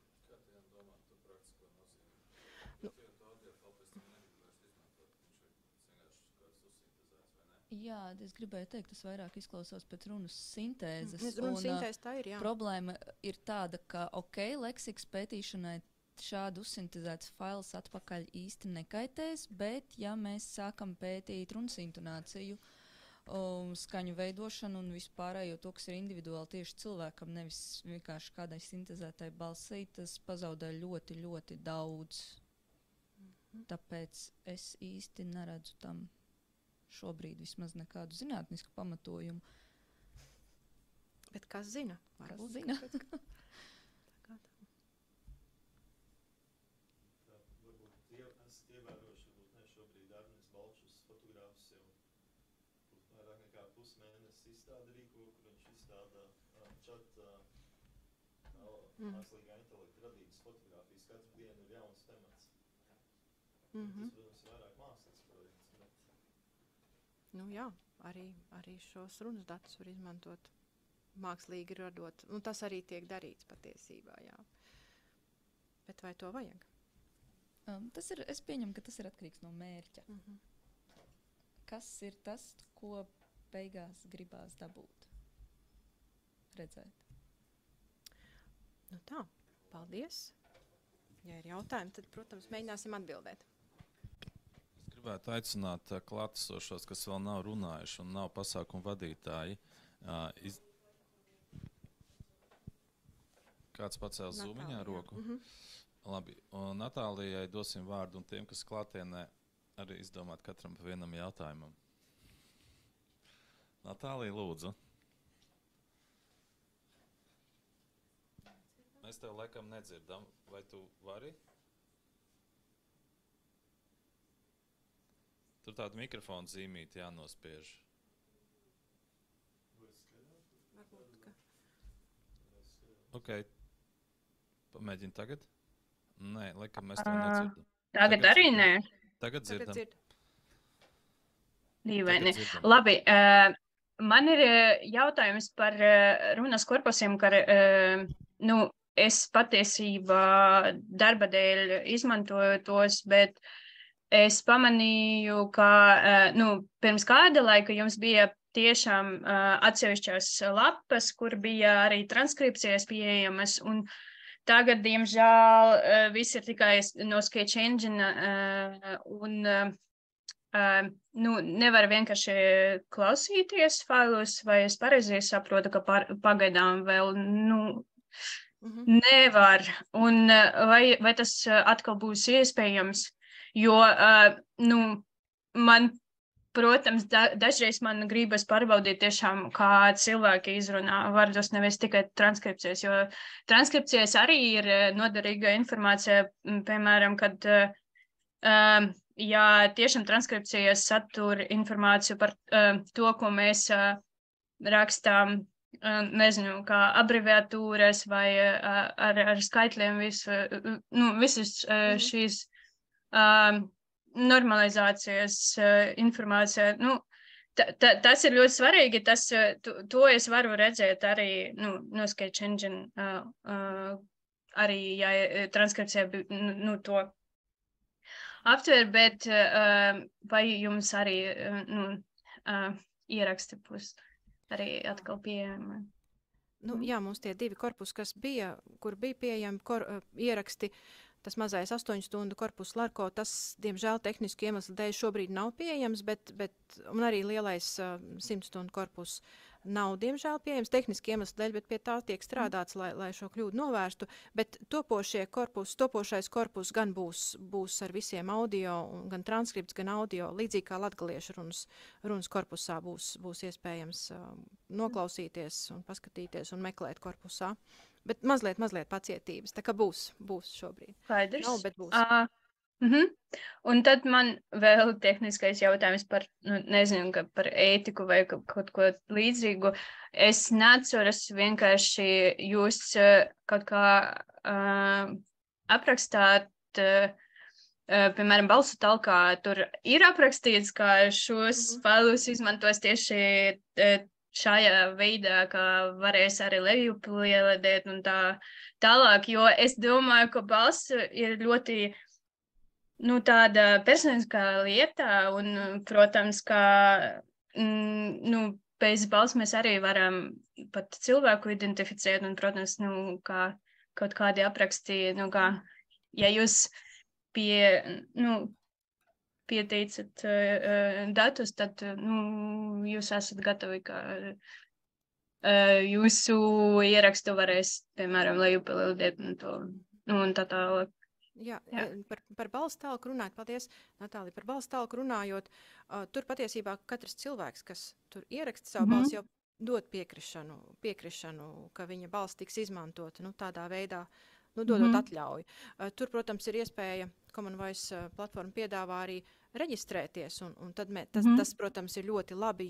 Jā, es gribēju teikt, tas vairāk izklausās pēc runas sintēzes. Runas sintēze tā ir, jā. Problēma ir tāda, ka, leksikas pētīšanai šādu uzsintēzēts fails atpakaļ īsti nekaitēs, bet, ja mēs sākam pētīt runas intonāciju, skaņu veidošanu un vispārējo to, kas ir individuāli tieši cilvēkam, nevis vienkārši kādai sintēzētai balsī, tas pazaudē ļoti, ļoti daudz. Tāpēc es īsti neredzu tam šobrīd vismaz nekādu zinātnisku pamatojumu. Bet kas zina? Kas zina? Varbūt esat ievērojuši, varbūt ne šobrīd Arnis Balčus fotogrāfus jau vairāk nekā pusmēnesi izstāda rīko, kur viņš izstāda mākslīgā intelekta radītas fotogrāfijas. Katru dienu ir jauns temats. Tas, protams, ir vairāk mākslas projekts, bet nu jā, arī šos runas datus var izmantot mākslīgi radot. Un tas arī tiek darīts patiesībā, jā. Bet vai to vajag? Es pieņemu, ka tas ir atkarīgs no mērķa. Kas ir tas, ko beigās gribās dabūt? Redzēt. Nu tā, paldies. Ja ir jautājumi, tad, protams, mēģināsim atbildēt. Gribētu aicināt klātesošos, kas vēl nav runājuši un nav pasākumu vadītāji. Kāds pacēl zūmiņā roku? Labi, un Natālijai dosim vārdu, un tiem, kas klātienē, arī izdomāt katram pa vienam jautājumam. Natālija, lūdzu. Mēs tev laikam nedzirdam. Vai tu vari? Tur tādu mikrofonu zīmīti jānospiež. Ok. Pamēģini tagad? Nē, laikam mēs tev nedzirdam. Tagad arī nē. Tagad dzirdam. Dīvaini. Labi, man ir jautājums par runas korpusiem, ka es patiesībā darba dēļ izmantoju tos, bet es pamanīju, ka pirms kāda laika jums bija tiešām atsevišķās lapas, kur bija arī transkripcijas pieejamas, un tagad, diemžēl, viss ir tikai no Sketch Engine, un nevar vienkārši klausīties failos, vai es pareizi saprotu, ka pagaidām vēl, nevar, un vai tas atkal būs iespējams, jo, man, protams, dažreiz man gribas pārbaudīt tiešām, kā cilvēki izrunā vārdus, nevis tikai transkripcijas, jo transkripcijas arī ir noderīga informācija, piemēram, kad, ja tiešām transkripcijas satur informāciju par to, ko mēs rakstām, nezinu, kā abreviatūras vai ar skaitļiem visas šīs normalizācijas informācija. Tas ir ļoti svarīgi, to es varu redzēt arī no Sketch Engine, arī, ja transkripcija to aptver, bet vai jums arī ieraksti būs arī atkal pieejami? Jā, mums tie 2 korpusi, kur bija pieejami ieraksti, tas mazais 8 stundu korpus Larko, tas, diemžēl, tehnisku iemeslu dēļ šobrīd nav pieejams, un arī lielais 100 stundu korpus nav, diemžēl, pieejams tehniski iemeslu dēļ, bet pie tā tiek strādāts, lai šo kļūdu novērstu. Bet topošais korpus gan būs ar visiem audio, gan transkripts, gan audio, līdzīgi kā latgaliešu runas korpusā būs iespējams noklausīties un paskatīties un meklēt korpusā. Bet mazliet pacietības, tā kā būs šobrīd. Skaidrs. Nav, bet būs. Un tad man vēl tehniskais jautājums par, nezinu, par ētiku vai kaut ko līdzīgu. Es neatceros vienkārši jūs kaut kā aprakstāt, piemēram, balsu talkā, tur ir aprakstīts, ka šos failus izmantos tieši šajā veidā, ka varēs arī lejupielādēt un tā tālāk, jo es domāju, ka balss ir ļoti, tāda personiskā lieta, un, protams, ka, bez balss mēs arī varam pat cilvēku identificēt, un, protams, kā kaut kādi apraksti, ja jūs pieteicat datus, tad jūs esat gatavi, ka jūsu ierakstu varēs, piemēram, lejupielādēt un tā tālāk. Jā. Par balss tālku runājot, paldies, Natālija, par balss tālku runājot, tur patiesībā katrs cilvēks, kas tur ieraksta savu balsi, jau dod piekrišanu, ka viņa balss tiks izmantota, tādā veidā, dodot atļauju. Tur, protams, ir iespēja, Common Voice platforma piedāvā arī reģistrēties, un tad tas, protams, ir ļoti labi,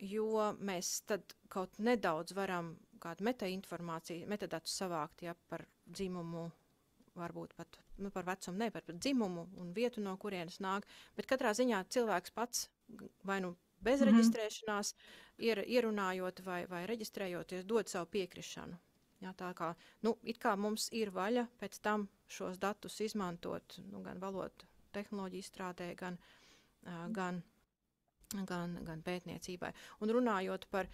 jo mēs tad kaut nedaudz varam kādu metainformāciju, metadatus savākt, par dzimumu, varbūt pat par vecumu, ne, par dzimumu un vietu, no kurienes nāk, bet katrā ziņā cilvēks pats vai bez reģistrēšanās, ierunājot vai reģistrējoties, dod savu piekrišanu. Jā, tā kā, it kā mums ir vaļa pēc tam šos datus izmantot, gan valodu tehnoloģiju izstrādē, gan pētniecībai. Un runājot par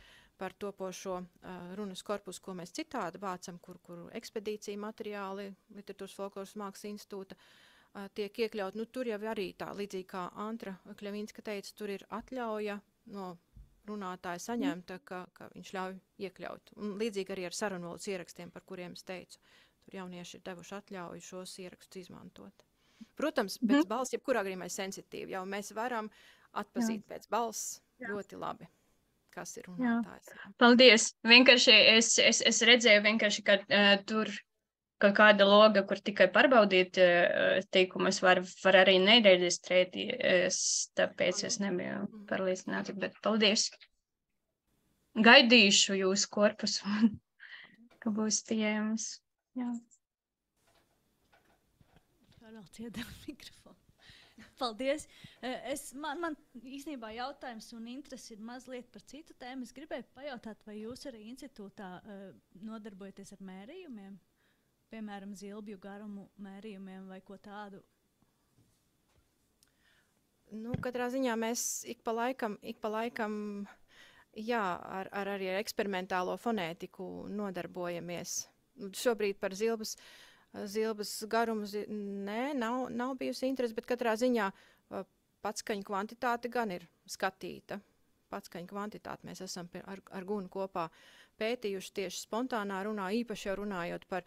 topošo runas korpusu, ko mēs citādi vācam, kur ekspedīcija materiāli Literatūras folkloras mākslas institūta tiek iekļaut, tur jau arī tā, līdzīgi kā Antra Kļavīnska teica, tur ir atļauja no runātāja saņemta, ka viņš ļauj iekļaut. Un līdzīgi arī ar sarunvalodas ierakstiem, par kuriem es teicu. tur jaunieši ir devuši atļauju šos ierakstus izmantot. Protams, pēc balss, jebkurā gadījumā ir sensitīvi, jau mēs varam atpazīt pēc balss ļoti labi, kas ir runātājs. Paldies. Vienkārši es redzēju vienkārši, ka tur kaut kāda loga, kur tikai pārbaudīt teikumus, var arī nereģistrēties, tāpēc es nebiju pārliecināta, bet paldies. Gaidīšu jūsu korpusu, ka būs pieejams. Jā. Vēl ciedam mikrofonu. Paldies. Man īstenībā jautājums un interesi ir mazliet par citu tēmu. Es gribēju pajautāt, vai jūs arī institūtā nodarbojaties ar mērījumiem? Piemēram, zilbju garumu mērījumiem vai ko tādu? Nu, katrā ziņā mēs ik pa laikam jā, arī ar eksperimentālo fonētiku nodarbojamies. Šobrīd par zilbas garumu nav bijusi interese, bet katrā ziņā patskaņu kvantitāte gan ir skatīta. Patskaņu kvantitāti mēs esam ar Gunu kopā pētījuši tieši spontānā runā, īpaši jau runājot par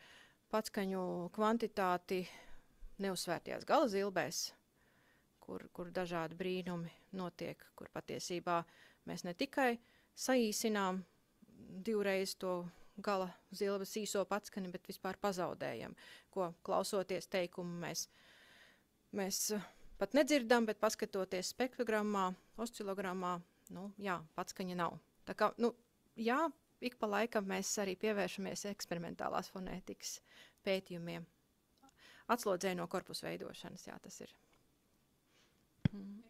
patskaņu kvantitāti neuzsvērtajās gala zilbēs, kur dažādi brīnumi notiek, kur patiesībā mēs ne tikai saīsinām divreiz to gala zilbes īso patskani, bet vispār pazaudējam, ko klausoties teikumu mēs pat nedzirdam, bet paskatoties spektrogrammā, oscilogrammā, patskaņa nav. Tā kā, jā, ik pa laikam mēs arī pievēršamies eksperimentālās fonētikas pētījumiem. Atslodzīja no korpusu veidošanas, jā, tas ir.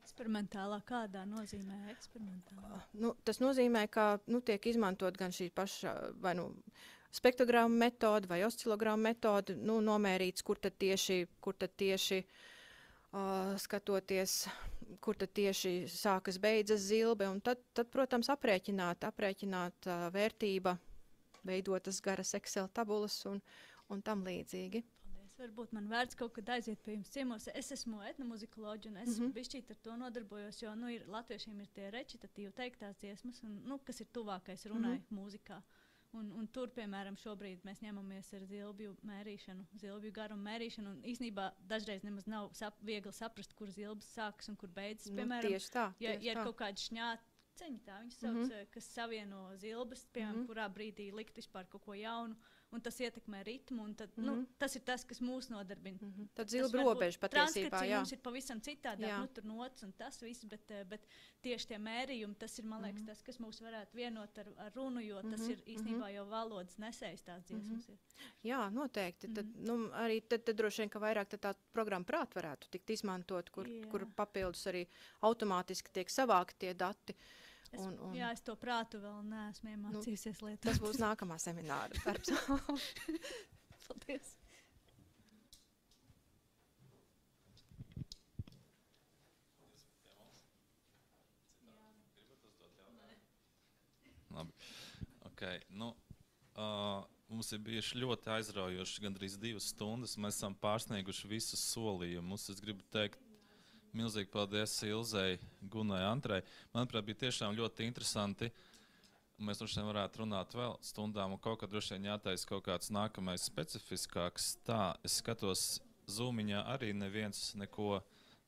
Eksperimentālā kādā nozīmē eksperimentālā? Tas nozīmē, ka tiek izmantot gan šī paša vai spektrogramma metode vai oscilogramma metode, nomērīts, kur tad tieši skatoties, kur tad tieši sākas beidzas zilbe, un tad protams, aprēķināt vērtība, veidotas garas Excel tabulas un tam līdzīgi. Paldies. Varbūt man vērts kaut kad aiziet pie jums ciemos. Es esmu etnomuzikoloģi, un es bišķīt ar to nodarbojos, jo latviešiem ir tie recitatīvi teiktās dziesmas, un, kas ir tuvākais runai mūzikā. Un tur, piemēram, šobrīd mēs ņemamies ar zilbju mērīšanu, zilbju garumu mērīšanu, un īsnībā dažreiz nemaz nav viegli saprast, kur zilbas sākas un kur beidzas. Piemēram, tieši tā. Ja ir kaut kāda šņāceņa, tā viņas sauc, kas savieno zilbas, piemēram, kurā brīdī likt vispār kaut ko jaunu, un tas ietekmē ritmu, un tad, tas ir tas, kas mūs nodarbina. Tad zilba robeža patiesībā, transkripcija mums ir pavisam citādāk, tur nots un tas viss, bet tieši tie mērījumi, tas ir, man liekas, tas, kas mūs varētu vienot ar runu, jo tas ir īstenībā jau valodas nesējs tās dziesmas ir. Jā, noteikti. Tad, arī tad droši vien, ka vairāk tā programma prāt varētu tikt izmantot, kur papildus arī automātiski tiek savākti tie dati. Jā, es to prātu vēl neesmu iemācījusies lietot. Tas būs nākamā semināra darbs. Paldies. Labi. Okay. Mums ir bijuši ļoti aizraujoši gandrīz 2 stundas. Mēs esam pārsnieguši visus solījumus. Es gribu teikt milzīgi paldies Ilzei, Gunai, Antrei. Manuprāt, bija tiešām ļoti interesanti. Mēs droši vien varētu runāt vēl stundām, un kaut kad droši vien jātaisa kaut kāds nākamais specifiskāks. Tā, es skatos, Zoomiņā arī neviens neko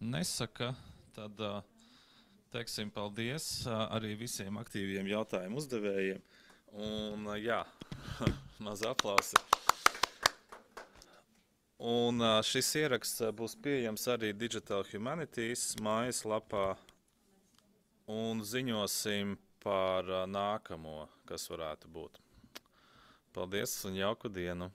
nesaka. Tad teiksim paldies arī visiem aktīviem jautājumu uzdevējiem. Un jā, maz aplausi. Un šis ieraksts būs pieejams arī Digital Humanities mājaslapā un ziņosim par nākamo, kas varētu būt. Paldies un jauku dienu!